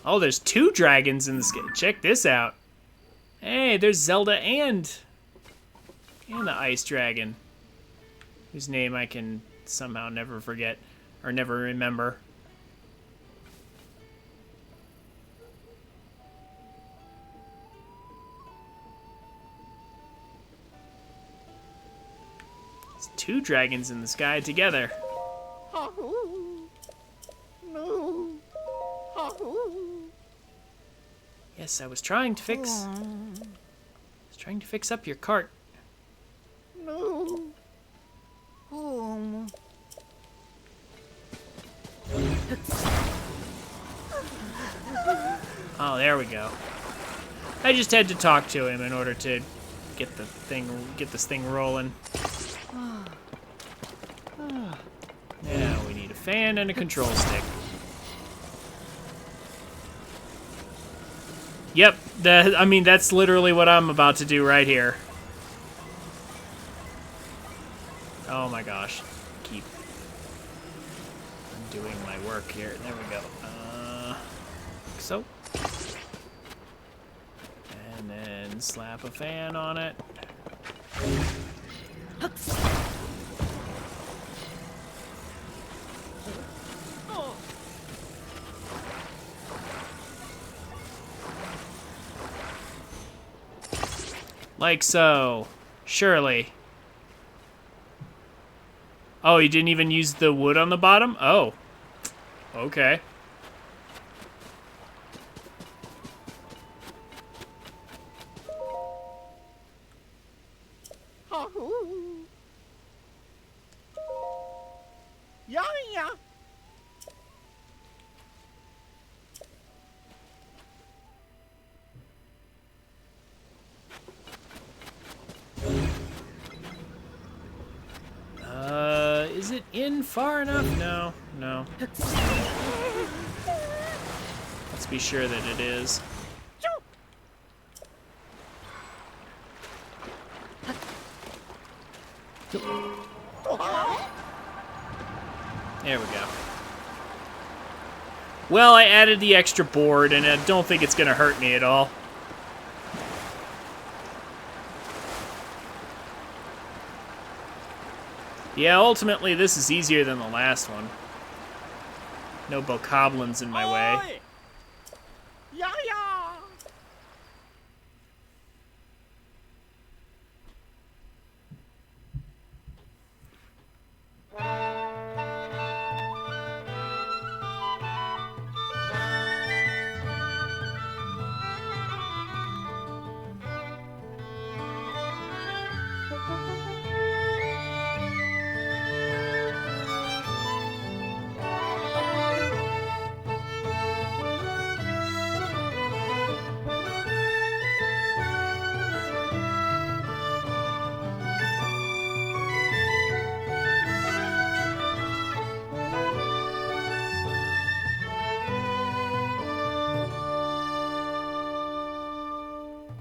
A: Oh, there's 2 dragons in the sky. Check this out. Hey, there's Zelda and the ice dragon, whose name I can somehow never forget or never remember. It's 2 dragons in the sky together.
C: Ha-hoo. No. Ha-hoo.
A: Yes, I was trying to fix up your cart.
C: No.
A: Oh, there we go. I just had to talk to him in order to get this thing rolling. Now we need a fan and a control stick. Yep, I mean, that's literally what I'm about to do right here. Oh my gosh. Keep doing my work here. There we go. Like so. And then slap a fan on it. Like so. Surely. Oh, you didn't even use the wood on the bottom? Oh. Okay.
C: Ha-hoo. Yeah, yeah.
A: in far enough? No, no. Let's be sure that it is. There we go. Well, I added the extra board, and I don't think it's gonna hurt me at all. Yeah, ultimately, this is easier than the last one. No bokoblins in my way.
C: Yeah, yeah.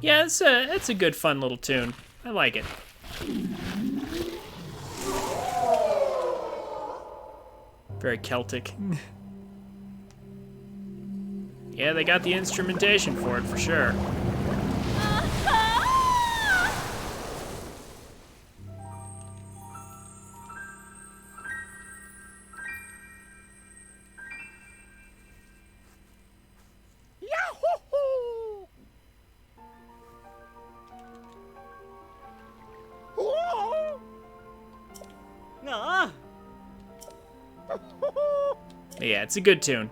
A: Yeah, it's a good, fun little tune. I like it. Very Celtic. Yeah, they got the instrumentation for it, for sure.
C: Yahoo! Whoa!
D: Ah,
A: Yeah, it's a good tune.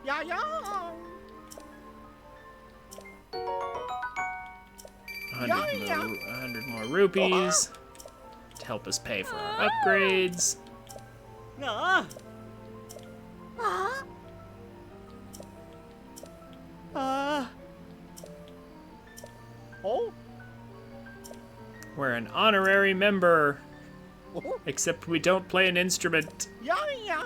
C: Yeah, yeah.
A: 100 more rupees to help us pay for our upgrades.
D: ah,
B: Ah,
D: ah.
C: Oh,
A: We're an honorary member,
C: oh,
A: except we don't play an instrument.
C: yeah, yeah.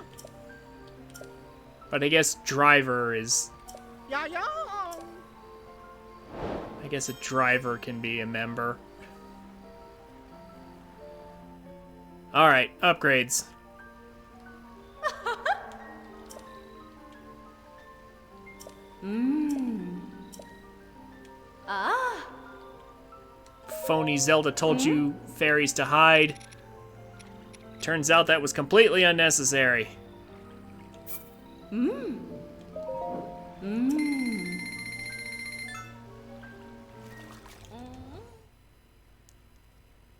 A: But I guess driver is...
C: Yeah, yeah.
A: I guess a driver can be a member. Alright, upgrades.
B: ah,
A: Phony Zelda told you fairies to hide. Turns out that was completely unnecessary.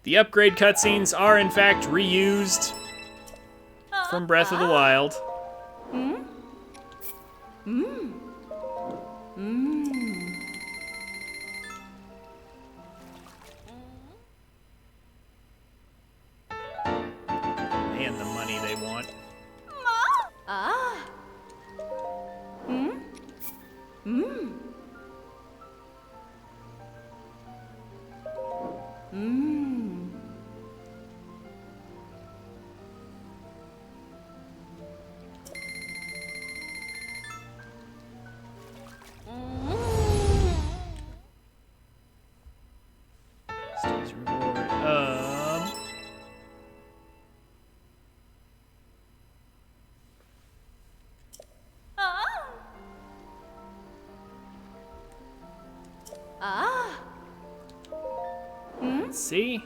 A: The upgrade cutscenes are in fact reused from Breath of the Wild. And the money they want.
B: ah,
A: Stage reward.
B: ah,
A: Let's see.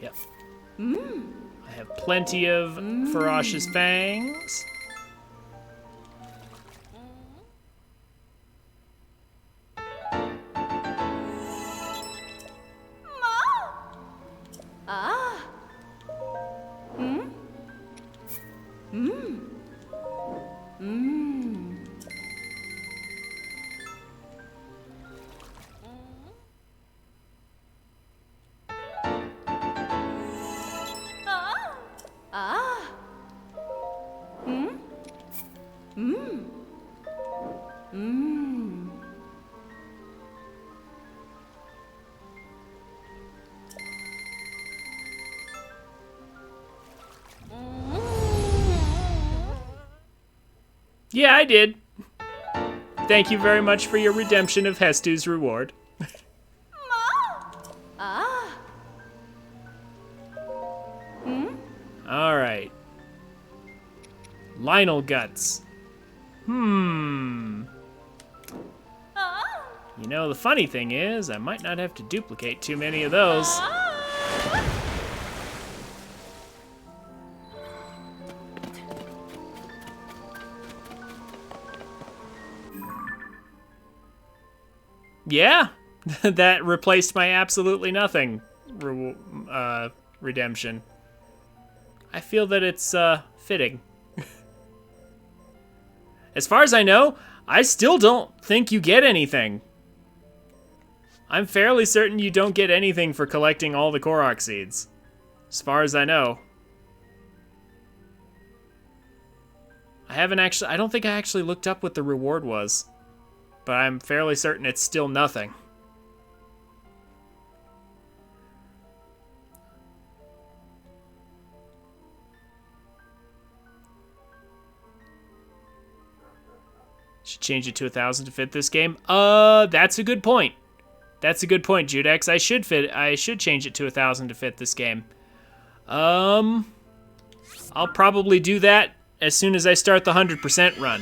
A: Yep. I have plenty of ferocious fangs.
B: ah, ah,
A: Yeah, I did. Thank you very much for your redemption of Hestu's reward.
B: Ah.
A: All right. Lionel guts. You know, the funny thing is, I might not have to duplicate too many of those. Yeah, that replaced my absolutely nothing redemption. I feel that it's fitting. As far as I know, I still don't think you get anything. I'm fairly certain you don't get anything for collecting all the Korok seeds. As far as I know. I don't think I actually looked up what the reward was. But I'm fairly certain it's still nothing. Should change it to 1,000 to fit this game. That's a good point. That's a good point, Judex. I should change it to 1,000 to fit this game. I'll probably do that as soon as I start the 100% run.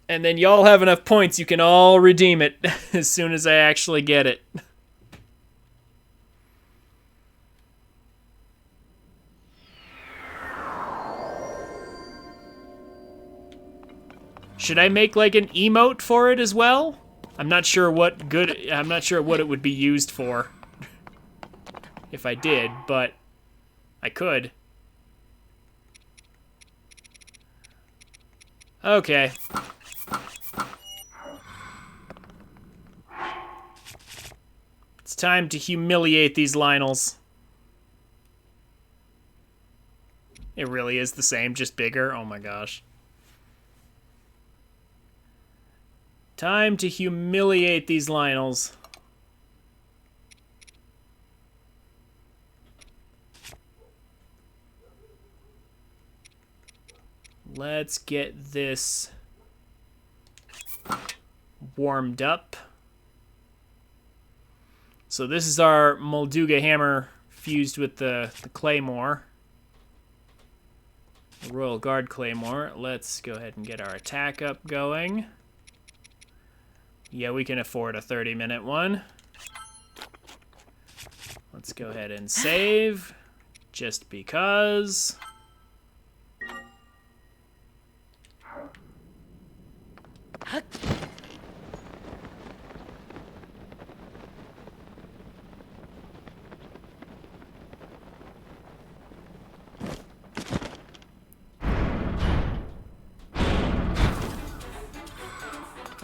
A: And then y'all have enough points, you can all redeem it as soon as I actually get it. Should I make like an emote for it as well? I'm not sure what it would be used for if I did, but I could. Okay. It's time to humiliate these Lionels. It really is the same, just bigger. Oh my gosh. Time to humiliate these Lionels. Let's get this warmed up. So this is our Molduga hammer fused with the Claymore. The Royal Guard Claymore. Let's go ahead and get our attack up going. Yeah, we can afford a 30-minute one. Let's go ahead and save, just because.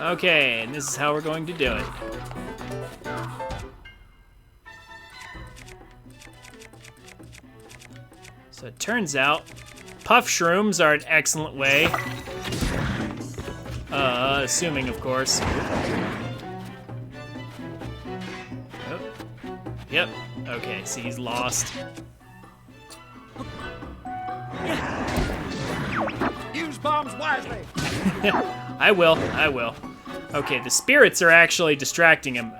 A: Okay, and this is how we're going to do it. So it turns out, puff shrooms are an excellent way. Assuming, of course. Oh. Yep. Okay, see, he's lost.
C: Use bombs wisely.
A: I will. Okay, the spirits are actually distracting him.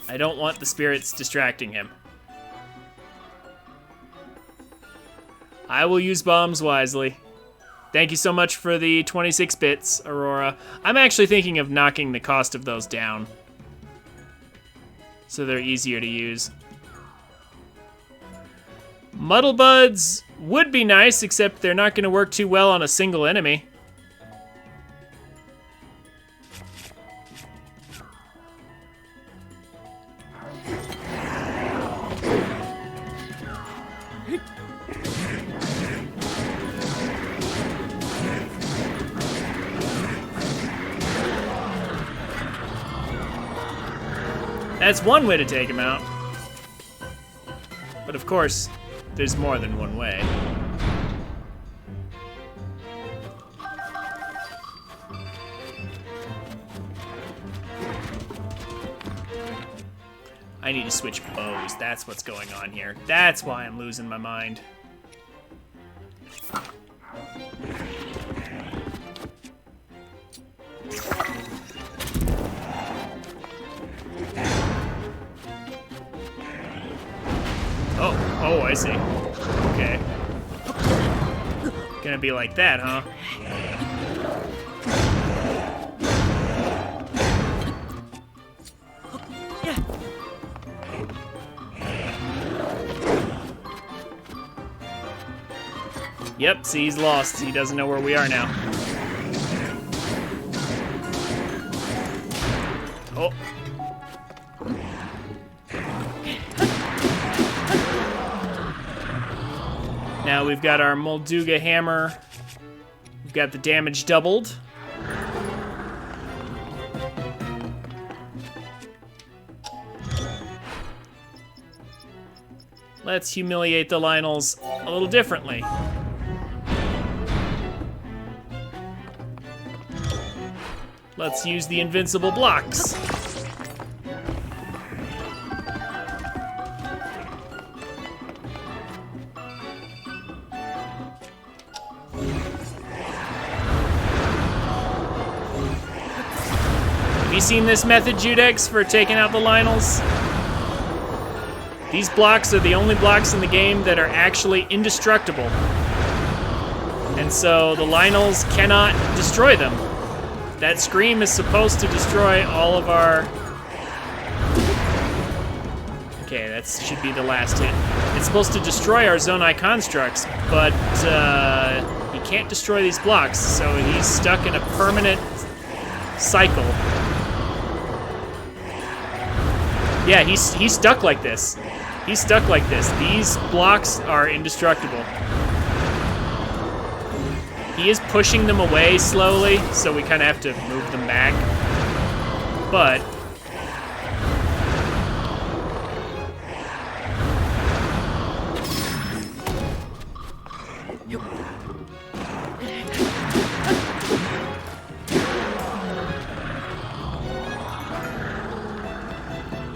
A: I don't want the spirits distracting him. I will use bombs wisely. Thank you so much for the 26 bits, Aurora. I'm actually thinking of knocking the cost of those down, so they're easier to use. Muddle Buds would be nice, except they're not going to work too well on a single enemy. That's one way to take him out. But of course, there's more than one way. I need to switch bows. That's what's going on here. That's why I'm losing my mind. I see. Okay. Gonna be like that, huh? Yep, see, he's lost. He doesn't know where we are now. Oh. Now we've got our Molduga hammer. We've got the damage doubled. Let's humiliate the Lionels a little differently. Let's use the invincible blocks. Have you seen this method, Judex, for taking out the Lionels? These blocks are the only blocks in the game that are actually indestructible. And so the Lionels cannot destroy them. That scream is supposed to destroy all of our... Okay, that should be the last hit. It's supposed to destroy our Zonai constructs, but he can't destroy these blocks, so he's stuck in a permanent cycle. Yeah, he's stuck like this. He's stuck like this. These blocks are indestructible. He is pushing them away slowly, so we kind of have to move them back. But...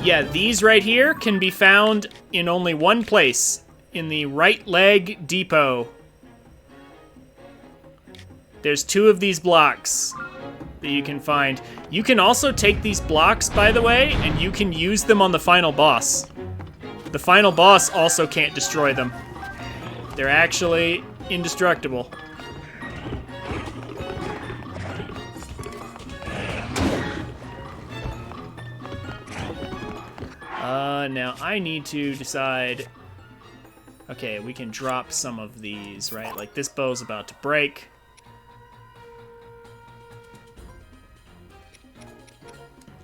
A: yeah, these right here can be found in only one place, in the right leg depot. There's 2 of these blocks that you can find. You can also take these blocks, by the way, and you can use them on the final boss. The final boss also can't destroy them. They're actually indestructible. Now I need to decide... Okay, we can drop some of these, right? Like this bow's about to break.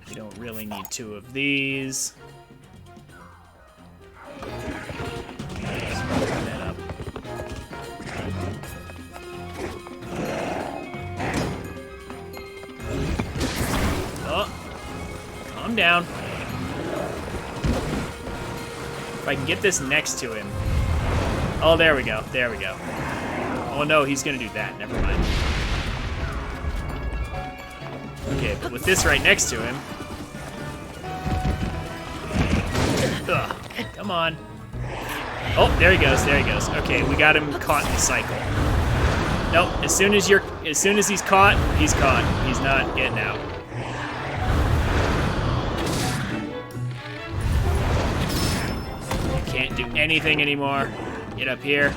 A: We don't really need 2 of these. Just open that up. Oh, calm down. If I can get this next to him. Oh, there we go. There we go. Oh no, he's gonna do that. Never mind. Okay, but with this right next to him. Ugh, come on. Oh, there he goes. There he goes. Okay, we got him caught in the cycle. Nope. As soon as he's caught, he's caught. He's not getting out. Can't do anything anymore. Get up here.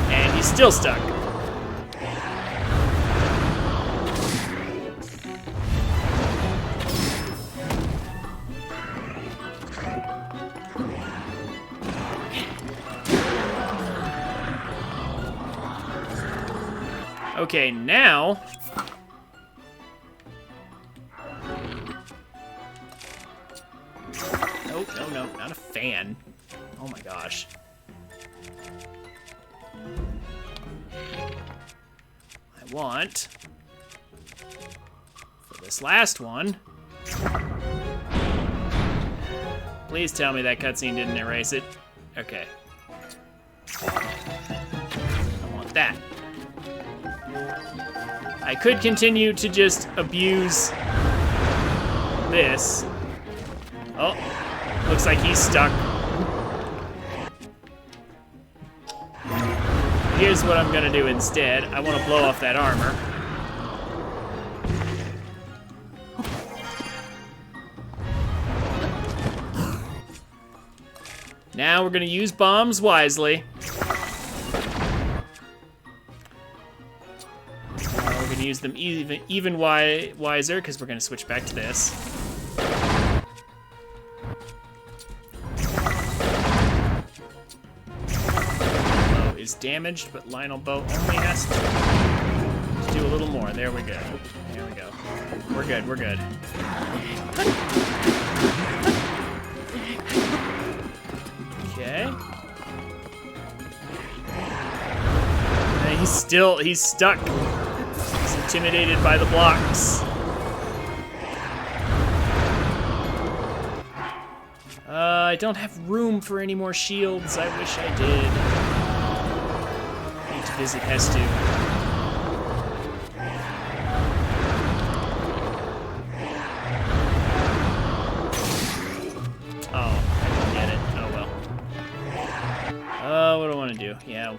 A: And he's still stuck. Okay, now... No, not a fan. Oh my gosh. I want, for this last one, please tell me that cutscene didn't erase it. Okay. I want that. I could continue to just abuse this. Oh. Looks like he's stuck. Here's what I'm gonna do instead. I want to blow off that armor. Now we're gonna use bombs wisely. We're gonna use them even wiser, because we're gonna switch back to this. Bow is damaged, but Lionel Bow only has to do a little more. There we go. There we go. We're good, we're good. Okay. And he's stuck. He's intimidated by the blocks. I don't have room for any more shields. I wish I did. Need to visit Hestu. Oh, I didn't get it. Oh well. What do I want to do? Yeah.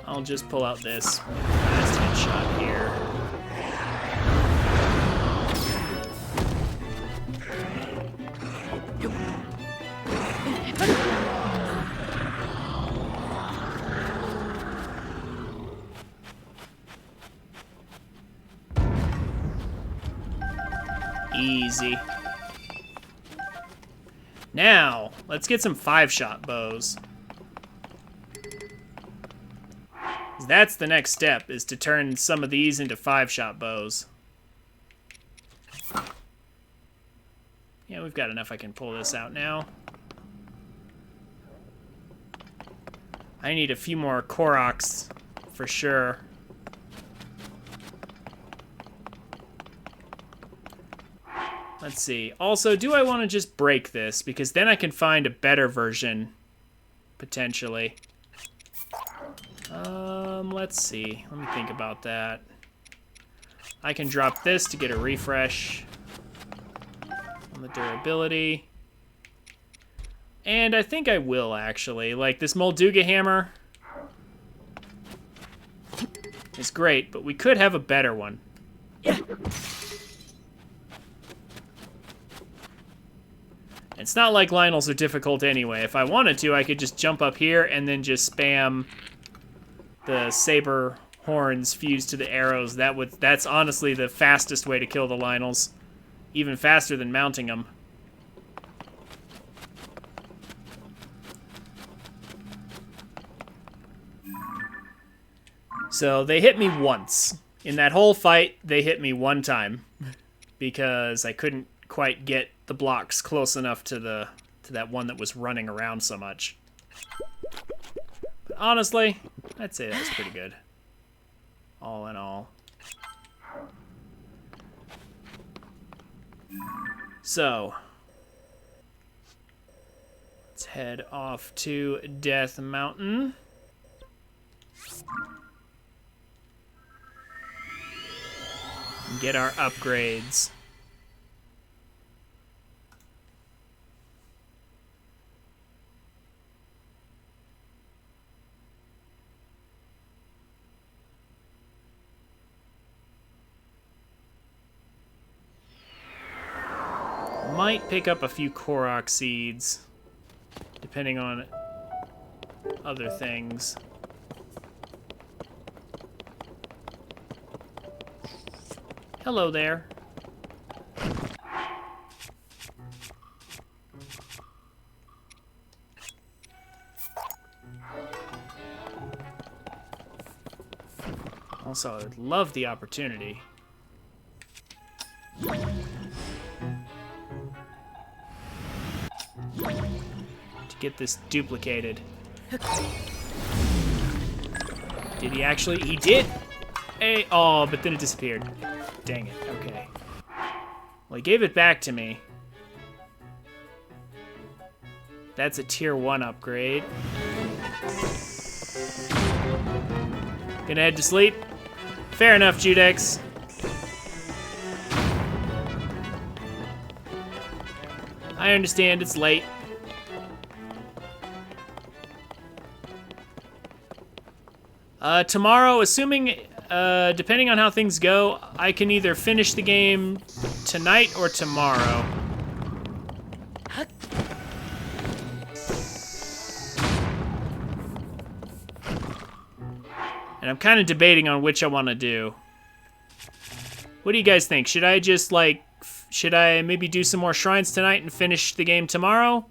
A: I'll just pull out this last headshot here. Easy. Now, let's get some 5-shot bows. That's the next step, is to turn some of these into 5-shot bows. Yeah, we've got enough. I can pull this out now. I need a few more Koroks for sure. Let's see. Also, do I want to just break this? Because then I can find a better version, potentially. Let's see. Let me think about that. I can drop this to get a refresh on the durability. And I think I will, actually. Like, this Molduga hammer is great, but we could have a better one. It's not like Lionels are difficult anyway. If I wanted to, I could just jump up here and then just spam the saber horns fused to the arrows. That's honestly the fastest way to kill the Lionels. Even faster than mounting them. So they hit me once. In that whole fight, they hit me one time. Because I couldn't quite get the blocks close enough to that one that was running around so much. But honestly, I'd say that was pretty good. All in all. So, let's head off to Death Mountain. And get our upgrades. Might pick up a few Korok seeds, depending on other things. Hello there. Also, I would love the opportunity to get this duplicated. Did he actually? He did! Hey, oh, but then it disappeared. Dang it, okay. Well, he gave it back to me. That's a tier 1 upgrade. Gonna head to sleep? Fair enough, Judex. I understand, it's late. Tomorrow, assuming, depending on how things go, I can either finish the game tonight or tomorrow. And I'm kind of debating on which I want to do. What do you guys think? Should I just, like, should I maybe do some more shrines tonight and finish the game tomorrow?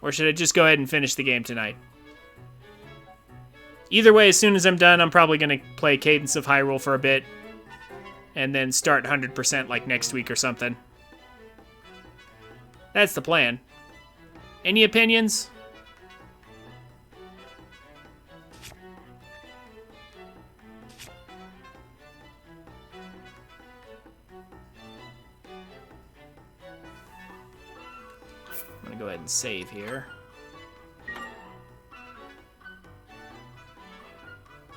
A: Or should I just go ahead and finish the game tonight? Either way, as soon as I'm done, I'm probably going to play Cadence of Hyrule for a bit. And then start 100% like next week or something. That's the plan. Any opinions? I'm gonna go ahead and save here.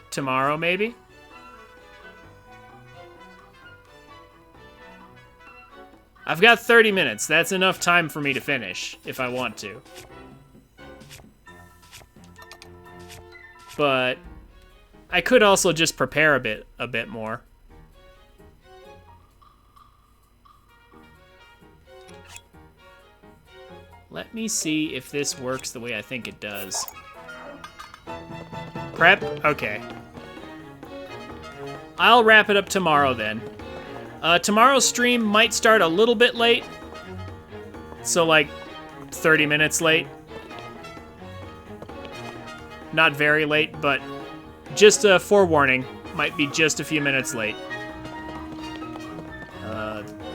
A: Tomorrow, maybe? I've got 30 minutes. That's enough time for me to finish, if I want to. But I could also just prepare a bit more. Let me see if this works the way I think it does. Prep? Okay. I'll wrap it up tomorrow then. Tomorrow's stream might start a little bit late. So like 30 minutes late. Not very late, but just a forewarning. Might be just a few minutes late.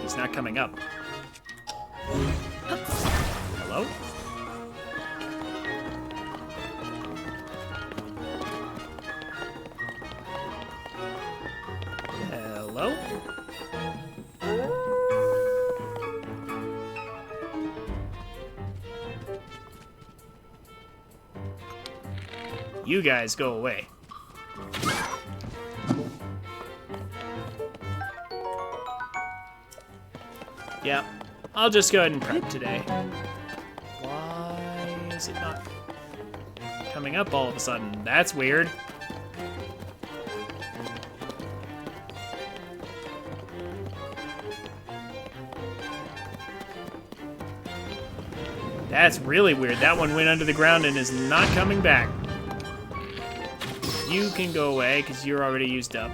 A: He's not coming up. Hello? Hello? You guys go away. Yeah, I'll just go ahead and prep today. Why is it not coming up all of a sudden? That's weird. That's really weird. That one went under the ground and is not coming back. You can go away because you're already used up.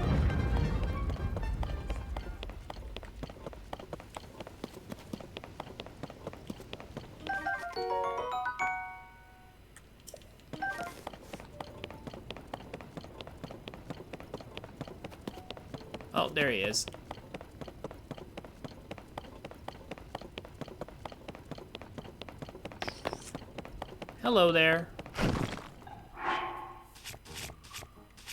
A: Oh, there he is. Hello there.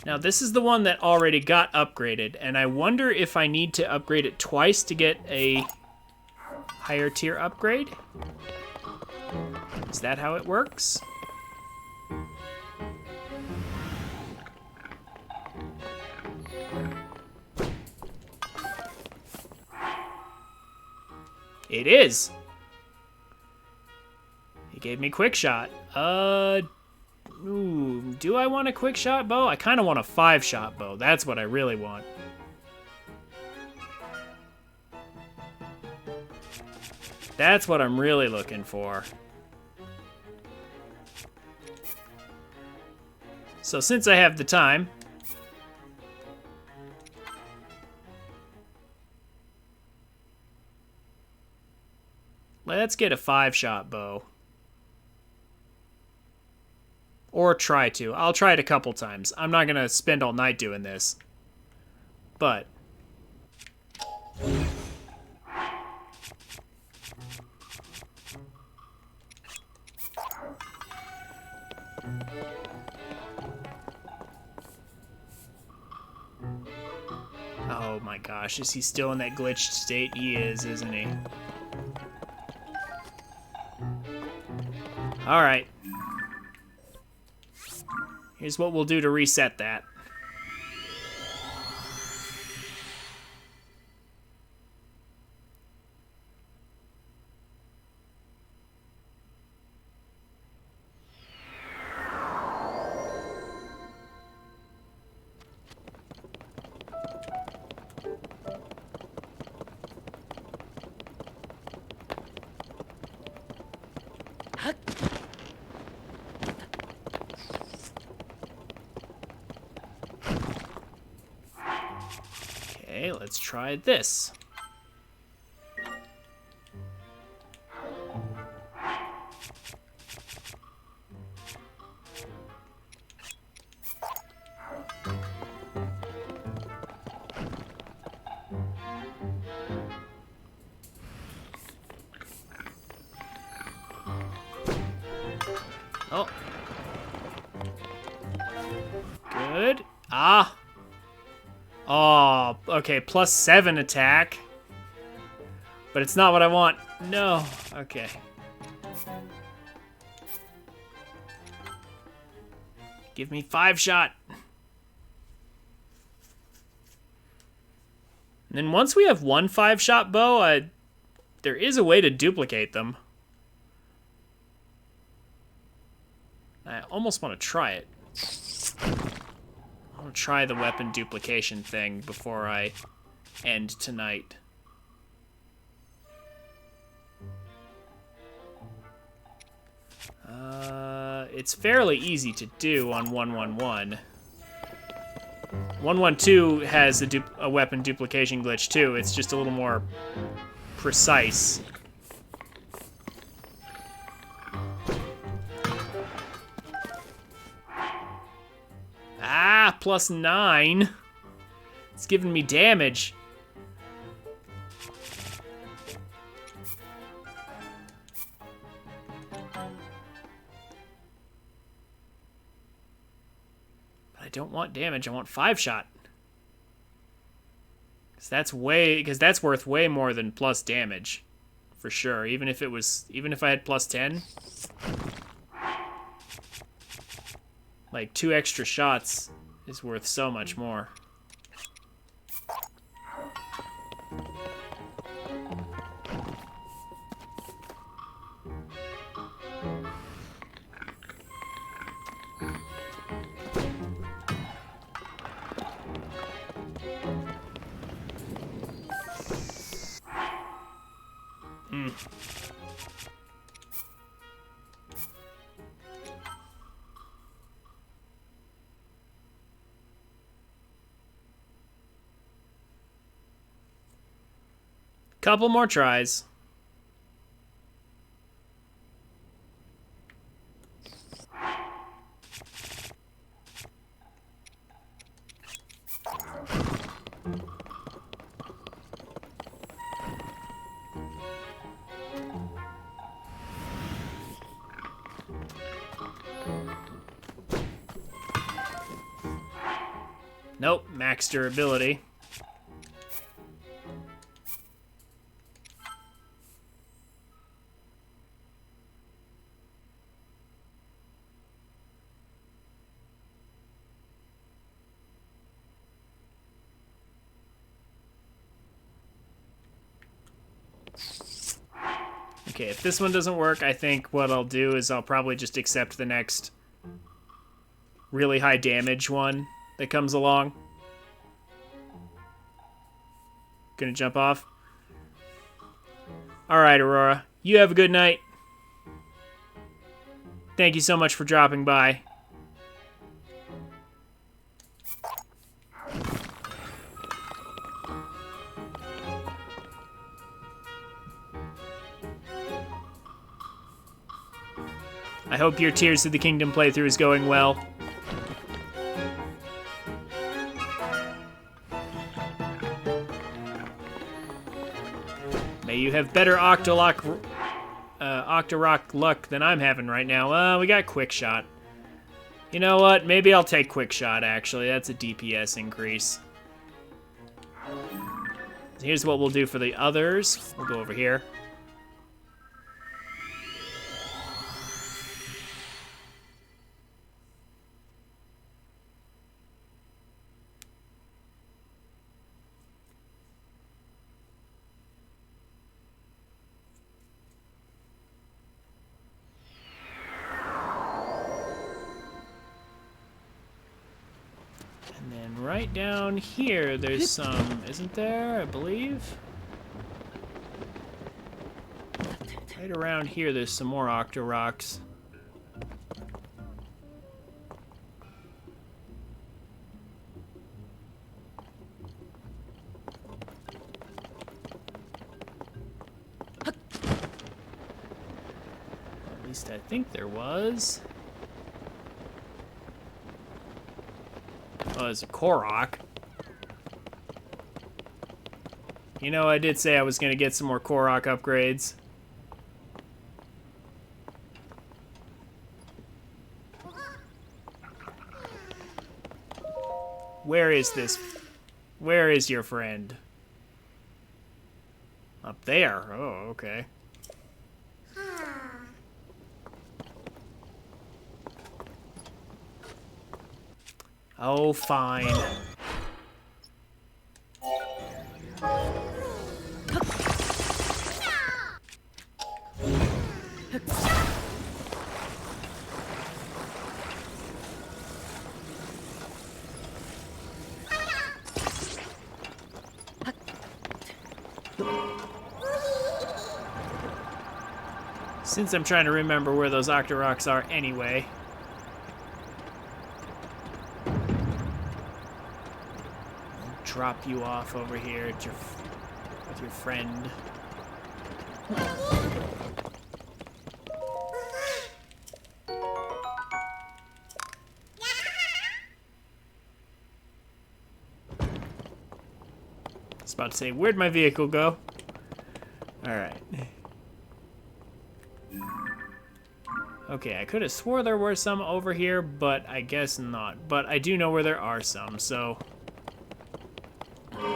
A: Now, this is the one that already got upgraded, and I wonder if I need to upgrade it twice to get a higher tier upgrade? Is that how it works? It is. He gave me quick shot. Ooh, do I want a quick shot bow? I kind of want a 5-shot bow. That's what I really want. That's what I'm really looking for. So since I have the time, let's get a 5-shot bow. Or try to. I'll try it a couple times. I'm not going to spend all night doing this. But oh my gosh, is he still in that glitched state? He is, isn't he? Alright. Here's what we'll do to reset that. Okay, let's try this. Oh. Good. Ah. Oh, okay, +7 attack. But it's not what I want. No. Okay. Give me 5-shot. And then once we have one 5-shot bow, there is a way to duplicate them. I almost want to try it. I want to try the weapon duplication thing before I end tonight. It's fairly easy to do on 111. 112 has a weapon duplication glitch too. It's just a little more precise. Ah, +9. It's giving me damage. I don't want damage. I want 5-shot. Because that's worth way more than plus damage, for sure. Even if I had +10, like 2 extra shots is worth so much more. Couple more tries. Nope, max durability. Okay, if this one doesn't work, I think what I'll do is I'll probably just accept the next really high damage one that comes along. Gonna jump off. Alright, Aurora. You have a good night. Thank you so much for dropping by. I hope your Tears of the Kingdom playthrough is going well. May you have better Octorock luck than I'm having right now. We got Quick Shot. You know what? Maybe I'll take Quick Shot, actually. That's a DPS increase. Here's what we'll do for the others. We'll go over here. And then right down here, there's some, isn't there, I believe? Right around here, there's some more Octorocks. least I think there was. Oh, there's a Korok. You know, I did say I was going to get some more Korok upgrades. Where is this? Where is your friend? Up there. Oh, okay. Oh, fine. Since I'm trying to remember where those Octoroks are anyway. I'll drop you off over here at with your friend. I was about to say, where'd my vehicle go? Alright. Okay, I could have swore there were some over here, but I guess not. But I do know where there are some, so... We'll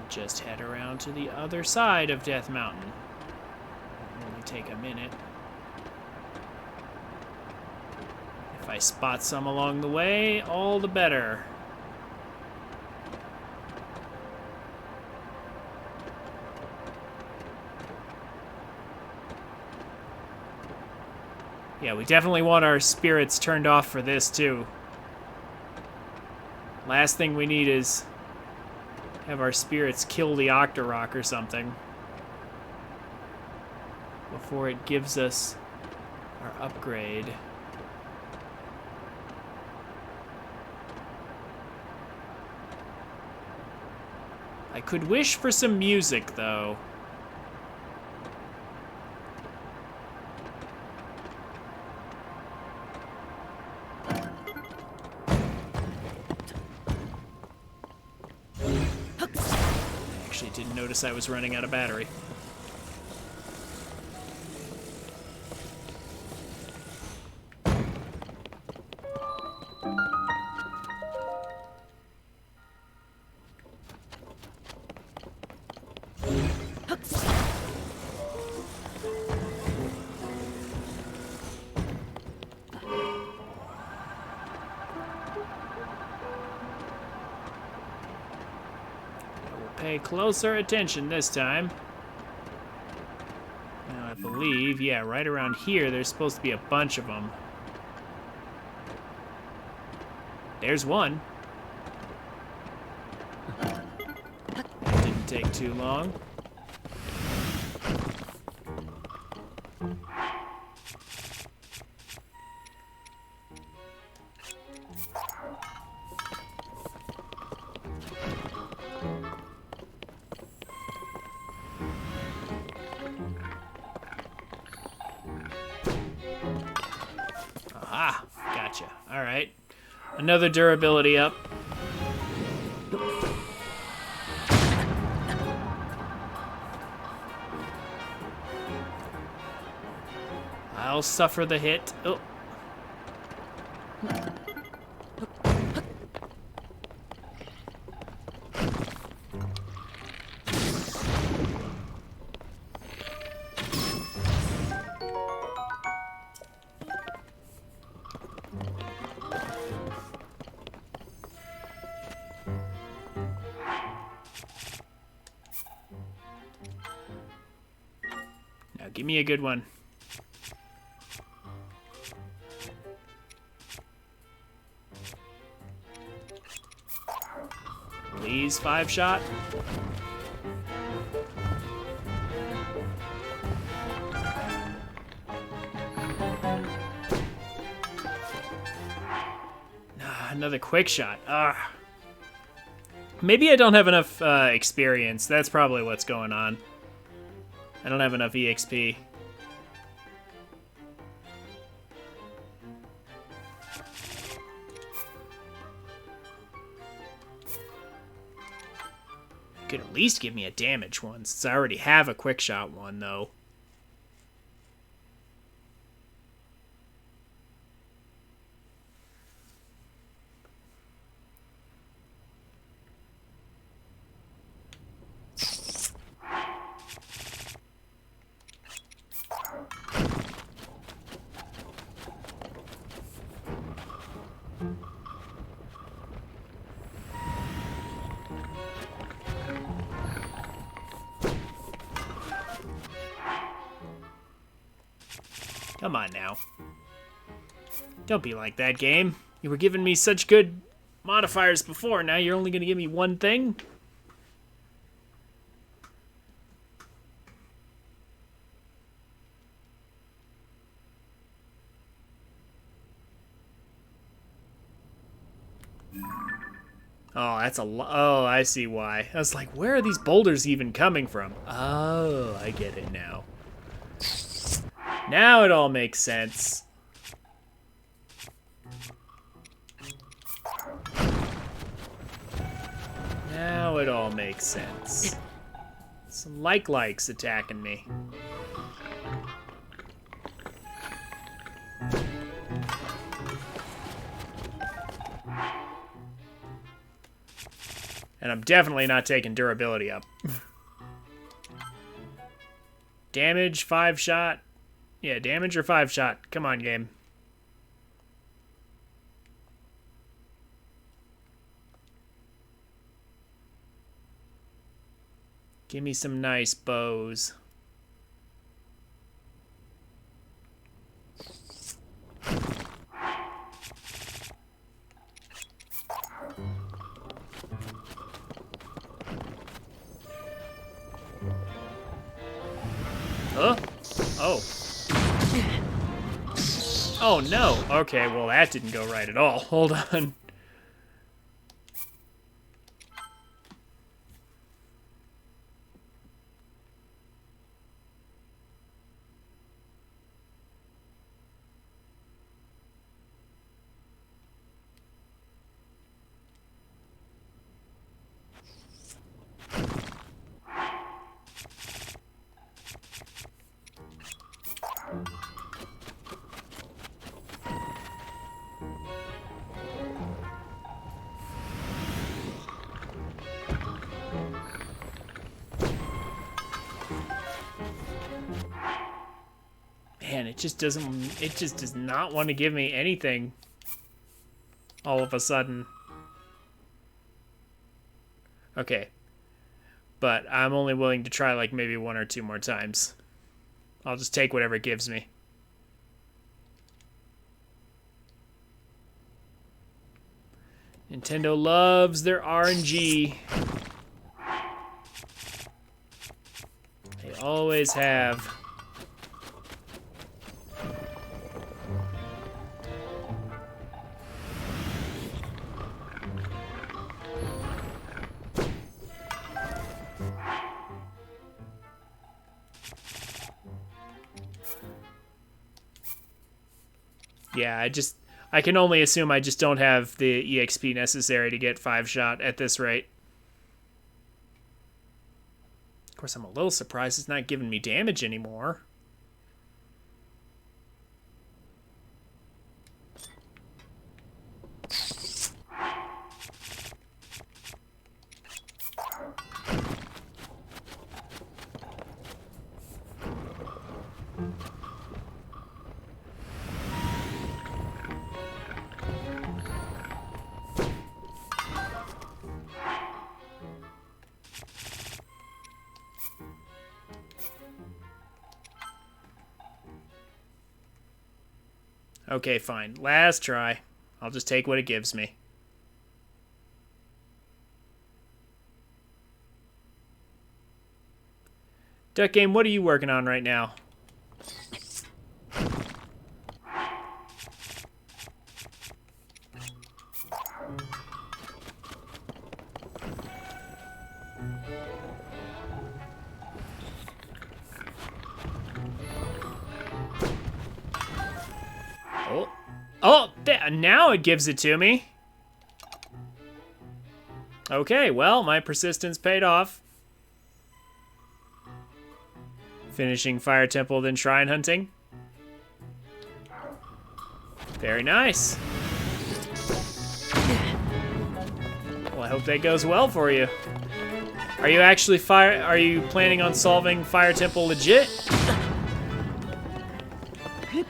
A: just head around to the other side of Death Mountain. It'll only take a minute. If I spot some along the way, all the better. Yeah, we definitely want our spirits turned off for this, too. Last thing we need is have our spirits kill the Octorok or something before it gives us our upgrade. I could wish for some music, though. Didn't notice I was running out of battery. Pay closer attention this time. Now, I believe, yeah, right around here, there's supposed to be a bunch of them. There's one. Didn't take too long. Ah, gotcha. All right. Another durability up. I'll suffer the hit. Oh. Now give me a good one. Please, 5-shot. Another quick shot. Ah. Maybe I don't have enough experience. That's probably what's going on. I don't have enough EXP. Could at least give me a damage one, since I already have a quick shot one, though. Come on now. Don't be like that, game. You were giving me such good modifiers before, now you're only gonna give me one thing? Oh, that's a lot. Oh, I see why. I was like, where are these boulders even coming from? Oh, I get it now. Now it all makes sense. Now it all makes sense. Some likes attacking me. And I'm definitely not taking durability up. Damage, 5-shot. Yeah, damage or 5-shot. Come on, game. Give me some nice bows. Huh? Oh. Oh no. Okay, well that didn't go right at all. Hold on. Man, it just does not want to give me anything all of a sudden. Okay. But I'm only willing to try like maybe 1 or 2 more times. I'll just take whatever it gives me. Nintendo loves their RNG. They always have. Yeah, I can only assume I just don't have the EXP necessary to get 5-shot at this rate. Of course, I'm a little surprised it's not giving me damage anymore. Okay, fine. Last try. I'll just take what it gives me. Duck Game, what are you working on right now? Oh, now it gives it to me. Okay, well, my persistence paid off. Finishing Fire Temple, then Shrine hunting. Very nice. Well, I hope that goes well for you. Are you actually Are you planning on solving Fire Temple legit?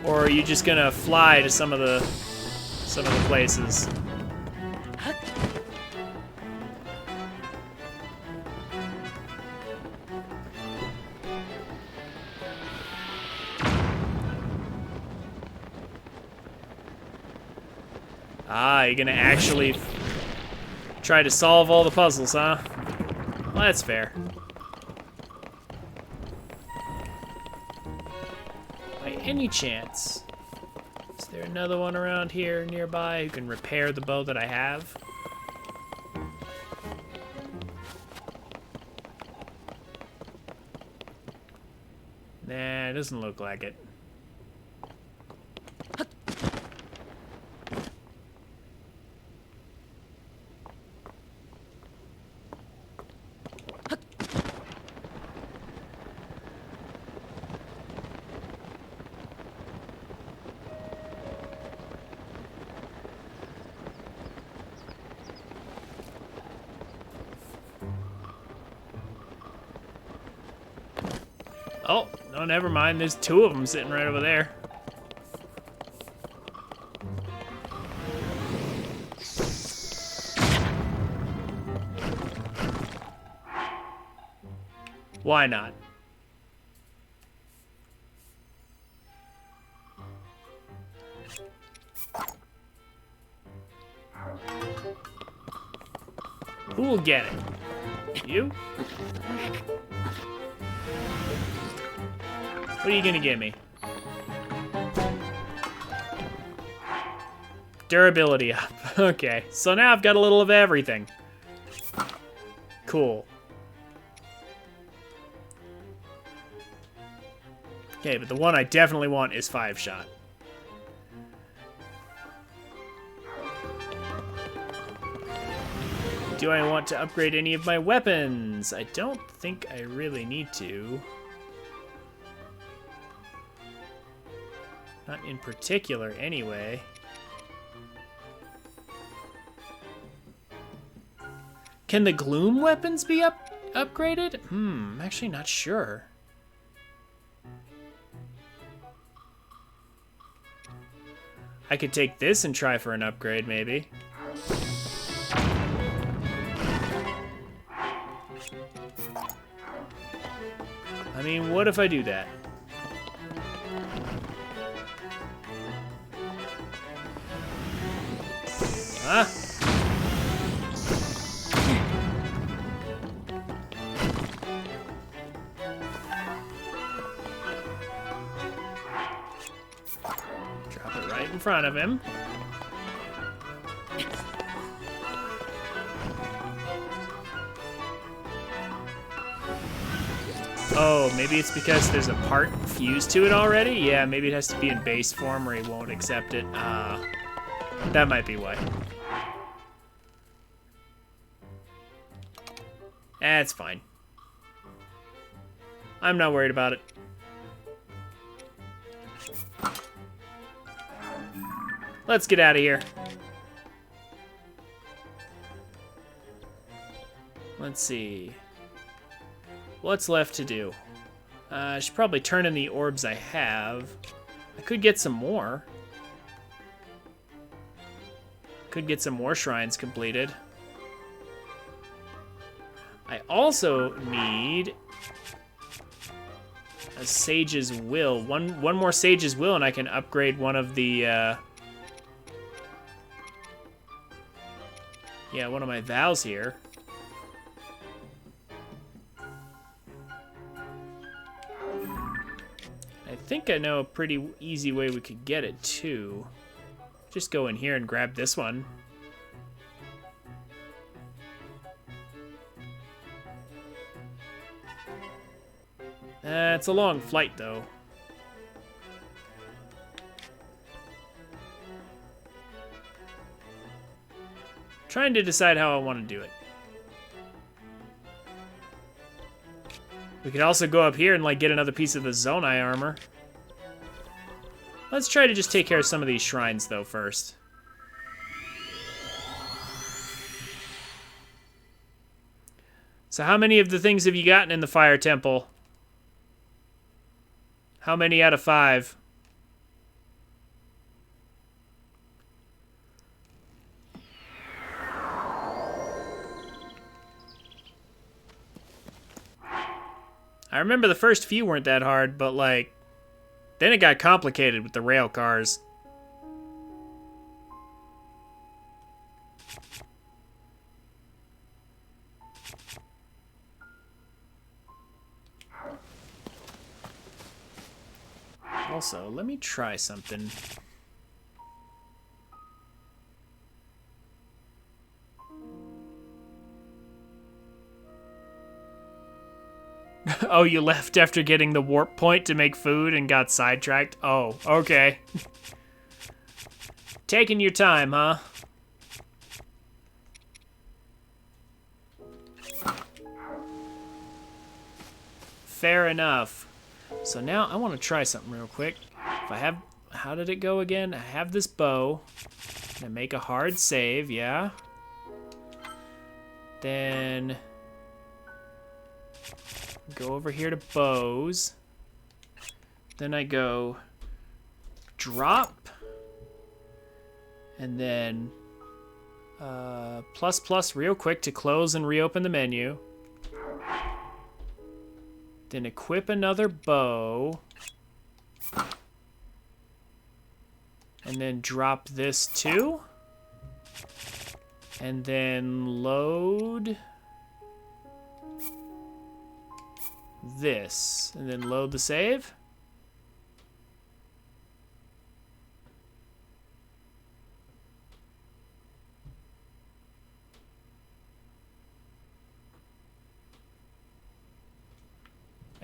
A: Or are you just gonna fly to some of the places? Ah, you're gonna actually try to solve all the puzzles, huh? Well, that's fair. By any chance, is there another one around here nearby who can repair the bow that I have? Nah, it doesn't look like it. Oh, no, never mind. There's two of them sitting right over there. Why not? Who will get it? You? What are you gonna give me? Durability up. Okay, so now I've got a little of everything. Cool. Okay, but the one I definitely want is 5-shot. Do I want to upgrade any of my weapons? I don't think I really need to. Not in particular, anyway. Can the gloom weapons be upgraded? I'm actually not sure. I could take this and try for an upgrade, maybe. I mean, what if I do that? Huh? Drop it right in front of him. Oh, maybe it's because there's a part fused to it already? Yeah, maybe it has to be in base form or he won't accept it. That might be why. That's fine. I'm not worried about it. Let's get out of here. Let's see. What's left to do? I should probably turn in the orbs I have. I could get some more. Could get some more shrines completed. I also need a Sage's Will. One more Sage's Will and I can upgrade one of the, yeah, one of my vows here. I think I know a pretty easy way we could get it, too. Just go in here and grab this one. It's a long flight, though. Trying to decide how I want to do it. We could also go up here and like get another piece of the Zonai armor. Let's try to just take care of some of these shrines though first. So how many of the things have you gotten in the Fire Temple? How many out of 5? I remember the first few weren't that hard, but like, then it got complicated with the rail cars. Also, let me try something. Oh, you left after getting the warp point to make food and got sidetracked? Oh, okay. Taking your time, huh? Fair enough. So now I want to try something real quick. If I have, how did it go again? I have this bow. I make a hard save, yeah. Then go over here to bows. Then I go drop. And then plus plus real quick to close and reopen the menu. Then equip another bow. And then drop this too. And then load this. And then load the save.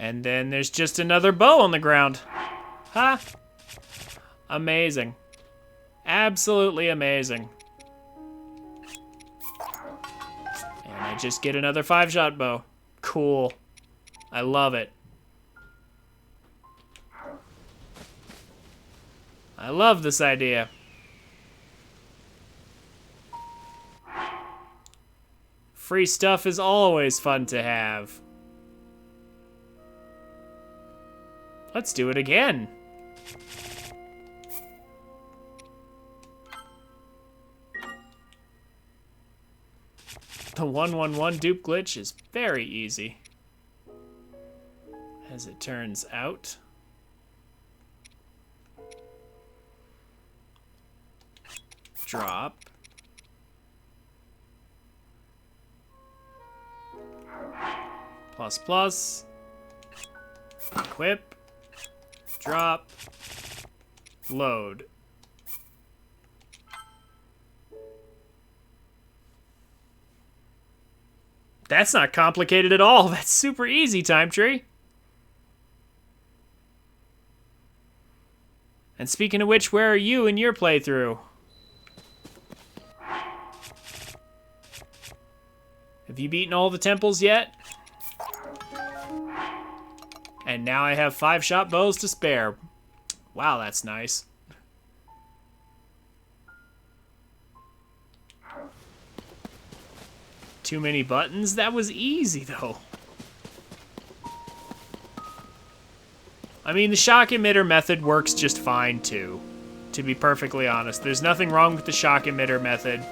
A: And then there's just another bow on the ground. Huh? Amazing. Absolutely amazing. And I just get another 5-shot bow. Cool. I love it. I love this idea. Free stuff is always fun to have. Let's do it again. The 111 dupe glitch is very easy, as it turns out. Drop. Plus plus. Equip. Drop. Load. That's not complicated at all. That's super easy, Time Tree. And speaking of which, where are you in your playthrough? Have you beaten all the temples yet? And now I have 5-shot bows to spare. Wow, that's nice. Too many buttons? That was easy, though. I mean, the shock emitter method works just fine, too. To be perfectly honest. There's nothing wrong with the shock emitter method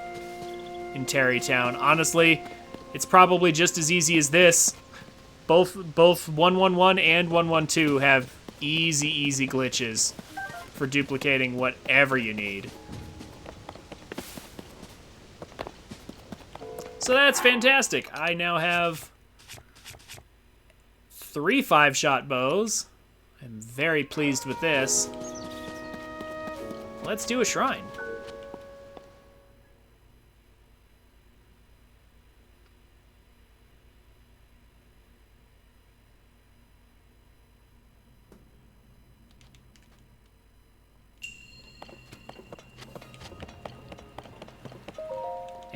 A: in Terrytown. Honestly, it's probably just as easy as this. Both 111 and 112 have easy glitches for duplicating whatever you need. So that's fantastic. I now have 3 5-shot bows. I'm very pleased with this. Let's do a shrine.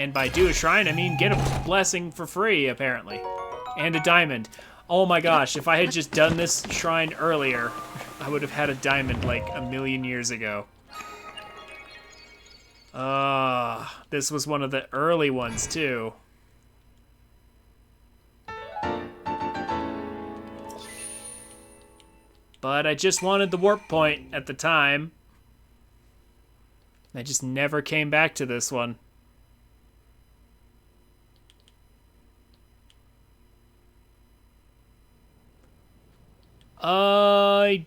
A: And by do a shrine, I mean get a blessing for free, apparently. And a diamond. Oh my gosh, if I had just done this shrine earlier, I would have had a diamond like a million years ago. This was one of the early ones, too. But I just wanted the warp point at the time. I just never came back to this one. I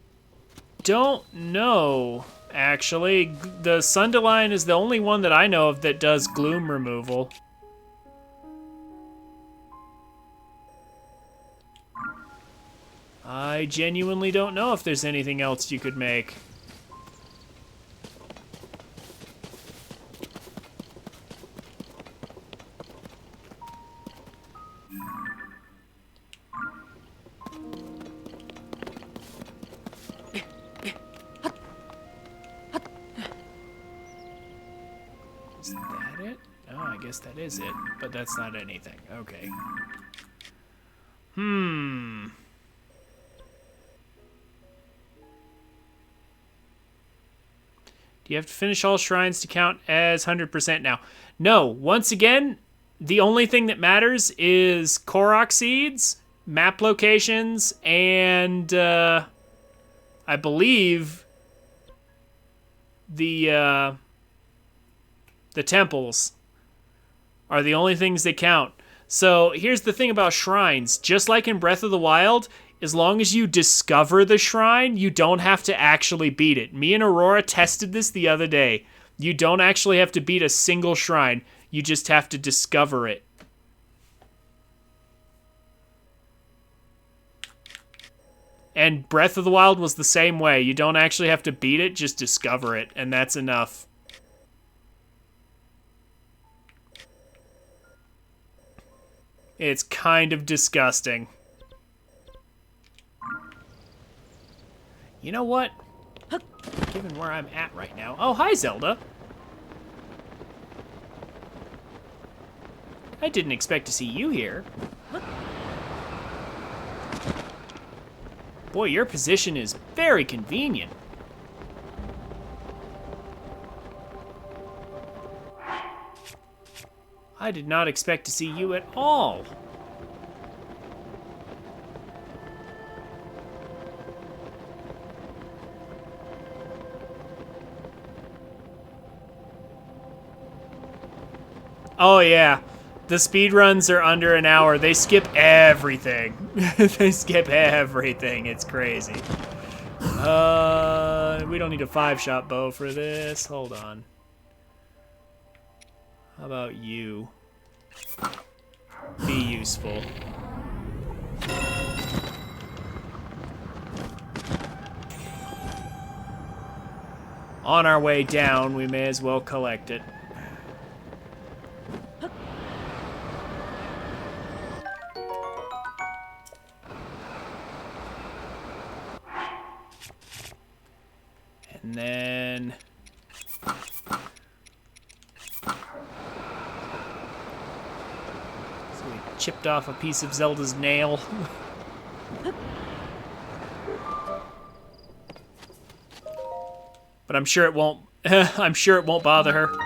A: don't know, actually. The Sunderline is the only one that I know of that does gloom removal. I genuinely don't know if there's anything else you could make. Is that it? Oh, I guess that is it, but that's not anything. Okay. Do you have to finish all shrines to count as 100% now? No. Once again, the only thing that matters is Korok seeds, map locations, and I believe the temples are the only things that count. So here's the thing about shrines. Just like in Breath of the Wild, as long as you discover the shrine, you don't have to actually beat it. Me and Aurora tested this the other day. You don't actually have to beat a single shrine. You just have to discover it. And Breath of the Wild was the same way. You don't actually have to beat it, just discover it, and that's enough. It's kind of disgusting. You know what? Given where I'm at right now. Oh, hi, Zelda. I didn't expect to see you here. Boy, your position is very convenient. I did not expect to see you at all. Oh yeah, the speedruns are under an hour. They skip everything. They skip everything. It's crazy. We don't need a 5-shot bow for this. Hold on. How about you? Be useful. On our way down, we may as well collect it. And then... so we chipped off a piece of Zelda's nail. But I'm sure it won't... I'm sure it won't bother her.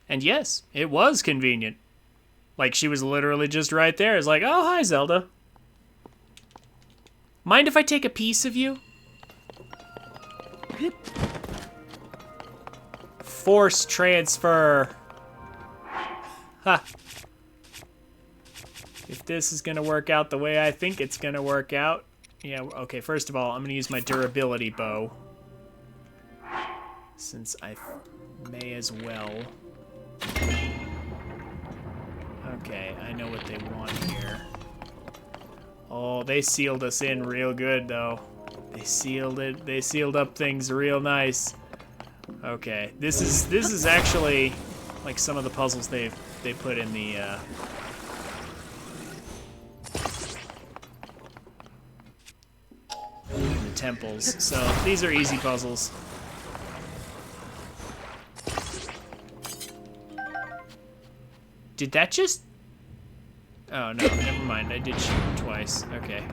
A: And yes, it was convenient. Like, she was literally just right there. It's like, oh, hi, Zelda. Mind if I take a piece of you? Force transfer. Ha. If this is gonna work out the way I think it's gonna work out. Yeah, okay, first of all, I'm gonna use my durability bow. Since I may as well. Okay, I know what they want here. Oh, they sealed us in real good, though. They sealed it. They sealed up things real nice. Okay, this is actually like some of the puzzles they put in the. temples, so these are easy puzzles. Did that just... Oh, no, never mind. I did shoot twice. Okay.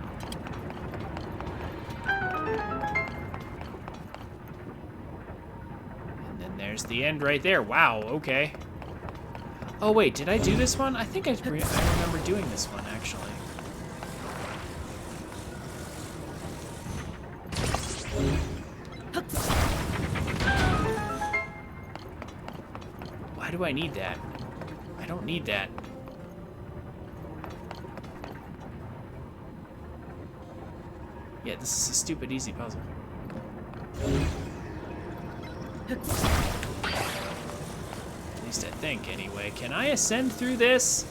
A: And then there's the end right there. Wow, okay. Oh, wait, did I do this one? I think I remember doing this one, actually. Why do I need that? I don't need that. Yeah, this is a stupid easy puzzle. At least I think, anyway. Can I ascend through this?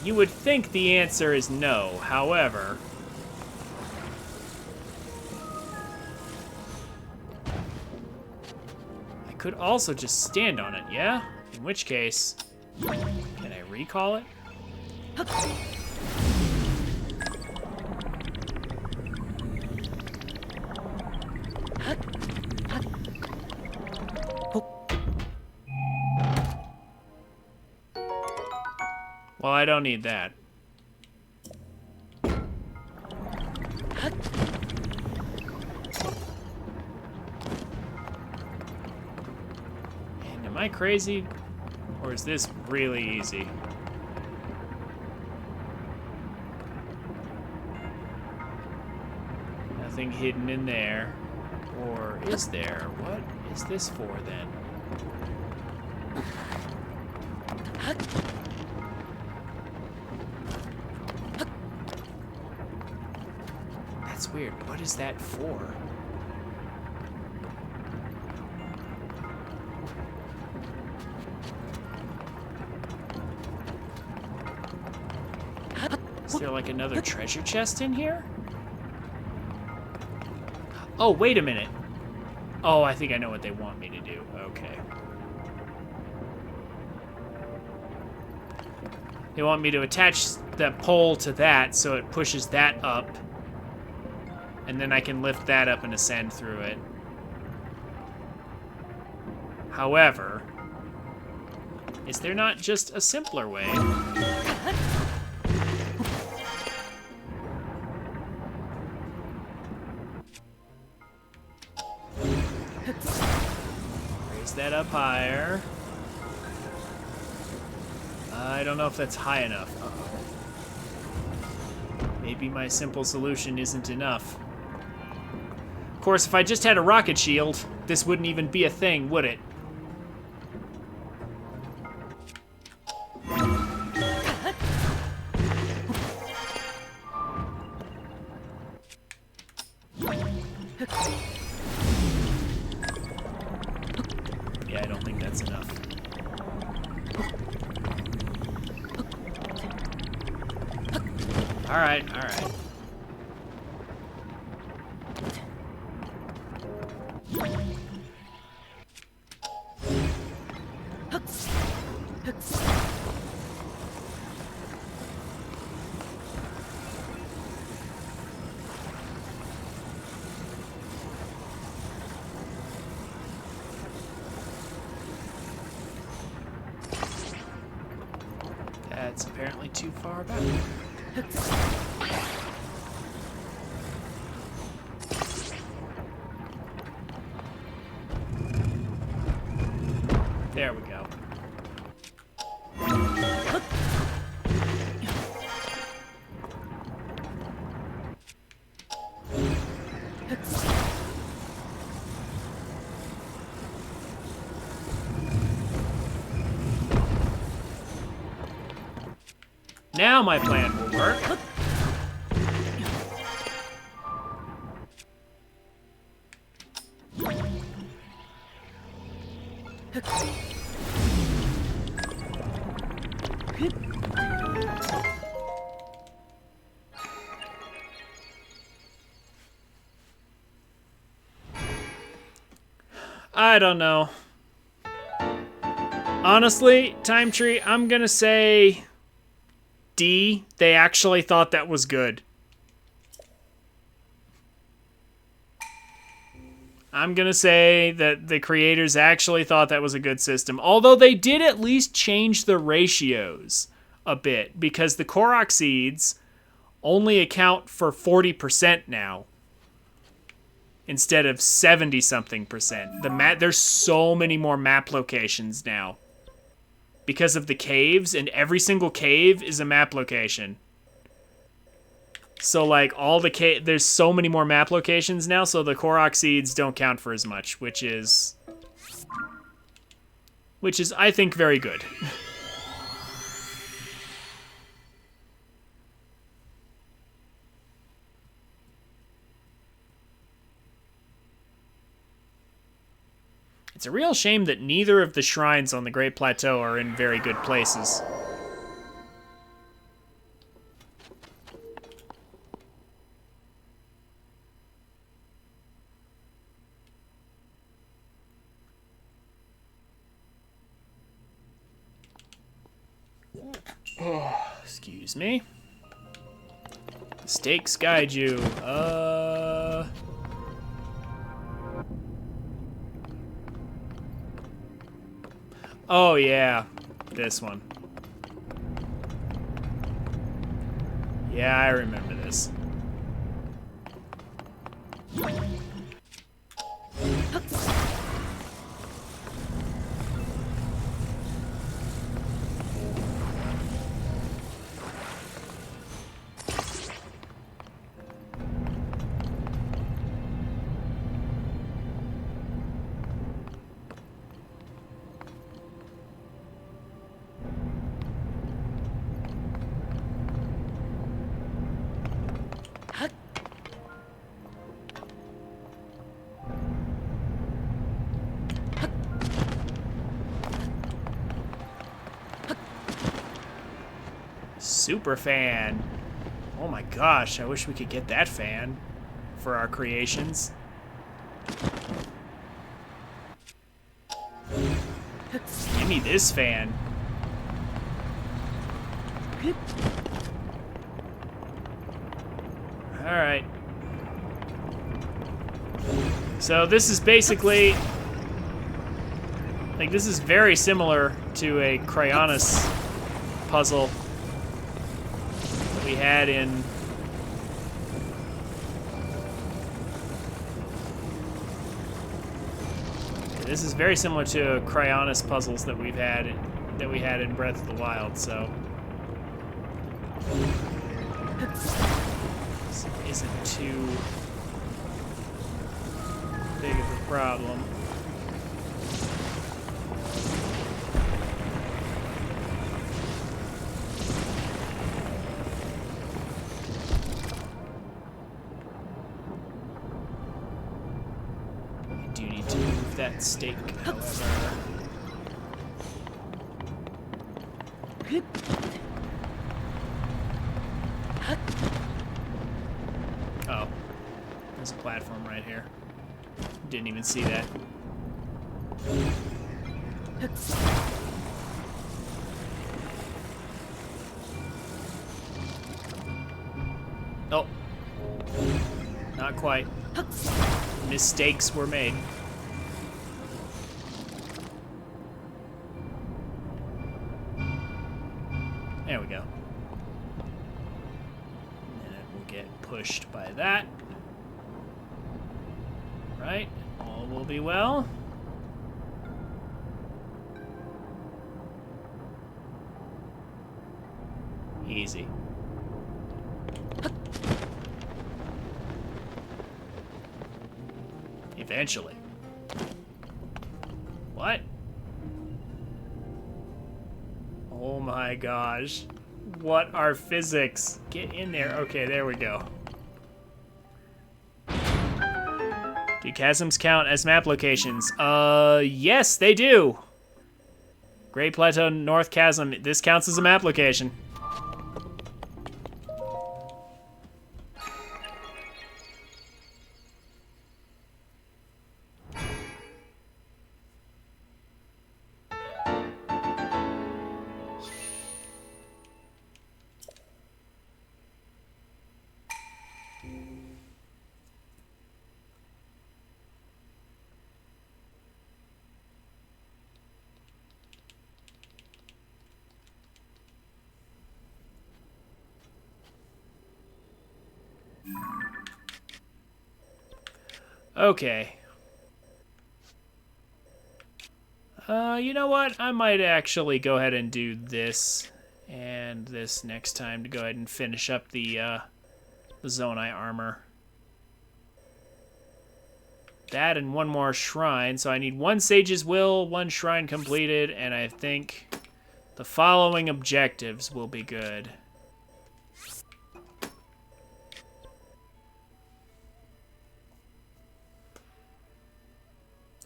A: You would think the answer is no. However... I could also just stand on it, yeah? In which case... Can I recall it? Well, I don't need that. And am I crazy? Or is this really easy? Nothing hidden in there. Or is there? What is this for then? That's weird. What is that for? Is there like another treasure chest in here? Oh, wait a minute. Oh, I think I know what they want me to do. Okay. They want me to attach that pole to that so it pushes that up. And then I can lift that up and ascend through it. However, is there not just a simpler way? Raise that up higher. I don't know if that's high enough. Uh-oh. Maybe my simple solution isn't enough. Of course, if I just had a rocket shield, this wouldn't even be a thing, would it? Yeah, I don't think that's enough. All right, all right. That's apparently too far back. There we go. Now my plan will work. I don't know. Honestly, Time Tree, I'm gonna say D. They actually thought that was good. I'm going to say that the creators actually thought that was a good system. Although they did at least change the ratios a bit, because the Korok seeds only account for 40% now instead of 70-something%. There's so many more map locations now because of the caves, and every single cave is a map location. So, like, there's so many more map locations now, so the Korok seeds don't count for as much, which is, I think, very good. It's a real shame that neither of the shrines on the Great Plateau are in very good places. Oh, excuse me. Stakes guide you. Oh, yeah. This one. Yeah, I remember this. Super fan. Oh my gosh, I wish we could get that fan for our creations. Give me this fan. Alright. So this is basically, like, this is very similar to a Cryonis puzzle that we had in this is very similar to Cryonis puzzles that we had in Breath of the Wild, so this isn't too big of a problem. I do need to move that stake, however. Oh, there's a platform right here. Didn't even see that. Oh, not quite. Mistakes were made. There we go. And it will get pushed by that. Right? All will be well. Easy. Eventually. What? Oh my gosh. What are physics? Get in there. Okay, there we go. Do chasms count as map locations? Yes, they do. Great Plateau North Chasm. This counts as a map location. Okay. You know what? I might actually go ahead and do this and this next time to go ahead and finish up the Zonai armor. That and one more shrine. So I need 1 Sage's Will, 1 shrine completed, and I think the following objectives will be good.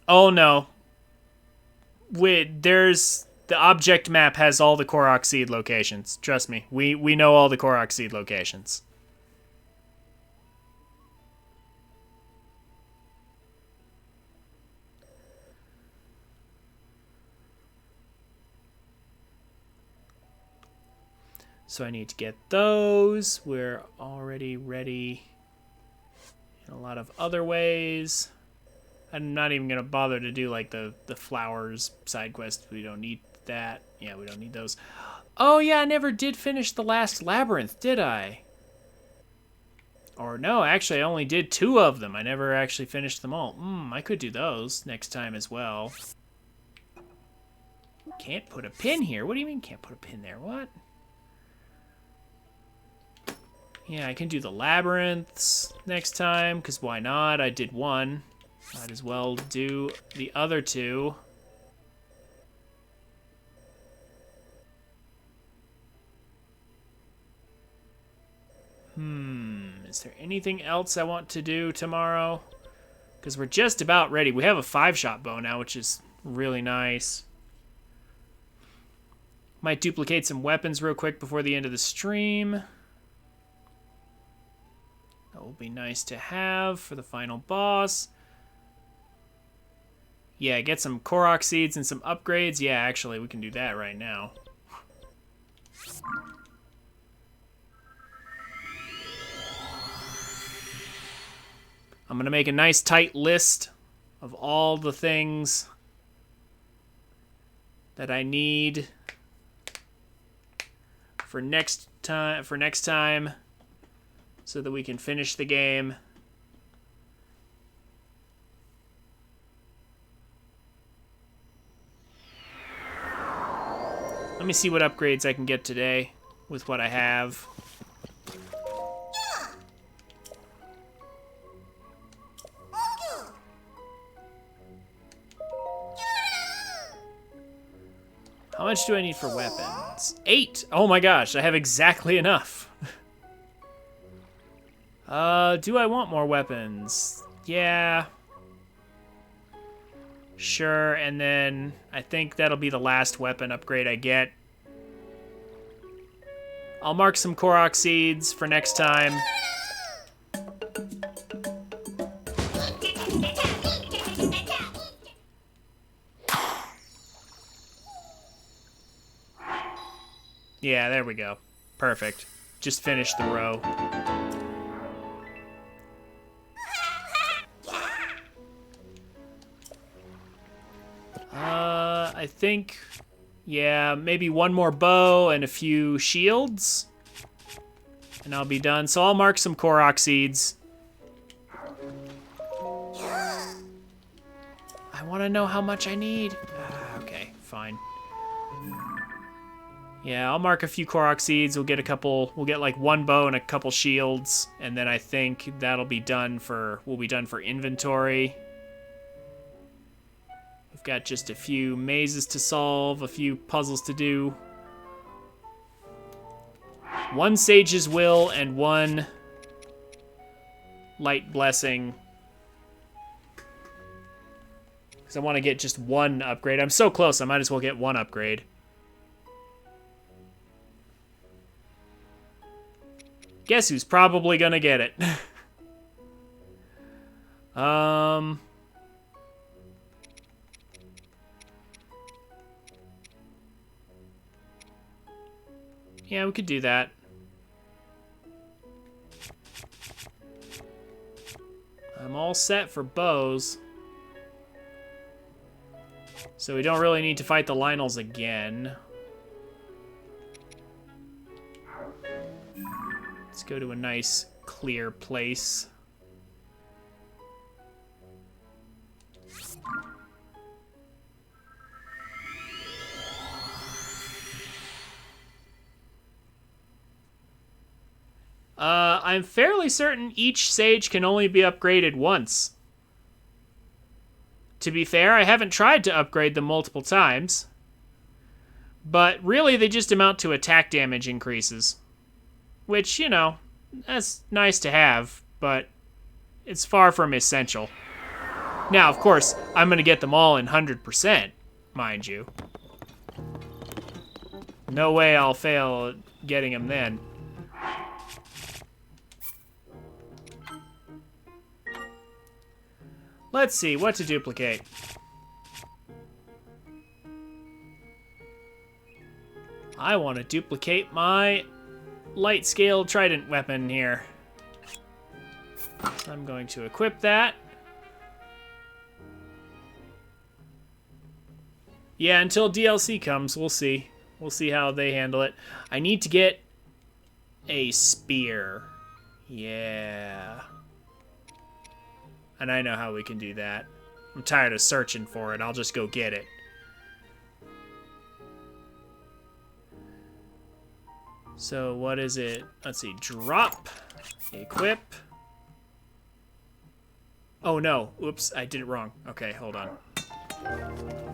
A: Oh no. There's the object map has all the Korok seed locations. Trust me, we know all the Korok seed locations. So I need to get those. We're already ready in a lot of other ways. I'm not even gonna bother to do like the flowers side quest. We don't need that. Yeah, we don't need those. Oh yeah, I never did finish the last labyrinth, did I? Or no, actually I only did 2 of them. I never actually finished them all. I could do those next time as well. Can't put a pin here. What do you mean can't put a pin there? What? Yeah, I can do the labyrinths next time, because why not? I did 1. Might as well do the other 2. Is there anything else I want to do tomorrow? Because we're just about ready. We have a 5-shot bow now, which is really nice. Might duplicate some weapons real quick before the end of the stream. That will be nice to have for the final boss. Yeah, get some Korok seeds and some upgrades. Yeah, actually, we can do that right now. I'm going to make a nice tight list of all the things that I need for next time so that we can finish the game. Let me see what upgrades I can get today with what I have. How much do I need for weapons? 8! Oh my gosh, I have exactly enough. Do I want more weapons? Yeah. Sure, and then I think that'll be the last weapon upgrade I get. I'll mark some Korok seeds for next time. Yeah, there we go. Perfect. Just finished the row. I think, yeah, maybe one more bow and a few shields, and I'll be done. So I'll mark some Korok seeds. I want to know how much I need. Okay, fine. Yeah, I'll mark a few Korok seeds. We'll get like 1 bow and a couple shields, and then I think that'll be done for, we'll be done for inventory. We've got just a few mazes to solve, a few puzzles to do. 1 Sage's Will and 1 Light Blessing. Because I want to get just 1 upgrade. I'm so close, I might as well get 1 upgrade. Guess who's probably gonna get it? Yeah, we could do that. I'm all set for bows. So we don't really need to fight the Lionels again. Let's go to a nice, clear place. I'm fairly certain each sage can only be upgraded once. To be fair, I haven't tried to upgrade them multiple times. But really, they just amount to attack damage increases. Which, you know, that's nice to have, but it's far from essential. Now, of course, I'm going to get them all in 100%, mind you. No way I'll fail at getting them then. Let's see, what to duplicate. I want to duplicate my light scale trident weapon here. So I'm going to equip that. Yeah, until DLC comes, we'll see. We'll see how they handle it. I need to get a spear. Yeah. And I know how we can do that. I'm tired of searching for it. I'll just go get it. So what is it? Let's see. Drop. Equip. Oh, no. Oops, I did it wrong. Okay, hold on.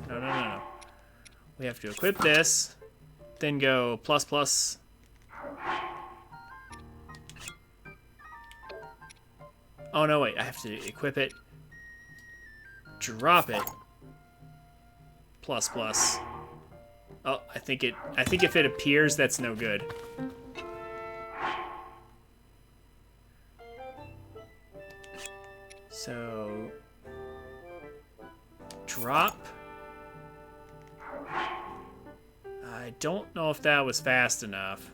A: No. We have to equip this. Then go plus plus. Oh, no, wait. I have to equip it. Drop it. Plus plus. Oh, I think if it appears, that's no good. So drop. I don't know if that was fast enough.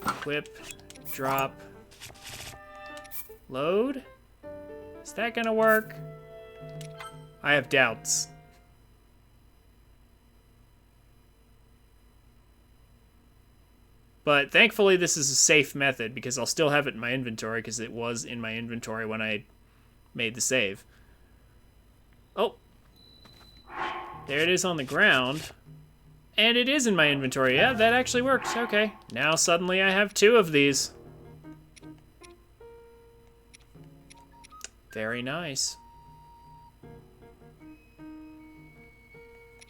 A: Equip, drop, load. Is that gonna work? I have doubts. But thankfully this is a safe method because I'll still have it in my inventory because it was in my inventory when I made the save. Oh. There it is on the ground. And it is in my inventory. Yeah, that actually works. Okay. Now suddenly I have 2 of these. Very nice.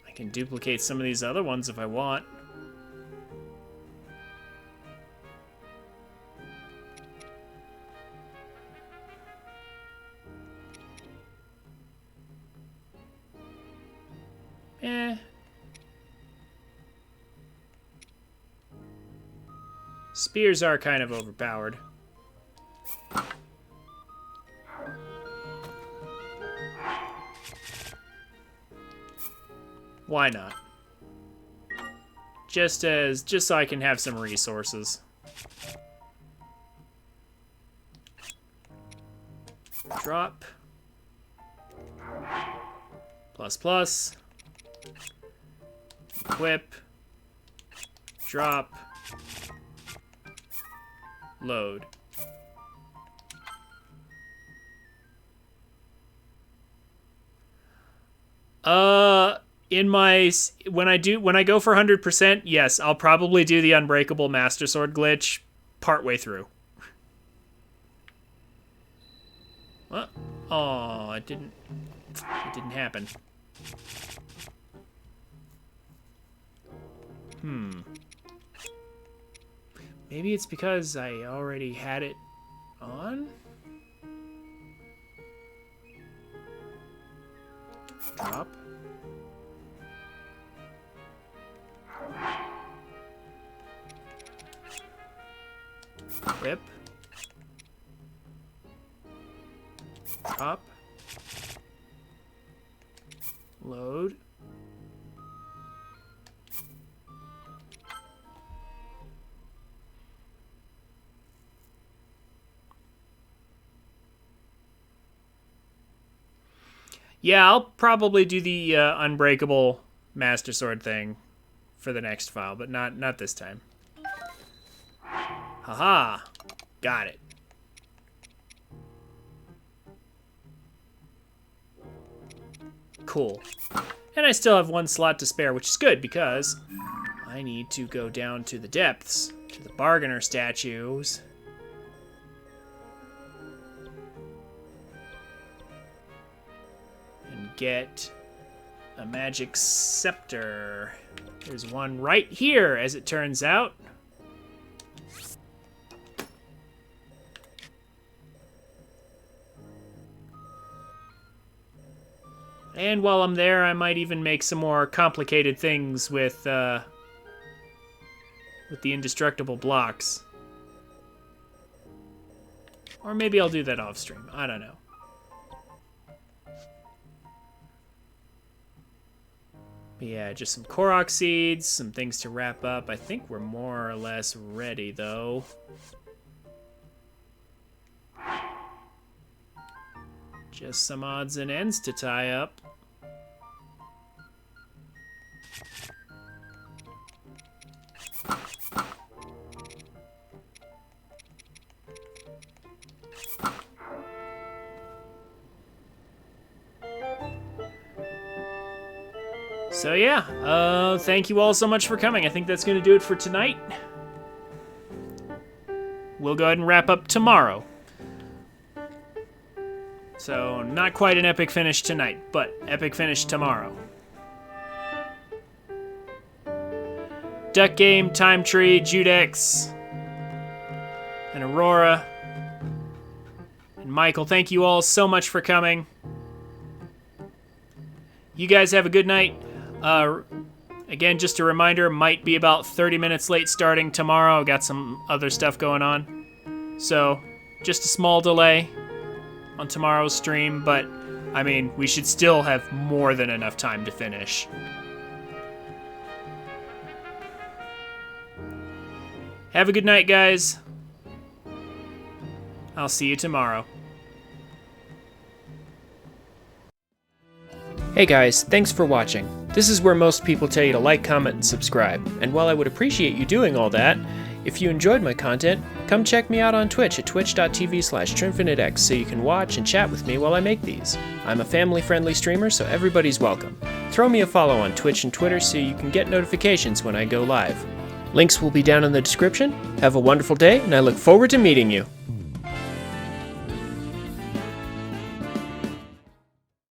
A: I can duplicate some of these other ones if I want. Spears are kind of overpowered. Why not? Just so I can have some resources. Drop. Plus plus. Equip. Drop. Load. When I go for 100%, yes, I'll probably do the Unbreakable Master Sword glitch partway through. What? Oh, it didn't happen. Maybe it's because I already had it on? Drop. Equip. Drop. Load. Yeah, I'll probably do the Unbreakable Master Sword thing for the next file, but not this time. Haha. Got it. Cool. And I still have one slot to spare, which is good because I need to go down to the depths, to the bargainer statues. And get a magic scepter. There's one right here, as it turns out. And while I'm there, I might even make some more complicated things with the indestructible blocks. Or maybe I'll do that off stream. I don't know. But yeah, just some Korok seeds, some things to wrap up. I think we're more or less ready, though. Just some odds and ends to tie up. So yeah, thank you all so much for coming. I think that's going to do it for tonight. We'll go ahead and wrap up tomorrow. So, not quite an epic finish tonight, but epic finish tomorrow. Duck Game, Time Tree, Judex, and Aurora, and Michael, thank you all so much for coming. You guys have a good night. Again, just a reminder, might be about 30 minutes late starting tomorrow. Got some other stuff going on. So, just a small delay on tomorrow's stream, but I mean, we should still have more than enough time to finish. Have a good night, guys. I'll see you tomorrow. Hey guys, thanks for watching. This is where most people tell you to like, comment, and subscribe. And while I would appreciate you doing all that, if you enjoyed my content, come check me out on Twitch at twitch.tv/TrinfiniteX so you can watch and chat with me while I make these. I'm a family-friendly streamer, so everybody's welcome. Throw me a follow on Twitch and Twitter so you can get notifications when I go live. Links will be down in the description. Have a wonderful day, and I look forward to meeting you.